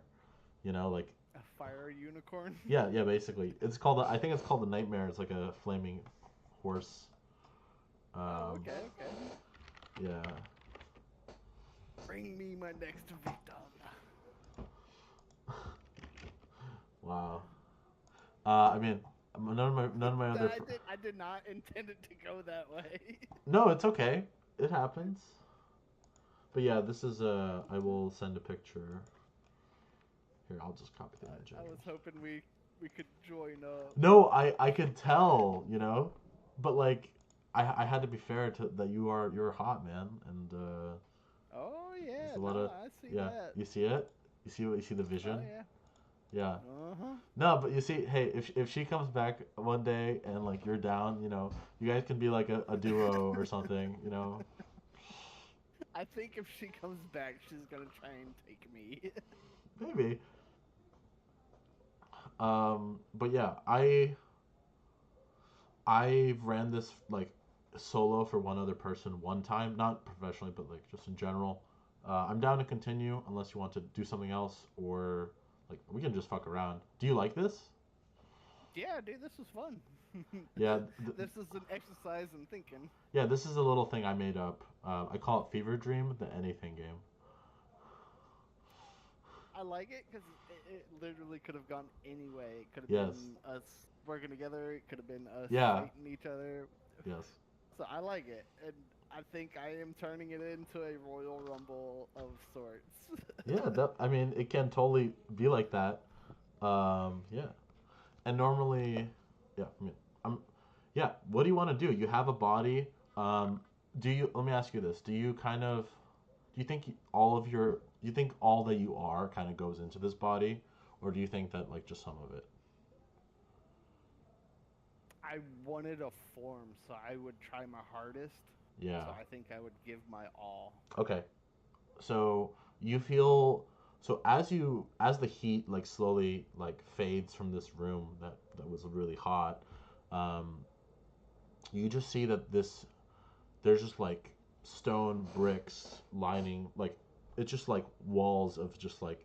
like A fire unicorn. yeah, basically I think it's called a nightmare. It's like a flaming horse. Oh, um okay. yeah. Bring me my next victim. Wow. I mean, none of my other I did not intend it to go that way. no, it's okay, it happens. But yeah, this is I will send a picture. Here, I'll just copy the image. I was hoping we could join up. No, I could tell, but like I had to be fair to that you're hot, man, and Oh yeah, there's a lot of I see yeah. that. You see it? You see the vision? Oh yeah. Yeah. Uh-huh. No, but you see, hey, if she comes back one day and like you're down, you guys can be like a duo or something. I think if she comes back, she's gonna try and take me. Maybe. But yeah, I ran this like solo for one other person one time, not professionally, but like just in general. I'm down to continue unless you want to do something else, or like we can just fuck around. Do you like this? Yeah, dude, this was fun. Yeah. This is an exercise in thinking. Yeah, this is a little thing I made up. I call it Fever Dream, the anything game. I like it because it literally could have gone any way. It could have Yes. been us working together. It could have been us Yeah. fighting each other. Yes. So I like it, and I think I am turning it into a Royal Rumble of sorts. Yeah, I mean, it can totally be like that. Yeah. And normally, yeah, I mean, yeah, what do you want to do? You have a body. Let me ask you this. Do you think you think all that you are kind of goes into this body, or do you think that like just some of it? I wanted a form, so I would try my hardest. Yeah. So I think I would give my all. Okay. So you feel as the heat like slowly like fades from this room that was really hot, you just see that there's just like stone bricks lining, like it's just like walls of just like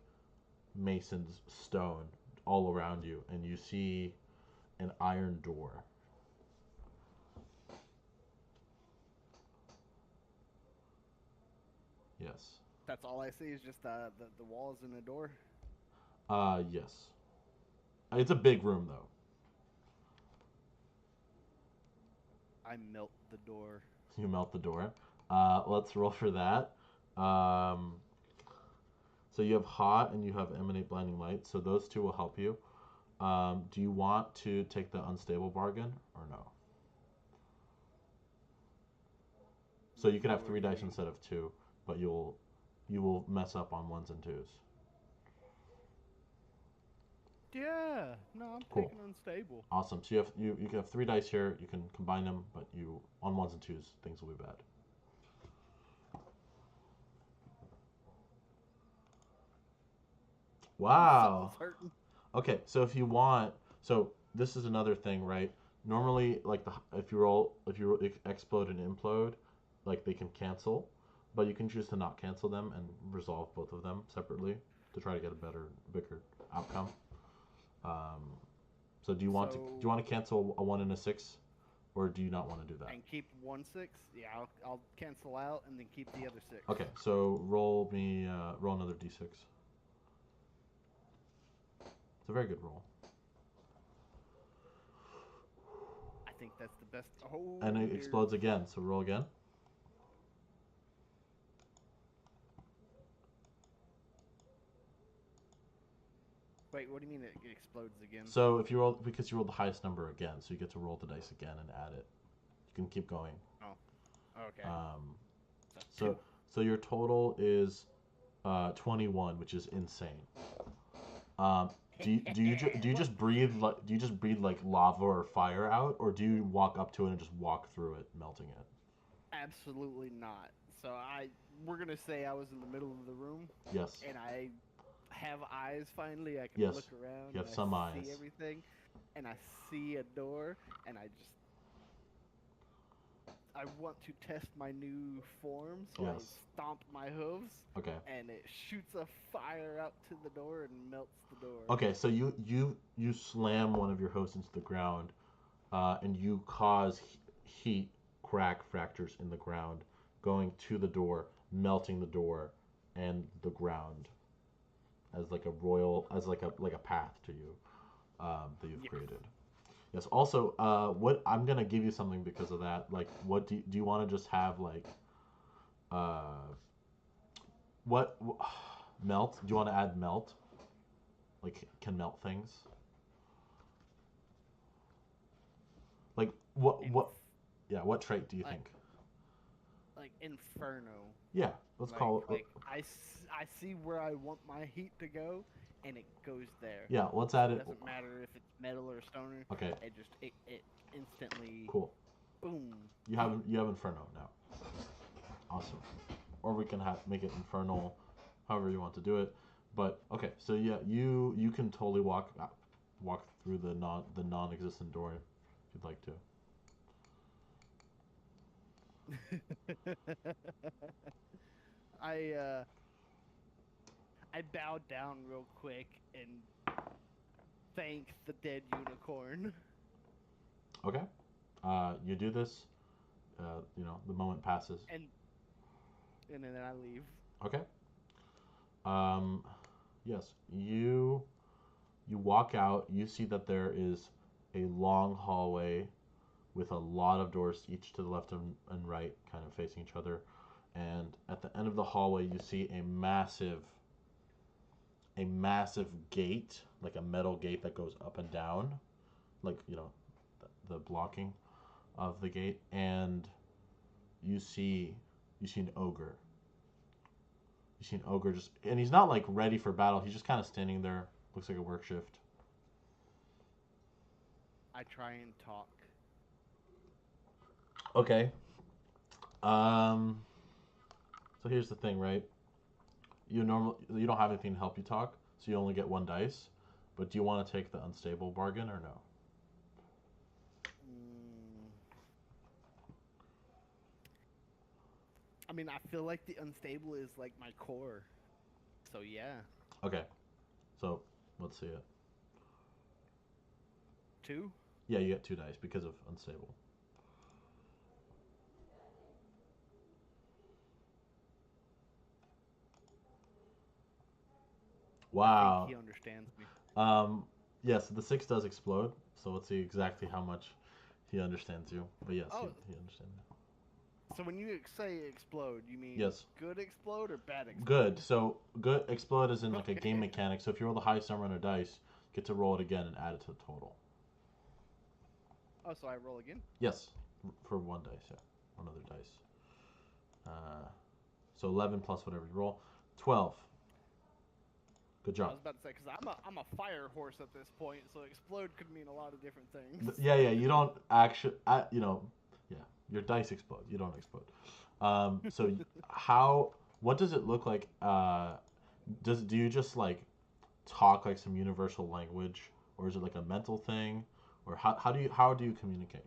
mason's stone all around you, and you see an iron door. Yes. That's all I see is just the walls and the door. Yes. It's a big room though. I melt the door. You melt the door. Let's roll for that. So you have hot and you have emanate blinding light. So those two will help you. Do you want to take the unstable bargain or no? So you can have 3 dice instead of 2, but you will mess up on 1s and 2s. Yeah. No, I'm Cool. taking unstable. Awesome. So you can have 3 dice here. You can combine them, but you on 1s and 2s things will be bad. Wow. Something's hurting. Okay, so if you want, this is another thing, right? Normally, like if you explode and implode, like they can cancel, but you can choose to not cancel them and resolve both of them separately to try to get a bigger outcome. So do you want to cancel a 1 and a 6, or do you not want to do that? And keep 1/6. Yeah, I'll cancel out and then keep the other 6. Okay, so roll another d6. It's a very good roll. I think that's the best. Oh. And it dear. explodes again, so roll again. Wait, what do you mean it explodes again? So if you roll, because you rolled the highest number again, so you get to roll the dice again and add it. You can keep going. Oh. Okay. So two. so your total is 21, which is insane. Um, do you just breathe like lava or fire out, or do you walk up to it and just walk through it, melting it? Absolutely not. So we're gonna say I was in the middle of the room, Yes. and I have eyes finally. I can Yes. look around. You have and some I eyes. see everything, and I see a door, and I want to test my new form, so I Yes. stomp my hooves, Okay. and it shoots a fire out to the door and melts the door. Okay. So you slam one of your hosts into the ground, and you cause heat crack fractures in the ground, going to the door, melting the door and the ground as like a royal as like a path to you that you've Yes. created. Yes. Also, what I'm gonna give you something because of that. Like, what do you want to just have like, uh, what melt? Do you want to add melt? Like, can melt things? Like, Inf- what? Yeah. What trait do you like, think? like Inferno. Yeah. Let's Like, call it. like I see where I want my heat to go, and it goes there. Yeah. Let's add It it. doesn't matter if it's metal or stoner. Okay. It instantly Cool. boom. You have Inferno now. Awesome. Or we can make it Infernal, however you want to do it. But okay, so yeah, you can totally walk through the non-existent door if you'd like to. I uh I bowed down real quick and thank the dead unicorn. Okay. You do this. The moment passes. And then I leave. Okay. Um, yes, you walk out. You see that there is a long hallway with a lot of doors, each to the left and right, kind of facing each other. And at the end of the hallway, you see a massive gate, like a metal gate that goes up and down, like the blocking of the gate. And you see an ogre. You see an ogre and he's not like ready for battle. He's just kind of standing there. Looks like a work shift. I try and talk. Okay. So here's the thing, right? You don't have anything to help you talk, so you only get one dice. But do you want to take the unstable bargain or no? Mm, I mean, I feel like the unstable is like my core. So yeah. Okay. So let's see it. 2? Yeah, you get 2 dice because of unstable. I Wow. think he understands me. Yes, the 6 does explode. So let's see exactly how much he understands you. But yes, Oh. he understands you. So when you say explode, you mean Yes. good explode or bad explode? Good. So good explode is in like a game Okay. mechanic. So if you roll the highest number on a dice, you get to roll it again and add it to the total. Oh, so I roll again? Yes, for 1 dice. Yeah, one other dice. So 11 plus whatever you roll. 12. Good I job. was about to say because I'm a fire horse at this point, so explode could mean a lot of different things. Yeah. You don't actually. Yeah. Your dice explode. You don't explode. So what does it look like? Do you just like talk like some universal language, or is it like a mental thing, or how do you communicate?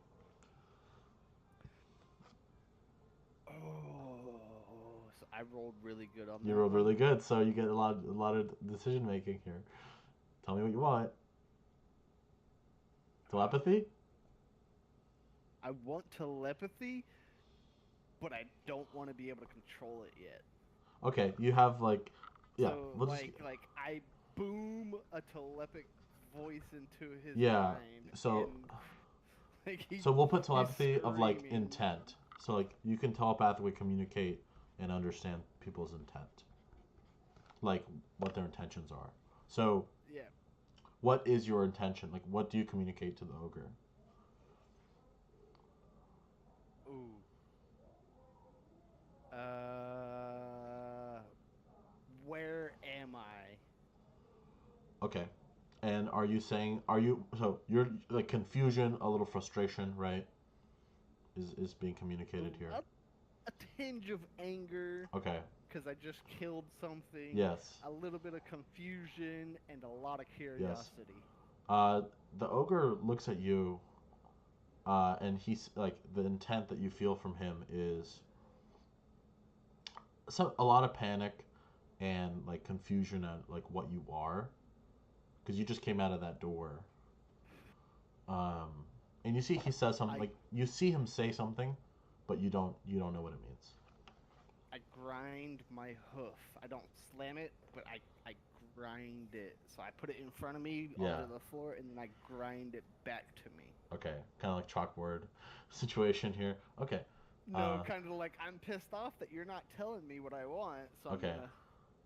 Oh, so I rolled really good on that. You rolled one. really good, so you get a lot of decision making here. Tell me what you want. Telepathy? I want telepathy, but I don't want to be able to control it yet. Okay, you have like, yeah. So We'll just, like I boom a telepathic voice into his Yeah, mind. so- and, like, so we'll put telepathy of like screaming. intent. So like you can telepathically communicate and understand people's intent, like what their intentions are. So yeah. what is your intention? Like what do you communicate to the ogre? Ooh. Okay. And are you saying so you're like confusion, a little frustration, right? Is being communicated here. A tinge of anger Okay. because I just killed something. Yes. A little bit of confusion and a lot of Yes. curiosity. The ogre looks at you, and he's like the intent that you feel from him is a lot of panic and like confusion at like what you are, because you just came out of that door. Um, and you see he says something like you see him say something, but you don't know what it means. I grind my hoof. I don't slam it, but I grind it. So I put it in front of me Yeah. onto the floor, and then I grind it back to me. Okay, kind of like chalkboard situation here. Okay. No, kind of like I'm pissed off that you're not telling me what I want, so Okay. I'm gonna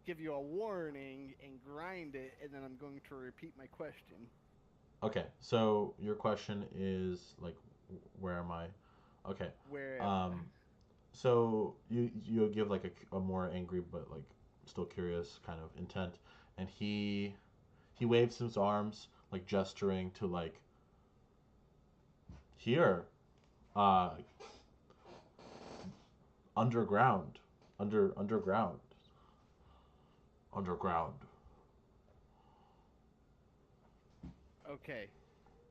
give you a warning and grind it, and then I'm going to repeat my question. Okay, so your question is like, where am I? Okay. Where So you give like a more angry but like still curious kind of intent, and he waves his arms like gesturing to like here, uh, underground, underground, underground. Okay,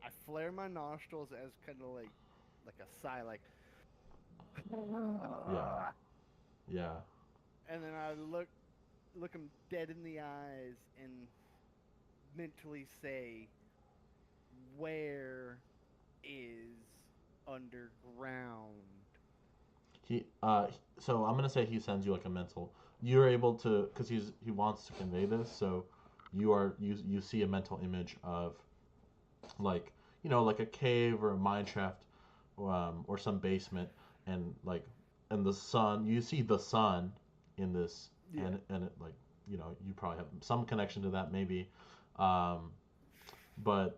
I flare my nostrils as kind of like a sigh, like, Yeah, yeah. and then I look him dead in the eyes and mentally say, "Where is underground?" So I'm gonna say he sends you like a mental. You're able to, because he wants to convey this, so you see a mental image of like like a cave or a mine shaft, or some basement, and like and the sun. You see the sun in this, Yeah. and it like you probably have some connection to that maybe, but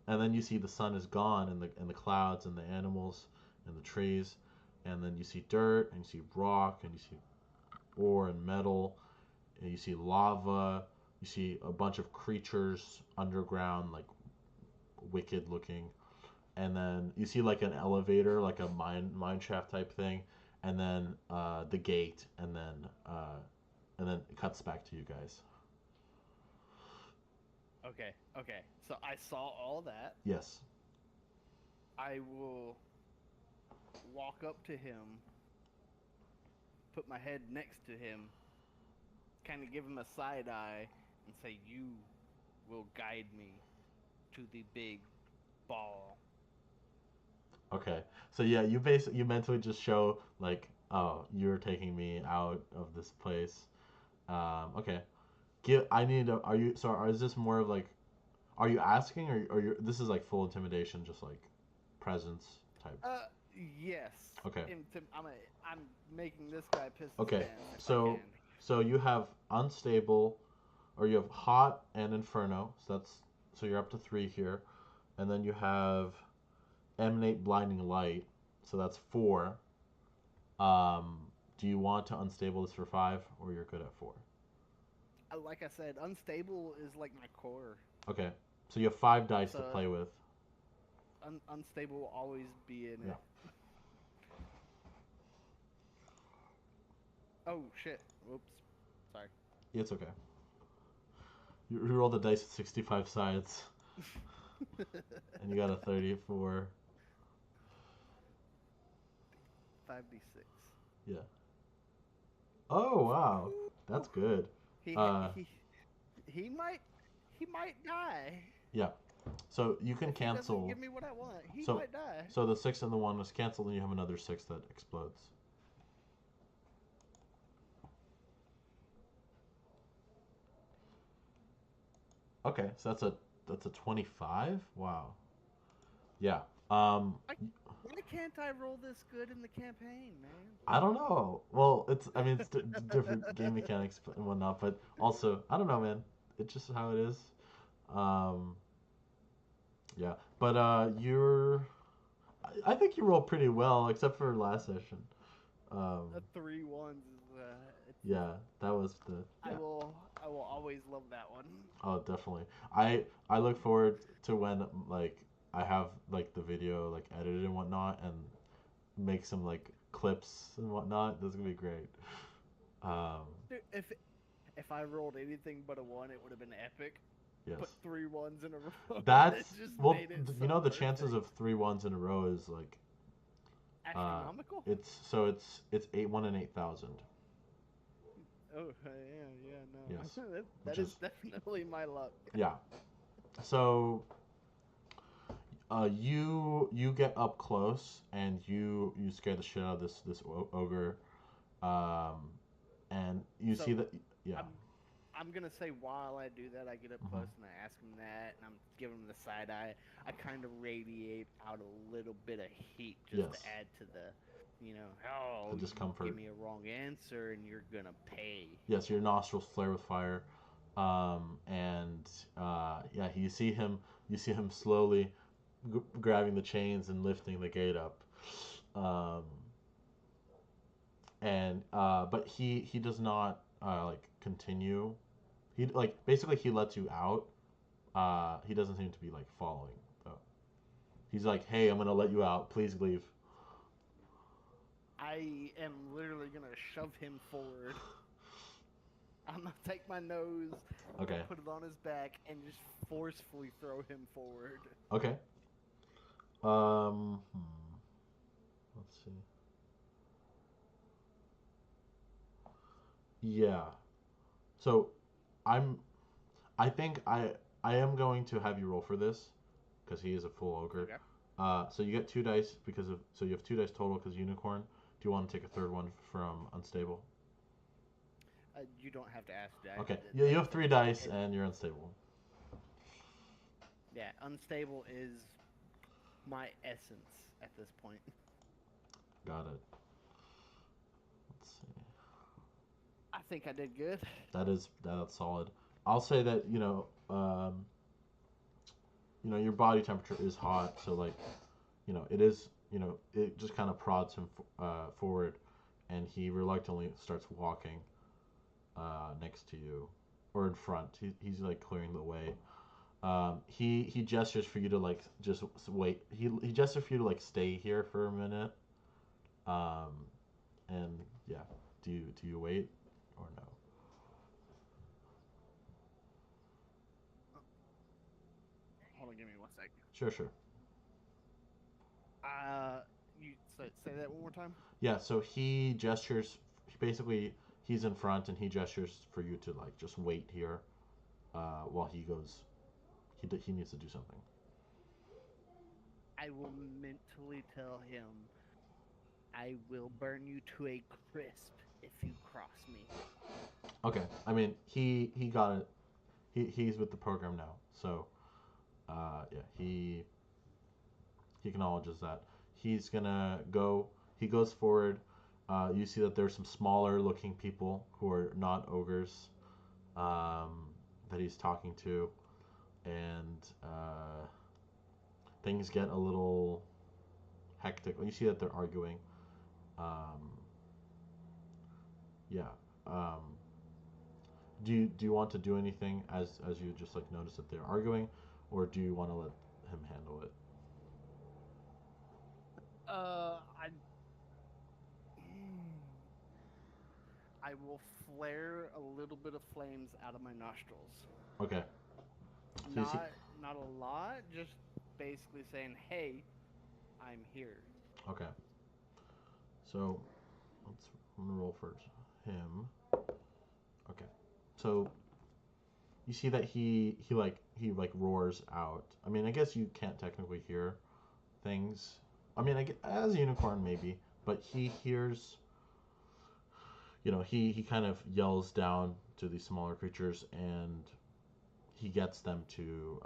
and then you see the sun is gone, and the clouds and the animals and the trees, and then you see dirt and you see rock and you see ore and metal, and you see lava. You see a bunch of creatures underground, like wicked looking, and then you see like an elevator, like a mine shaft type thing, and then the gate, and then it cuts back to you guys. Okay. So I saw all that. Yes. I will walk up to him, put my head next to him, kind of give him a side eye, and say, "You will guide me to the big ball." Okay. So yeah, you mentally just show like, oh, you're taking me out of this place. Okay. I need to. Are you? So is this more of like, are you asking, or you this is like full intimidation, just like presence type? Yes. Okay. I'm making this guy piss his Okay. pants if I So can. so you have unstable, or you have hot and inferno. So you're up to 3 here, and then you have emanate blinding light. So that's 4. Do you want to unstable this for 5, or you're good at 4? Like I said, unstable is like my core. Okay. So you have 5 dice to So- play with. Unstable will always be in Yeah. it. Oh shit! Whoops. Sorry. It's okay. You roll the dice at 65 sides, and you got a 34. 5d6. Yeah. Oh wow, that's good. He, Uh, he he might die. Yeah. So you can If he doesn't cancel. give me what I want, he So- might die. So the 6 and the 1 is canceled, and you have another 6 that explodes. Okay, so that's a 25. Wow. Yeah. Why can't I roll this good in the campaign, man? I don't know. Well, it's different game mechanics and whatnot, but also I don't know, man. It's just how it is. Yeah. But I think you roll pretty well, except for last session. 3 ones is Yeah, that was the. I Yeah. will always love that one. Oh, definitely. I look forward to when like I have like the video like edited and whatnot and make some like clips and whatnot. That's gonna be great. Um, Dude, if I rolled anything but a 1, it would have been epic. yes. But 3 ones in a row. That's it just well, made it you so know the chances perfect. of 3 ones in a row is like Astronomical? it's 8 1 in 8,000. Oh yeah, no. Yes, that which is is- definitely my luck. Yeah. So you get up close and you scare the shit out of this ogre, and you So, see that yeah. I'm gonna say while I do that, I get up Mhm. close and I ask him that, and I'm giving him the side eye. I kind of radiate out a little bit of heat just Yes. to add to the, oh, The you discomfort. give me a wrong answer and you're gonna pay. Yes, your nostrils flare with fire, and yeah, you see him slowly grabbing the chains and lifting the gate up, um, and but he does not like continue. He like basically he lets you out. He doesn't seem to be like following though. He's like, hey, I'm gonna let you out. Please leave. I am literally gonna shove him forward. I'm gonna take my nose, Okay. put it on his back, and just forcefully throw him forward. Okay. Let's see. Yeah. So I think I am going to have you roll for this because he is a full ogre. Okay. So you get 2 dice so you have 2 dice total because unicorn. Do you want to take a third one from unstable? You don't have to ask that. Okay. Yeah, you have 3 dice and you're unstable. Yeah, unstable is my essence at this point. Got it. Let's see. I think I did good. That's solid. I'll say that your body temperature is hot, so like it is it just kind of prods him forward, and he reluctantly starts walking next to you or in front. He's like clearing the way. He gestures for you to like just wait. He gestures for you to like stay here for a minute. And yeah, do you wait or no? Hold on, give me 1 sec. Sure. You say that one more time. Yeah, so he gestures. Basically, he's in front and he gestures for you to like just wait here, while he goes. He needs to do something. I will mentally tell him, I will burn you to a crisp if you cross me. Okay, I mean he got it. He's with the program now, so yeah, he acknowledges that. He's gonna go. He goes forward. You see that there's some smaller looking people who are not ogres, that he's talking to, and things get a little hectic. You see that they're arguing. Yeah. Do you want to do anything as you just like notice that they're arguing, or do you want to let him handle it? I will flare a little bit of flames out of my nostrils. Okay. So you see, Not a lot, just basically saying, "Hey, I'm here." okay. So I'm gonna roll for him. Okay. So you see that he roars out. I mean, I guess you can't technically hear things. I mean, as a unicorn maybe, but he hears. He kind of yells down to these smaller creatures, and he gets them to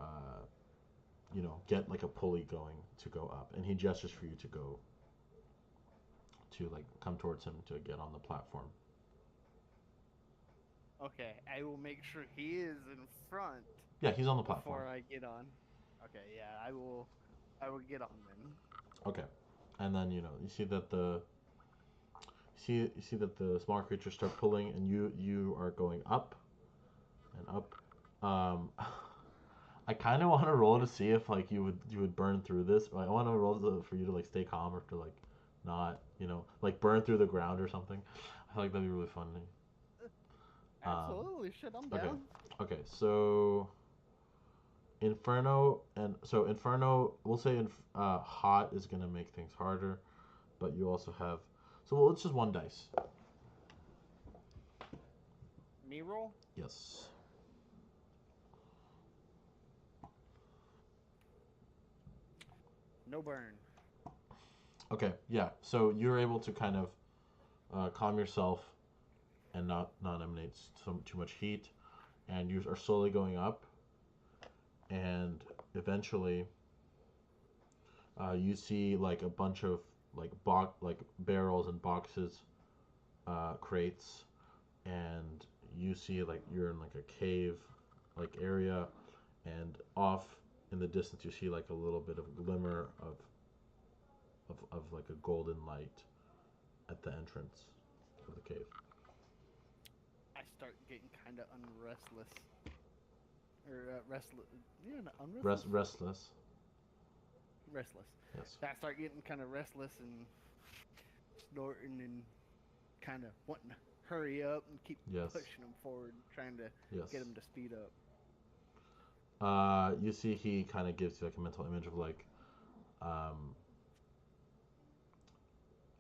get like a pulley going to go up, and he gestures for you to go to like come towards him to get on the platform. Okay, I will make sure he is in front Yeah, he's on the platform. before I get on. Okay, yeah, I will get on then. Okay, and then you see that you see that the smaller creatures start pulling, and you are going up and up. I kind of want to roll to see if like you would burn through this. Like, I want to roll for you to like stay calm or to like not, like burn through the ground or something. I feel like that'd be really funny. Absolutely, shit, I'm Okay. down. Okay, so Inferno, we'll say hot is gonna make things harder, but you also have. So well, it's just one dice. Me roll? Yes. No burn. Okay, yeah. So you're able to kind of calm yourself and not emanate too much heat, and you are slowly going up, and eventually you see like a bunch of like barrels and boxes, crates, and you see like you're in like a cave like area, and off in the distance you see like a little bit of glimmer of like a golden light at the entrance of the cave. I start getting kind of unrestless. Or restless. Yeah, no, unrestless. Restless. Restless. Yes. I start getting kind of restless and snorting and kind of wanting to hurry up and keep Yes. pushing him forward, trying to Yes. get him to speed up. You see he kind of gives you like a mental image of like,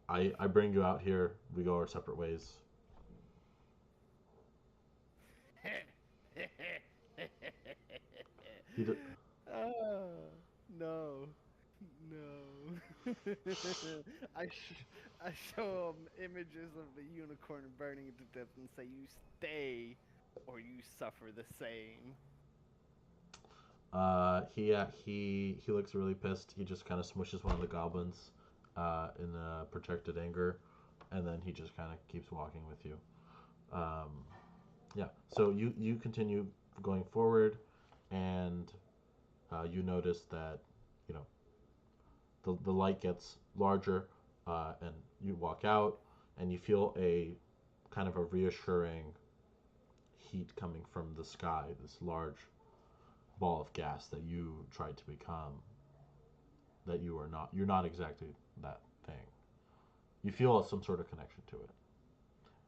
I bring you out here, we go our separate ways. He d- No. No. I show him images of the unicorn burning to death and say, you stay or you suffer the same. he looks really pissed. He just kind of smushes one of the goblins in a projected anger, and then he just kind of keeps walking with you. Yeah. So you continue going forward, and you notice that the light gets larger, and you walk out, and you feel a kind of a reassuring heat coming from the sky. This large ball of gas that you tried to become, that you're not exactly that thing. You feel some sort of connection to it,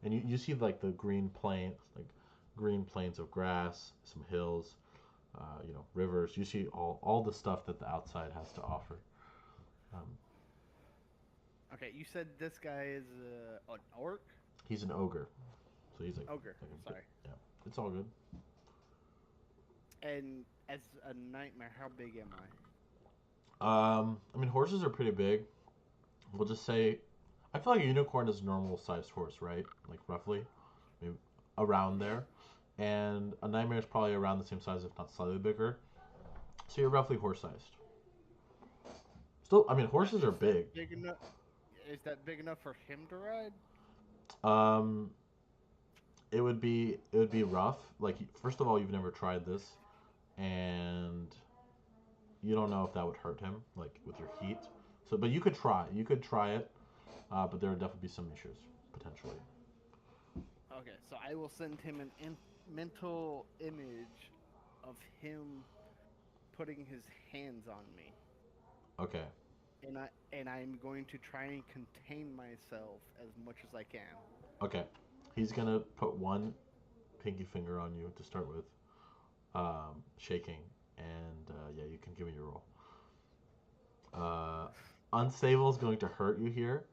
and you see like the green plains of grass, some hills, rivers. You see all the stuff that the outside has to offer. Okay, you said this guy is an orc? He's an ogre, so he's like Ogre, like sorry. yeah, it's all good. And as a nightmare, how big am I mean, horses are pretty big. We'll just say, I feel like a unicorn is a normal sized horse, right? Like roughly, maybe around there. And a nightmare is probably around the same size, if not slightly bigger. So you're roughly horse sized. Still, I mean, horses are big. Big enough? Is that big enough for him to ride? It would be rough. Like, first of all, you've never tried this, and you don't know if that would hurt him, like with your heat. So, but you could try. You could try it, but there would definitely be some issues potentially. Okay, so I will send him an mental image of him putting his hands on me. Okay. And I'm going to try and contain myself as much as I can. Okay. He's gonna put one pinky finger on you to start with, shaking, and yeah, you can give me your roll. Unstable is going to hurt you here,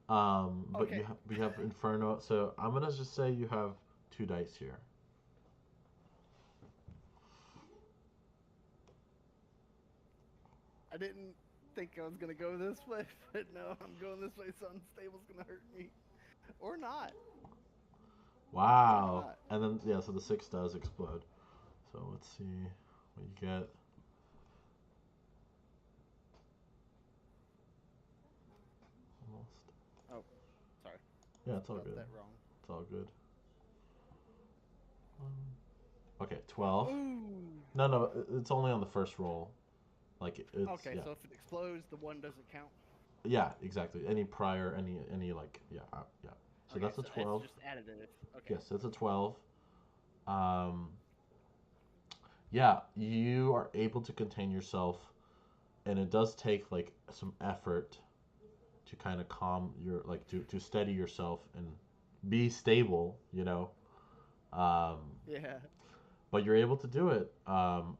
but Okay. you have Inferno, so I'm gonna just say you have 2 dice here. I didn't think I was gonna go this way, but no, I'm going this way, so unstable's gonna hurt me. Or not. Wow. And then yeah, so the 6 does explode. So let's see what you get. Almost. Oh, sorry. Yeah, it's all Got good. that wrong. It's all good. Okay, 12. Ooh. No, it's only on the first roll. Like it's Okay, yeah. so if it explodes, the 1 doesn't count. Yeah, exactly. Any prior, any like yeah, yeah. So that's a 12. It's just additive. Okay. Yes, that's a 12. Um, yeah, you are able to contain yourself, and it does take like some effort to kind of calm your like to steady yourself and be stable, you know. Um, Yeah. but you're able to do it. I'm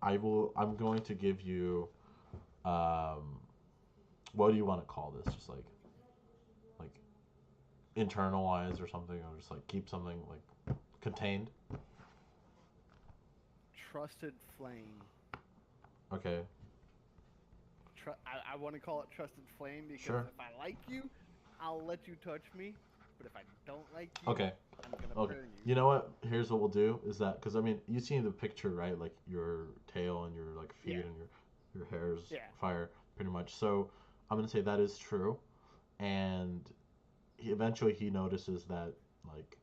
going to give you. Um, what do you want to call this? Just like internalize or something, or just like keep something like contained. Trusted flame. Okay. I want to call it trusted flame because Sure. if I like you, I'll let you touch me. But if I don't like you, Okay. I'm gonna Okay. burn you. You know what? Here's what we'll do is that because I mean you see the picture right, like your tail and your like feet Yeah. and your hair's Yeah. fire pretty much. So I'm gonna say that is true, and eventually he notices that like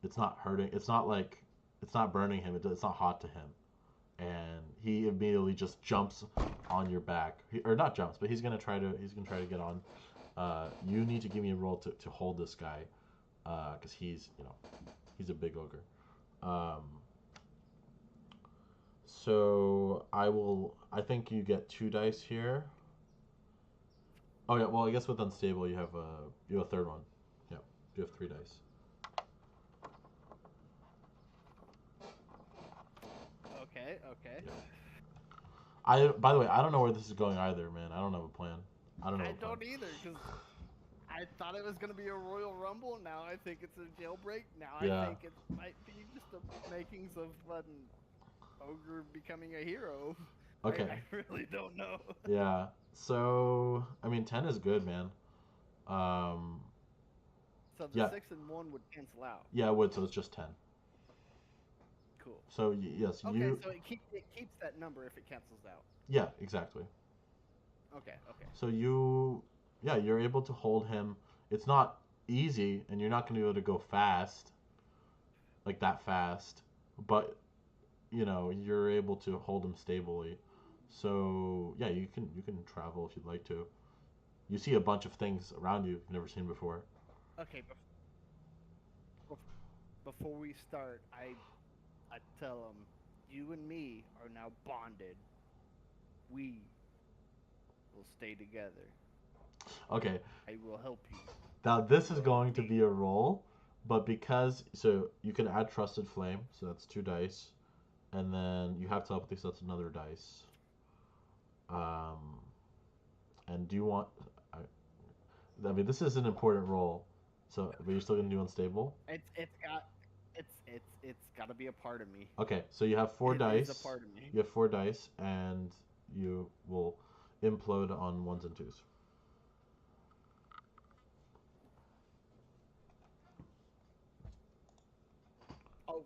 it's not hurting. It's not like it's not burning him. It's not hot to him, and he immediately just jumps on your back. Or not jumps, but he's gonna try to get on. You need to give me a roll to hold this guy, because he's a big ogre. Um, so I think you get 2 dice here. Oh yeah. Well, I guess with unstable you have a third one. Yeah. You have 3 dice. Okay. By the way, I don't know where this is going either, man. I don't have a plan. I don't know. I a plan. don't either because I thought it was gonna be a Royal Rumble. Now I think it's a jailbreak. Now Yeah. I think it might be just the makings of an ogre becoming a hero. Okay. I really don't know. Yeah. So I mean, 10 is good, man. Um. So the Yeah. 6 and 1 would cancel out. Yeah, it would. So it's just 10. Cool. So yes, Okay, you. so it keeps that number if it cancels out. Yeah, exactly. Okay. So you're able to hold him. It's not easy, and you're not going to be able to go fast, like that fast, but you're able to hold him stably. So yeah, you can travel if you'd like to. You see a bunch of things around you you've never seen before. Okay. Before we start, I tell them, you and me are now bonded. We will stay together. Okay, I will help you. now this is going to be a roll, but so you can add trusted flame, so that's 2 dice, and then you have telepathy, so that's another dice. And do you want? I mean, this is an important roll, so but you're still gonna do unstable. It's got to be a part of me. Okay, so you have 4 It dice. is a part of me. You have 4 dice, and you will implode on 1s and 2s. Oh,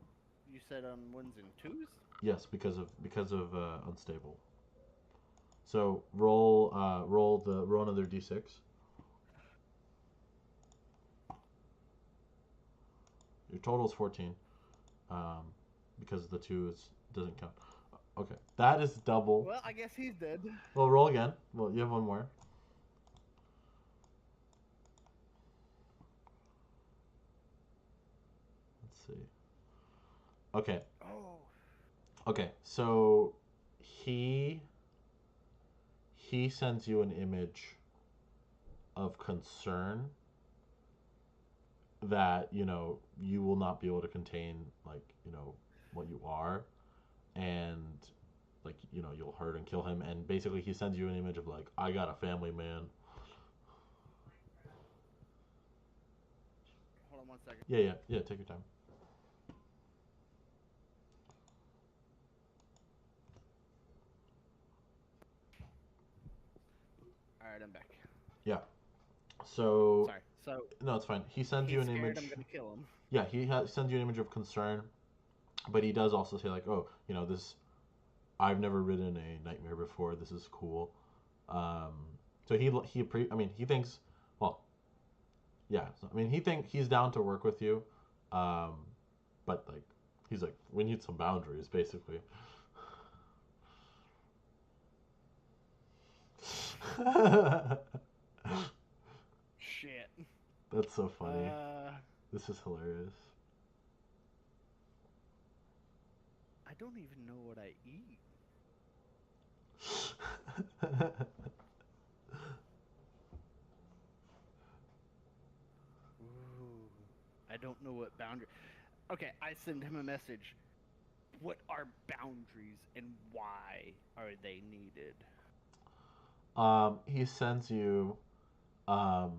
you said on 1s and 2s? Yes, because of unstable. So roll another d6. Your total is 14. Because the 2 doesn't count. Okay, that is double. Well, I guess he's dead. Well, roll again. Well, you have one more. Let's see. Okay. Oh. Okay, so he sends you an image of concern that, you will not be able to contain, like, what you are, and like, you'll hurt and kill him, and basically he sends you an image of like, I got a family, man. Hold on 1 second. Yeah, take your time. All right, I'm back. Yeah. So Sorry. So no, it's fine. He sends he's you an scared image. I'm gonna kill him. Yeah, sends you an image of concern, but he does also say like, oh, this. I've never ridden a nightmare before. This is cool. So he thinks, well, yeah. So, I mean, he's down to work with you, but like, he's like, we need some boundaries, basically. Shit. That's so funny. This is hilarious. I don't even know what I eat. Ooh, I don't know what boundary. Okay, I send him a message. What are boundaries and why are they needed? He sends you um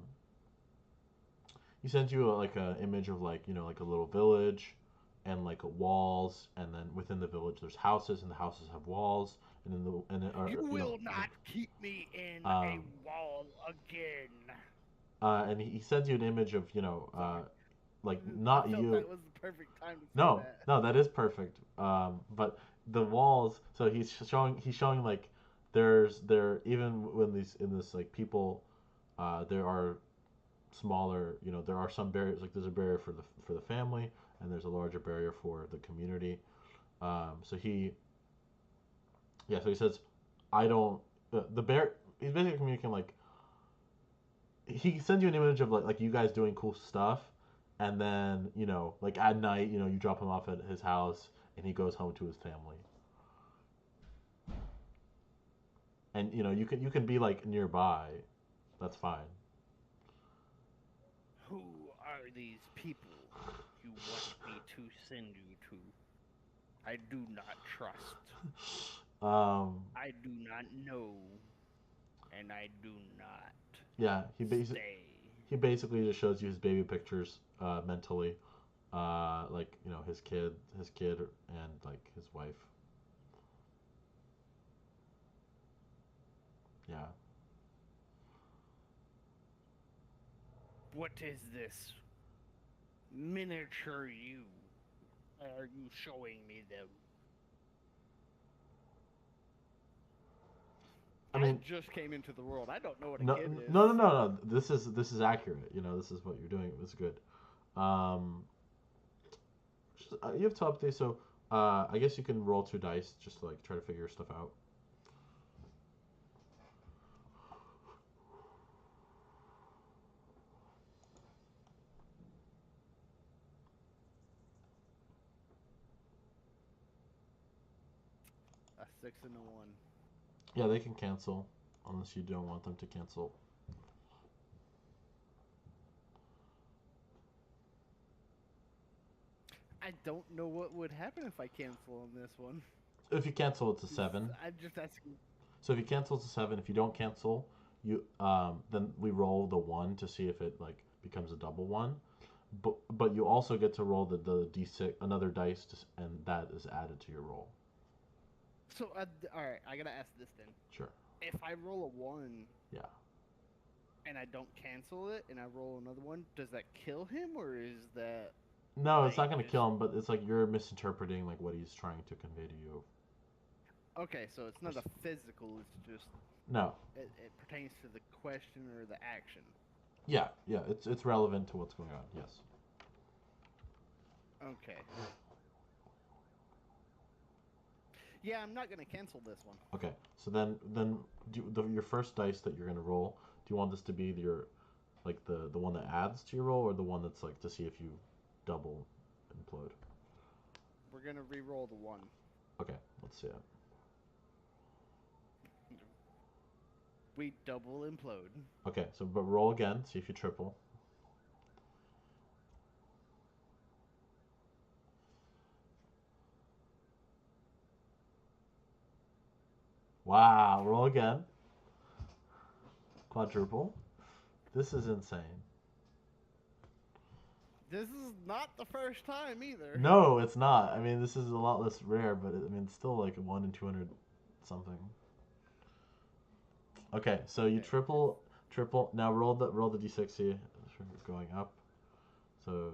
like a image of like like a little village and like walls, and then within the village there's houses, and the houses have walls, and then the and it, or, You you know will not keep me in a um wall again. and he sends you an image of Sorry. like I not felt you. that was the perfect time to say No, that. no, that is perfect. But the walls. So he's showing like there even when these in this like people, there are smaller. There are some barriers. Like there's a barrier for the family, and there's a larger barrier for the community. So he says, I don't. The bear. He's basically communicating like he sends you an image of like you guys doing cool stuff, and then like at night you drop him off at his house, and he goes home to his family, and you can be like nearby, that's fine. Who are these people you want me to send you to? I do not trust. I do not know. And I do not Yeah, stay. he basically just shows you his baby pictures mentally, like his kid and like his wife. Yeah. What is this miniature you? Are you showing me them? I mean, just came into the world. I don't know what a no, kid is. no, no, no, no. This is accurate. This is what you're doing. It was good. Um, you have to update. So, I guess you can roll 2 dice just to like try to figure stuff out. A 6 and a 1. Yeah, they can cancel unless you don't want them to cancel. I don't know what would happen if I cancel on this one. If you cancel, it's a 7. I'm just asking. So if you cancel, it's a 7. If you don't cancel, you then we roll the 1 to see if it like becomes a double 1. But you also get to roll the d6 another dice and that is added to your roll. So, alright, I gotta ask this then. Sure. If I roll a 1. Yeah. And I don't cancel it, and I roll another one, does that kill him, or is that... No, it's not gonna kill him, but it's like you're misinterpreting like what he's trying to convey to you. Okay, so it's not a physical, it's just... No. It pertains to the question or the action. Yeah, it's relevant to what's going on, yes. Okay. Yeah, I'm not gonna cancel this one. Okay, so then your first dice that you're gonna roll, do you want this to be your like the one that adds to your roll, or the one that's like to see if you double implode? We're gonna re-roll the 1. Okay, let's see it. We double implode. Okay, so but roll again, see if you triple. Wow, roll again. Quadruple. This is insane. This is not the first time either. No, it's not. I mean, this is a lot less rare, but it's still like 1 in 200 something. Okay, so you triple. Now roll the d6 see going up. So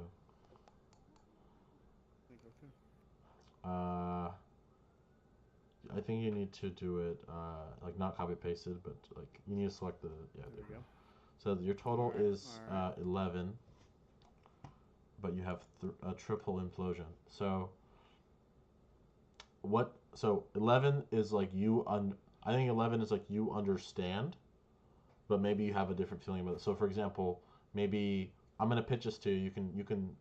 I think you need to do it like not copy pasted, but like you need to select the there you go. So your total is 11, but you have a triple implosion. So what? So 11 is like I think 11 is like you understand, but maybe you have a different feeling about it. So for example, maybe I'm gonna pitch this to you. You can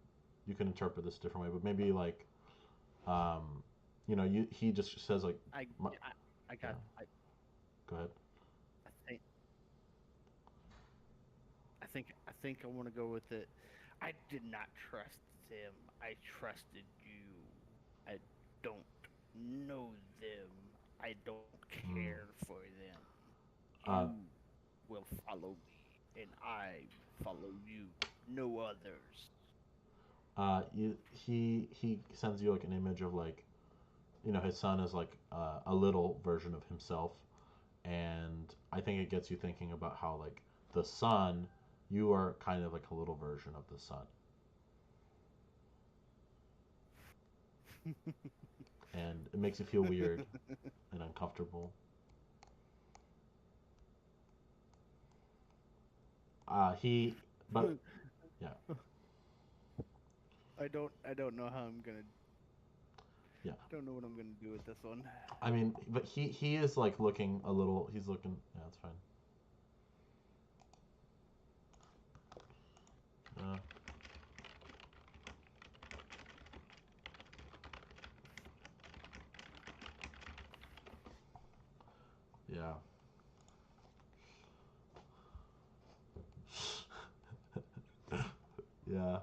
interpret this a different way, but maybe like, he just says like, I my, I got go ahead. I think I think I want to go with it. I did not trust them. I trusted you. I don't know them. I don't care for them. Uh, You will follow me, and I follow you. No others. He sends you like an image of like, his son is like a little version of himself, and I think it gets you thinking about how like the son, you are kind of like a little version of the son, and it makes you feel weird and uncomfortable. He, but yeah, I don't know how I'm gonna. yeah. Don't know what I'm gonna do with this one. I mean, but he is like looking a little. He's looking. Yeah, that's fine. Uh, yeah. Yeah.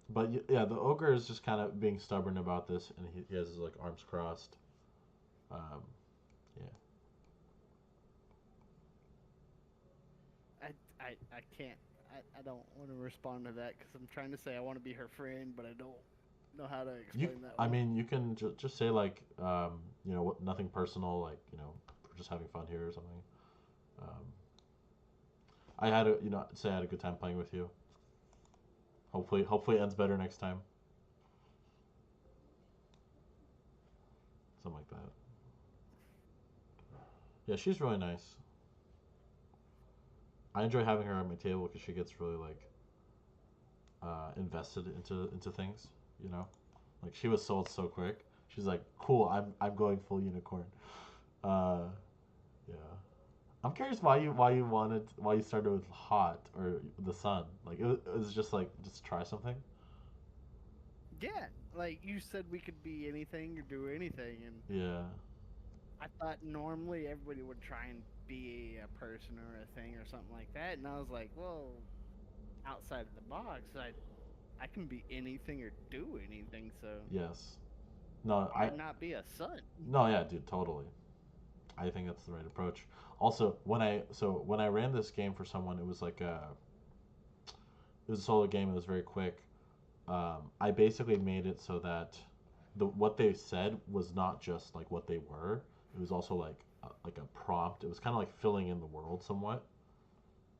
But yeah, the ogre is just kind of being stubborn about this, and he has his like arms crossed. Um, yeah. I I can't. I don't want to respond to that because I'm trying to say I want to be her friend, but I don't know how to explain that I one. mean, you can just say like, nothing personal, like, we're just having fun here or something. Um, say I had a good time playing with you. Hopefully it ends better next time. Something like that. Yeah, she's really nice. I enjoy having her at my table because she gets really like invested into things. You know, like she was sold so quick. She's like, "Cool, I'm going full unicorn." Uh, yeah. I'm curious why you started with hot or the sun. Like it was just like just try something. Yeah, like you said, we could be anything or do anything, and Yeah. I thought normally everybody would try and be a person or a thing or something like that, and I was like, well, outside of the box, I can be anything or do anything, so Yes. No, why not be a son? no, yeah, dude, totally. I think that's the right approach. Also, when I ran this game for someone, it was a solo game. It was very quick. I basically made it so that what they said was not just like what they were. It was also like a prompt. It was kind of like filling in the world somewhat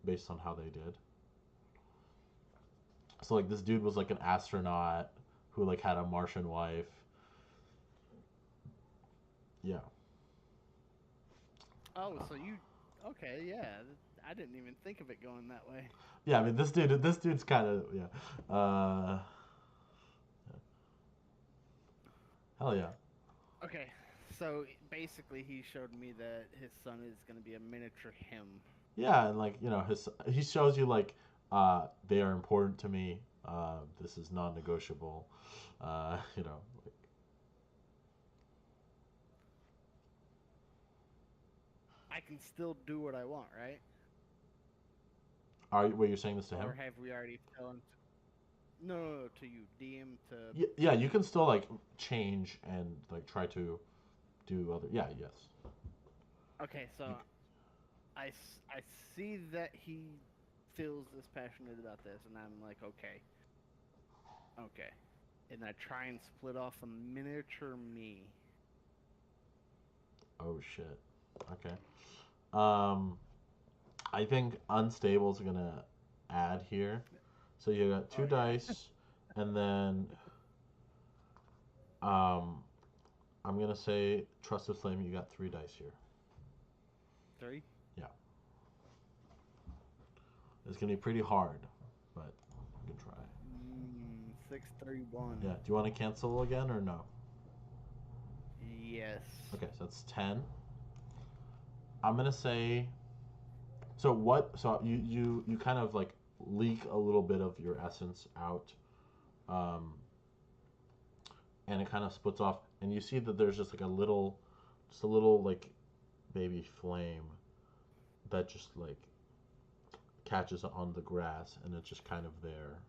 based on how they did. So like this dude was like an astronaut who like had a Martian wife. Yeah. Oh, so you, okay, yeah, I didn't even think of it going that way. Yeah, I mean this dude's kind of yeah. Hell yeah. Okay, so basically he showed me that his son is going to be a miniature him. Yeah, and like he shows you like they are important to me. This is non-negotiable. Like, I can still do what I want, right? were you saying this to him? Or have we already told him? No, no, no, to you, DM to. Yeah, you can still like change and like try to do other. Yeah, yes. Okay, so You, I see that he feels this passionate about this, and I'm like, okay, okay, and I try and split off a miniature me. oh shit. Okay. Um, I think unstable's gonna add here. So you got Oh two yeah, dice, and then um, I'm gonna say trusted flame. You got three dice here. three. Yeah, it's gonna be pretty hard, but you can try. 631. Yeah. Do you want to cancel again or no? Yes. Okay, so that's 10. I'm gonna say. So what? So you kind of like leak a little bit of your essence out, um, and it kind of splits off, and you see that there's just a little like baby flame that just like catches on the grass, and it's just kind of there.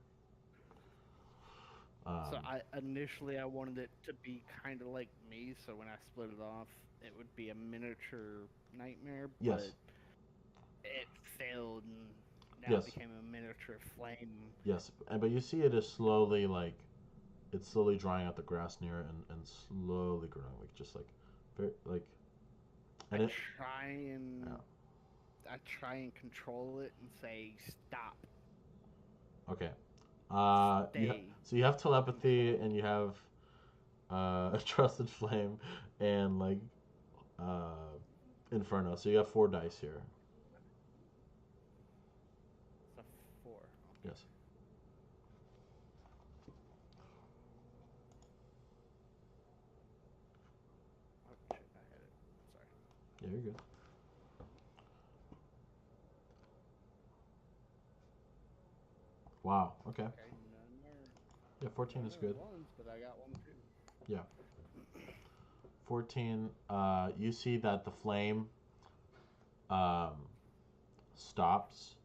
So Um, I wanted it to be kind of like me. So when I split it off, it would be a miniature nightmare. yes, But it failed, and now it yes, became a miniature flame. yes. And but you see it is slowly like it's slowly drying out the grass near it and slowly growing like just like very like I and it try and yeah. I try and control it and say stop, Okay. stay, So you have telepathy control. and you have a trusted flame and like uh, inferno. So you have 4 dice here. It's a 4. Yes. Oh shit, I had it. Sorry. Yeah, you're good. Wow. Okay. Okay, Yeah, 14 is none more good. ones, but I got one too. Yeah. 14. You see that the flame um, stops.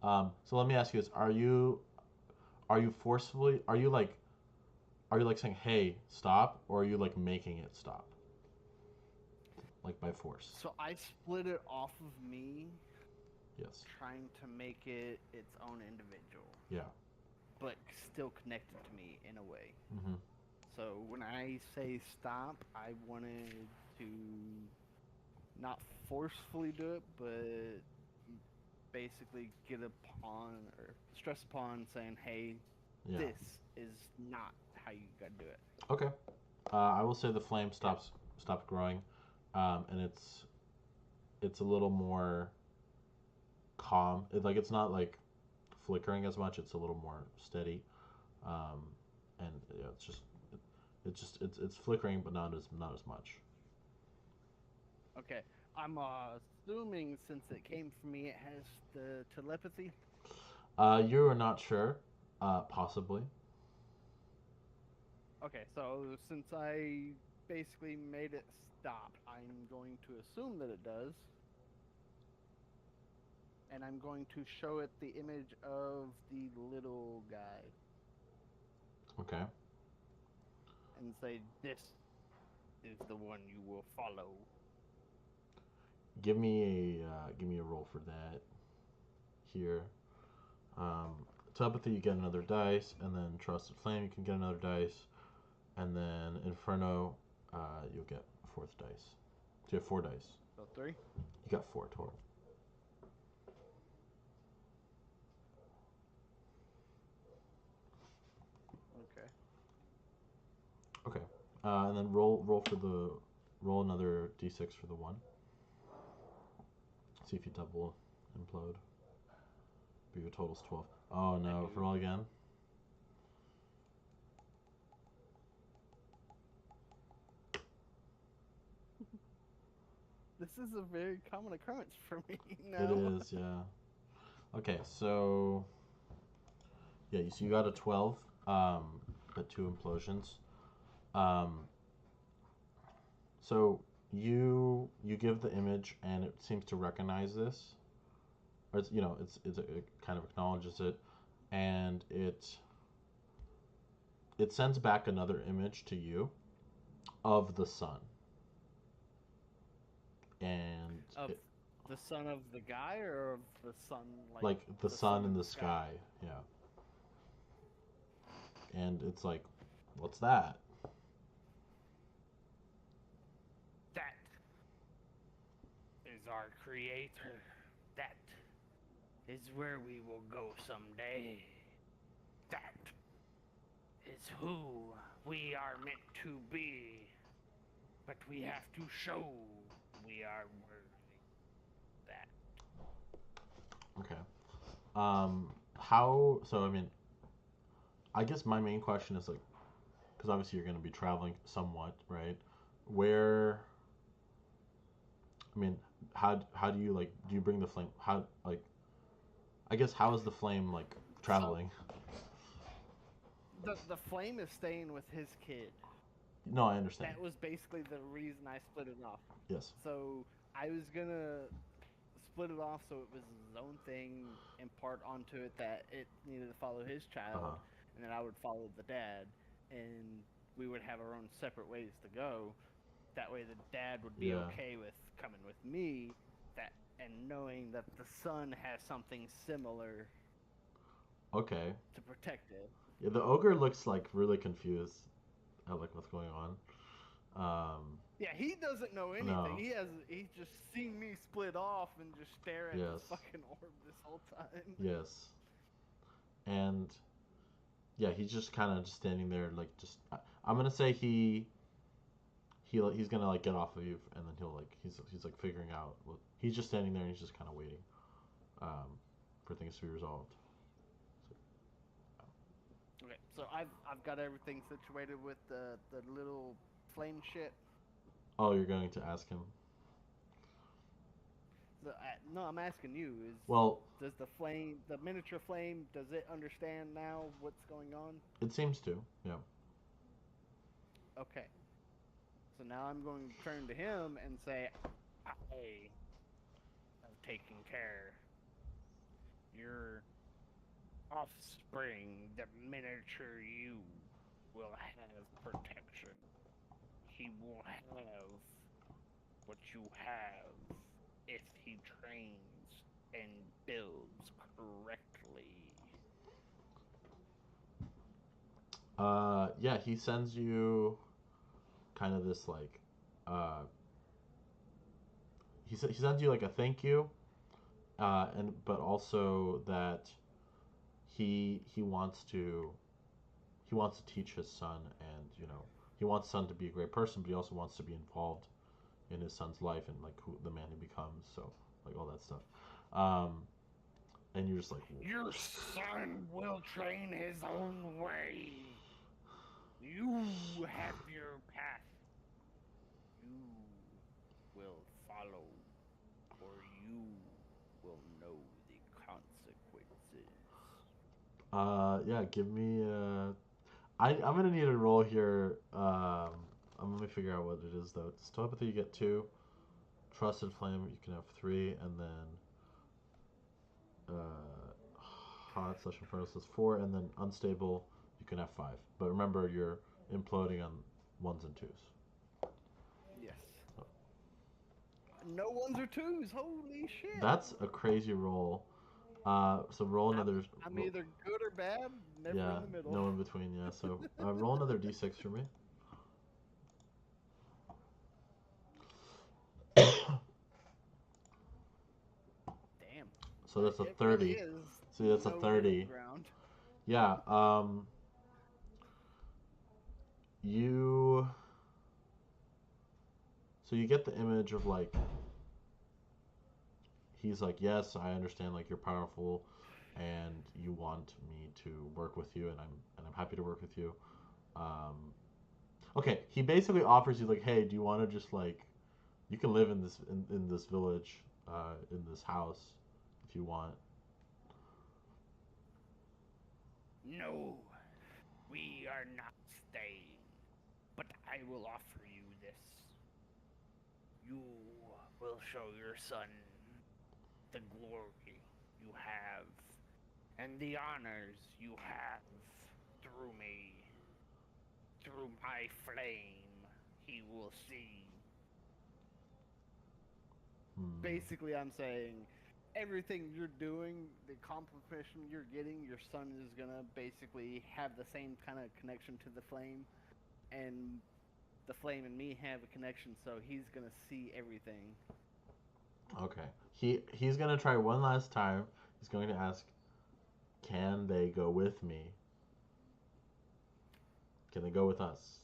So let me ask you this: are you forcefully? Are you like saying, "Hey, stop," or are you like making it stop, like by force? So I split it off of me, Yes. trying to make it its own individual, Yeah. but still connected to me in a way. Mm-hmm. So when I say stop, I wanted to not forcefully do it, but basically get upon or stress upon saying, "Hey, Yeah. this is not how you gotta do it." Okay. I will say the flame stops growing, and it's a little more calm. It's not like flickering as much. It's a little more steady, um, and yeah, it's flickering, but not as much. Okay, I'm assuming since it came from me, it has the telepathy. You are not sure, possibly. Okay, so since I basically made it stop, I'm going to assume that it does, and I'm going to show it the image of the little guy Okay. and say, "This is the one you will follow." Give me a roll for that here. Um, Telepathy, you get another dice, and then Trusted Flame, you can get another dice, and then Inferno, you'll get a fourth dice. So you have 4 dice. So 3. You got 4 total. Okay. Okay. And then roll another d6 for the one. See if you double implode. But your total's 12. Oh no! do. Roll again. This is a very common occurrence for me It now. is, yeah. Okay, so yeah, so you got a 12, but 2 implosions. Um, so you give the image, and it seems to recognize this, or it kind of acknowledges it, and it sends back another image to you of the sun, and Of the son of the guy or of the sun, like the the sun sun in the sky, yeah. And it's like, what's that? That is our creator. That is where we will go someday. That is who we are meant to be. But we have to show we are worthy. That. Okay. How? So I mean, I guess my main question is like, because obviously you're going to be traveling somewhat, right? Where? I mean, how do you like do you bring the flame? How like I guess how is the flame like traveling? The flame is staying with his kid. No, I understand. That was basically the reason I split it off. Yes. So I was gonna split it off so it was his own thing, impart onto it that it needed to follow his child, Uh-huh. and then I would follow the dad, and we would have our own separate ways to go. That way, the dad would be Yeah. okay with coming with me, that and knowing that the son has something similar Okay. to protect it. Yeah, the ogre looks like really confused at like what's going on. Yeah, he doesn't know anything. No. He's just seen me split off and just stare at Yes. this fucking orb this whole time. Yes. And yeah, he's just kind of just standing there, like just. I'm gonna say he's gonna like get off of you, and then he'll like he's like figuring out. He's just standing there and he's just kind of waiting, for things to be resolved. Okay, so I've got everything situated with the little flame shit. Oh, you're going to ask him. No, I'm asking you. Well, Does the flame, the miniature flame, does it understand now what's going on? it seems to. Yeah. Okay. So now I'm going to turn to him and say, I have taken care. Your offspring, the miniature you, will have protection. He will have what you have if he trains and builds correctly. Yeah, he sends you kind of this like, he sends you like a thank you, and but also that he wants to teach his son, and he wants son to be a great person, but he also wants to be involved in his son's life and like who the man he becomes, so like all that stuff. And you're just like, Your son will train his own way. You have your path. You will follow, or you will know the consequences. yeah, give me I'm gonna need a roll here. Let me figure out what it is though. It's telepathy, you get 2. Trusted flame, you can have 3, and then hot/inferno says 4, and then unstable, you can have 5. But remember, you're imploding on 1s and 2s. yes. No 1s or 2s. Holy shit. That's a crazy roll. So roll another. I'm either good or bad. Never Yeah, in the middle. no in between. Yeah, so roll another d6 for me. Damn. So that's a It 30. really is See, that's a no 30. middle ground. Yeah. You. So you get the image of like. He's like, yes, I understand. Like you're powerful, and you want me to work with you, and I'm happy to work with you. Okay, he basically offers you like, hey, do you want to just like, you can live in this village, in this house, if you want. No, we are not staying, but I will offer you this. You will show your son the glory you have and the honors you have through me. Through my flame, he will see. Basically, I'm saying everything you're doing, the accomplishment you're getting, your son is gonna basically have the same kind of connection to the flame, and the flame and me have a connection, so he's gonna see everything. Okay. He's gonna try one last time. He's going to ask, can they go with me? Can they go with us?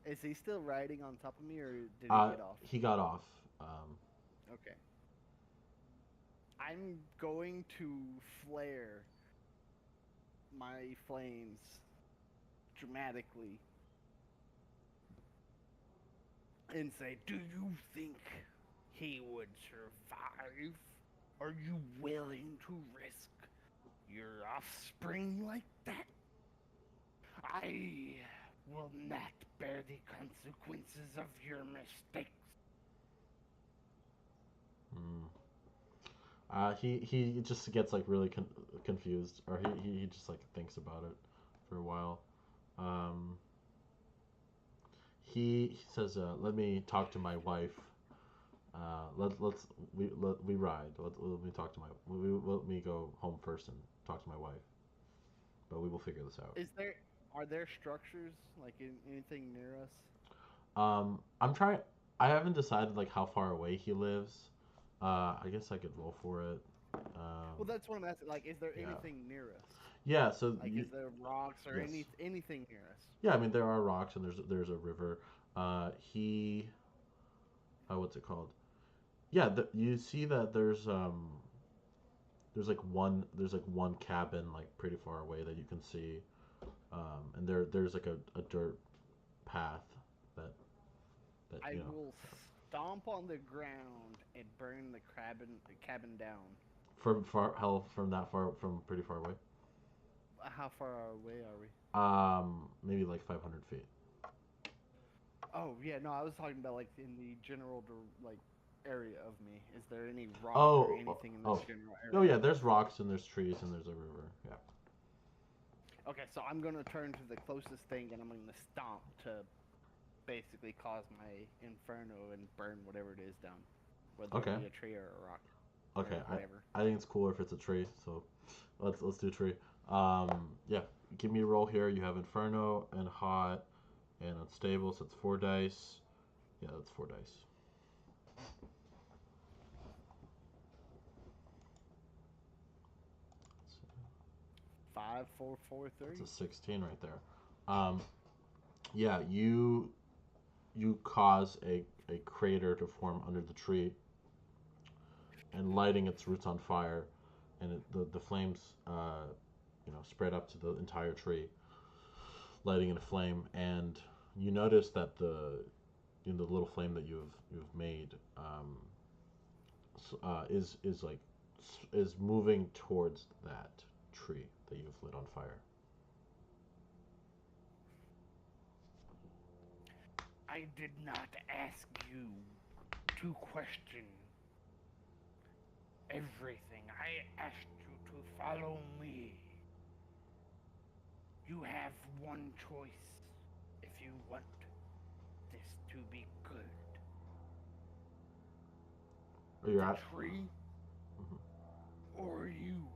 Is he still riding on top of me, or did he get off? He got off. Okay. I'm going to flare my flames dramatically and say, "Do you think he would survive? Are you willing to risk your offspring like that? I will not bear the consequences of your mistakes." Hmm. He just gets like really confused, or he just like thinks about it for a while. Um, he says, "Let me talk to my wife. Let we ride. Let me talk to my let me go home first and talk to my wife. But we will figure this out." Are there structures like anything near us? I'm trying. I haven't decided like how far away he lives. I guess I could roll for it. Well, that's what I'm asking. Like, is there Yeah. anything near us? Yeah. So Like, is there rocks or yes. anything near us? Yeah. I mean, there are rocks and there's a river. He. What's it called? Yeah. You see that there's like one cabin like pretty far away that you can see. And there's like a dirt path that I you know. will stomp on the ground and burn the cabin down. From far hell from that far from pretty far away. How far away are we? Maybe like 500 feet. Oh yeah, no, I was talking about like in the general like area of me. Is there any rock Oh, or anything in oh, this general area? oh yeah. There's rocks and there's trees and there's a river. Yeah. Okay, so I'm gonna turn to the closest thing and I'm gonna stomp to basically cause my inferno and burn whatever it is down, whether Okay. it be a tree or a rock. Okay. Or whatever. I think it's cooler if it's a tree. So let's do tree. Yeah. Give me a roll here. You have Inferno and Hot and Unstable, so it's 4 dice. Yeah, that's 4 dice. Five, four, four, three. It's a 16 right there. Um, yeah, you cause a crater to form under the tree and lighting its roots on fire, and the flames spread up to the entire tree, lighting it aflame. And you notice that the little flame that you've made is moving towards that tree that you've lit on fire. I did not ask you to question everything. I asked you to follow me. You have one choice if you want this to be good. Are you The at? tree or you.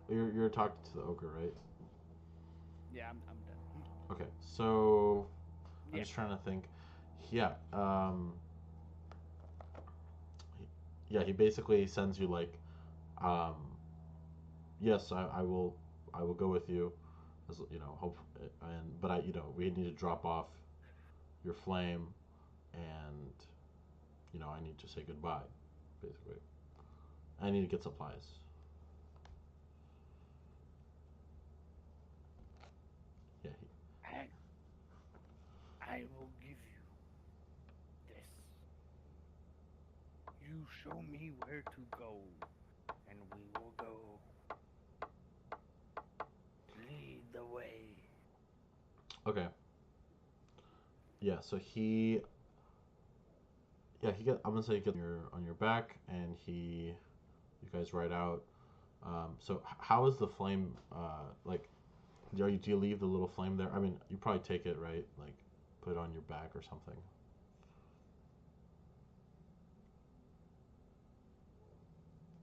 You're talking to the ogre, right? Yeah, I'm done. Okay, so I'm Yeah. just trying to think. Yeah, yeah. He basically sends you like, um, yes, I will go with you, as hope, and but we need to drop off your flame, and I need to say goodbye, basically. I need to get supplies. Yeah, I will give you this. You show me where to go, and we will go. Lead the way. okay. Yeah, so I'm gonna say he gets on your back, and you guys ride out. So how is the flame? Like, do you leave the little flame there? I mean, you probably take it, right? Like, put it on your back or something.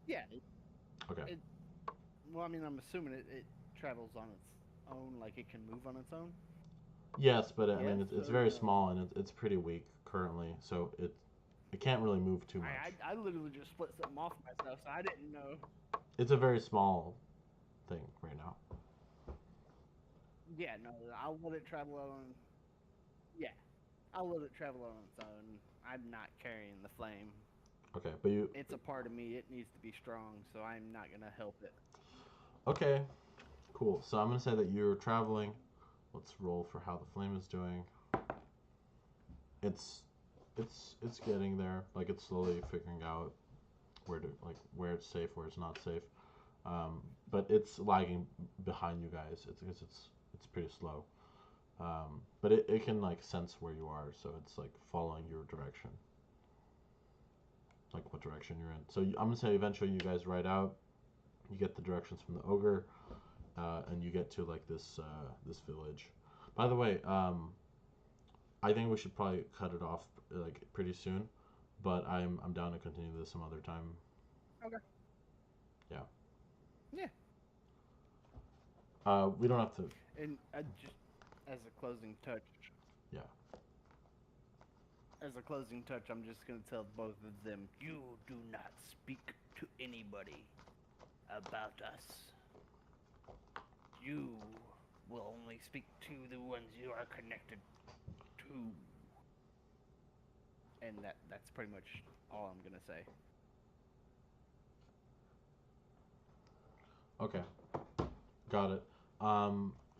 Yeah. Okay. Well, I mean, I'm assuming it travels on its own, like it can move on its own. Yes, but I Yes mean, it's or very no? small and it's pretty weak currently, so it can't really move too much. I literally just split something off myself, so I didn't know. It's a very small thing right now. Yeah, no, I'll let it travel on. Yeah, I'll let it travel on its own. I'm not carrying the flame. Okay, but you. It's a part of me. It needs to be strong, so I'm not gonna help it. Okay, cool. So I'm gonna say that you're traveling, Let's roll for how the flame is doing. It's it's getting there. Like it's slowly figuring out where it's safe, where it's not safe. But it's lagging behind you guys. It's because it's pretty slow. But it can like sense where you are, so it's like following your direction, like what direction you're in. So I'm gonna say eventually you guys ride out. You get the directions from the ogre, and you get to like this village. By the way, I think we should probably cut it off like pretty soon, but I'm down to continue this some other time. Okay. Yeah. Yeah. We don't have to. And just as a closing touch. Yeah. As a closing touch, I'm just gonna tell both of them, you do not speak to anybody about us. You will only speak to the ones you are connected to. And that's pretty much all I'm gonna say. Okay. Got it.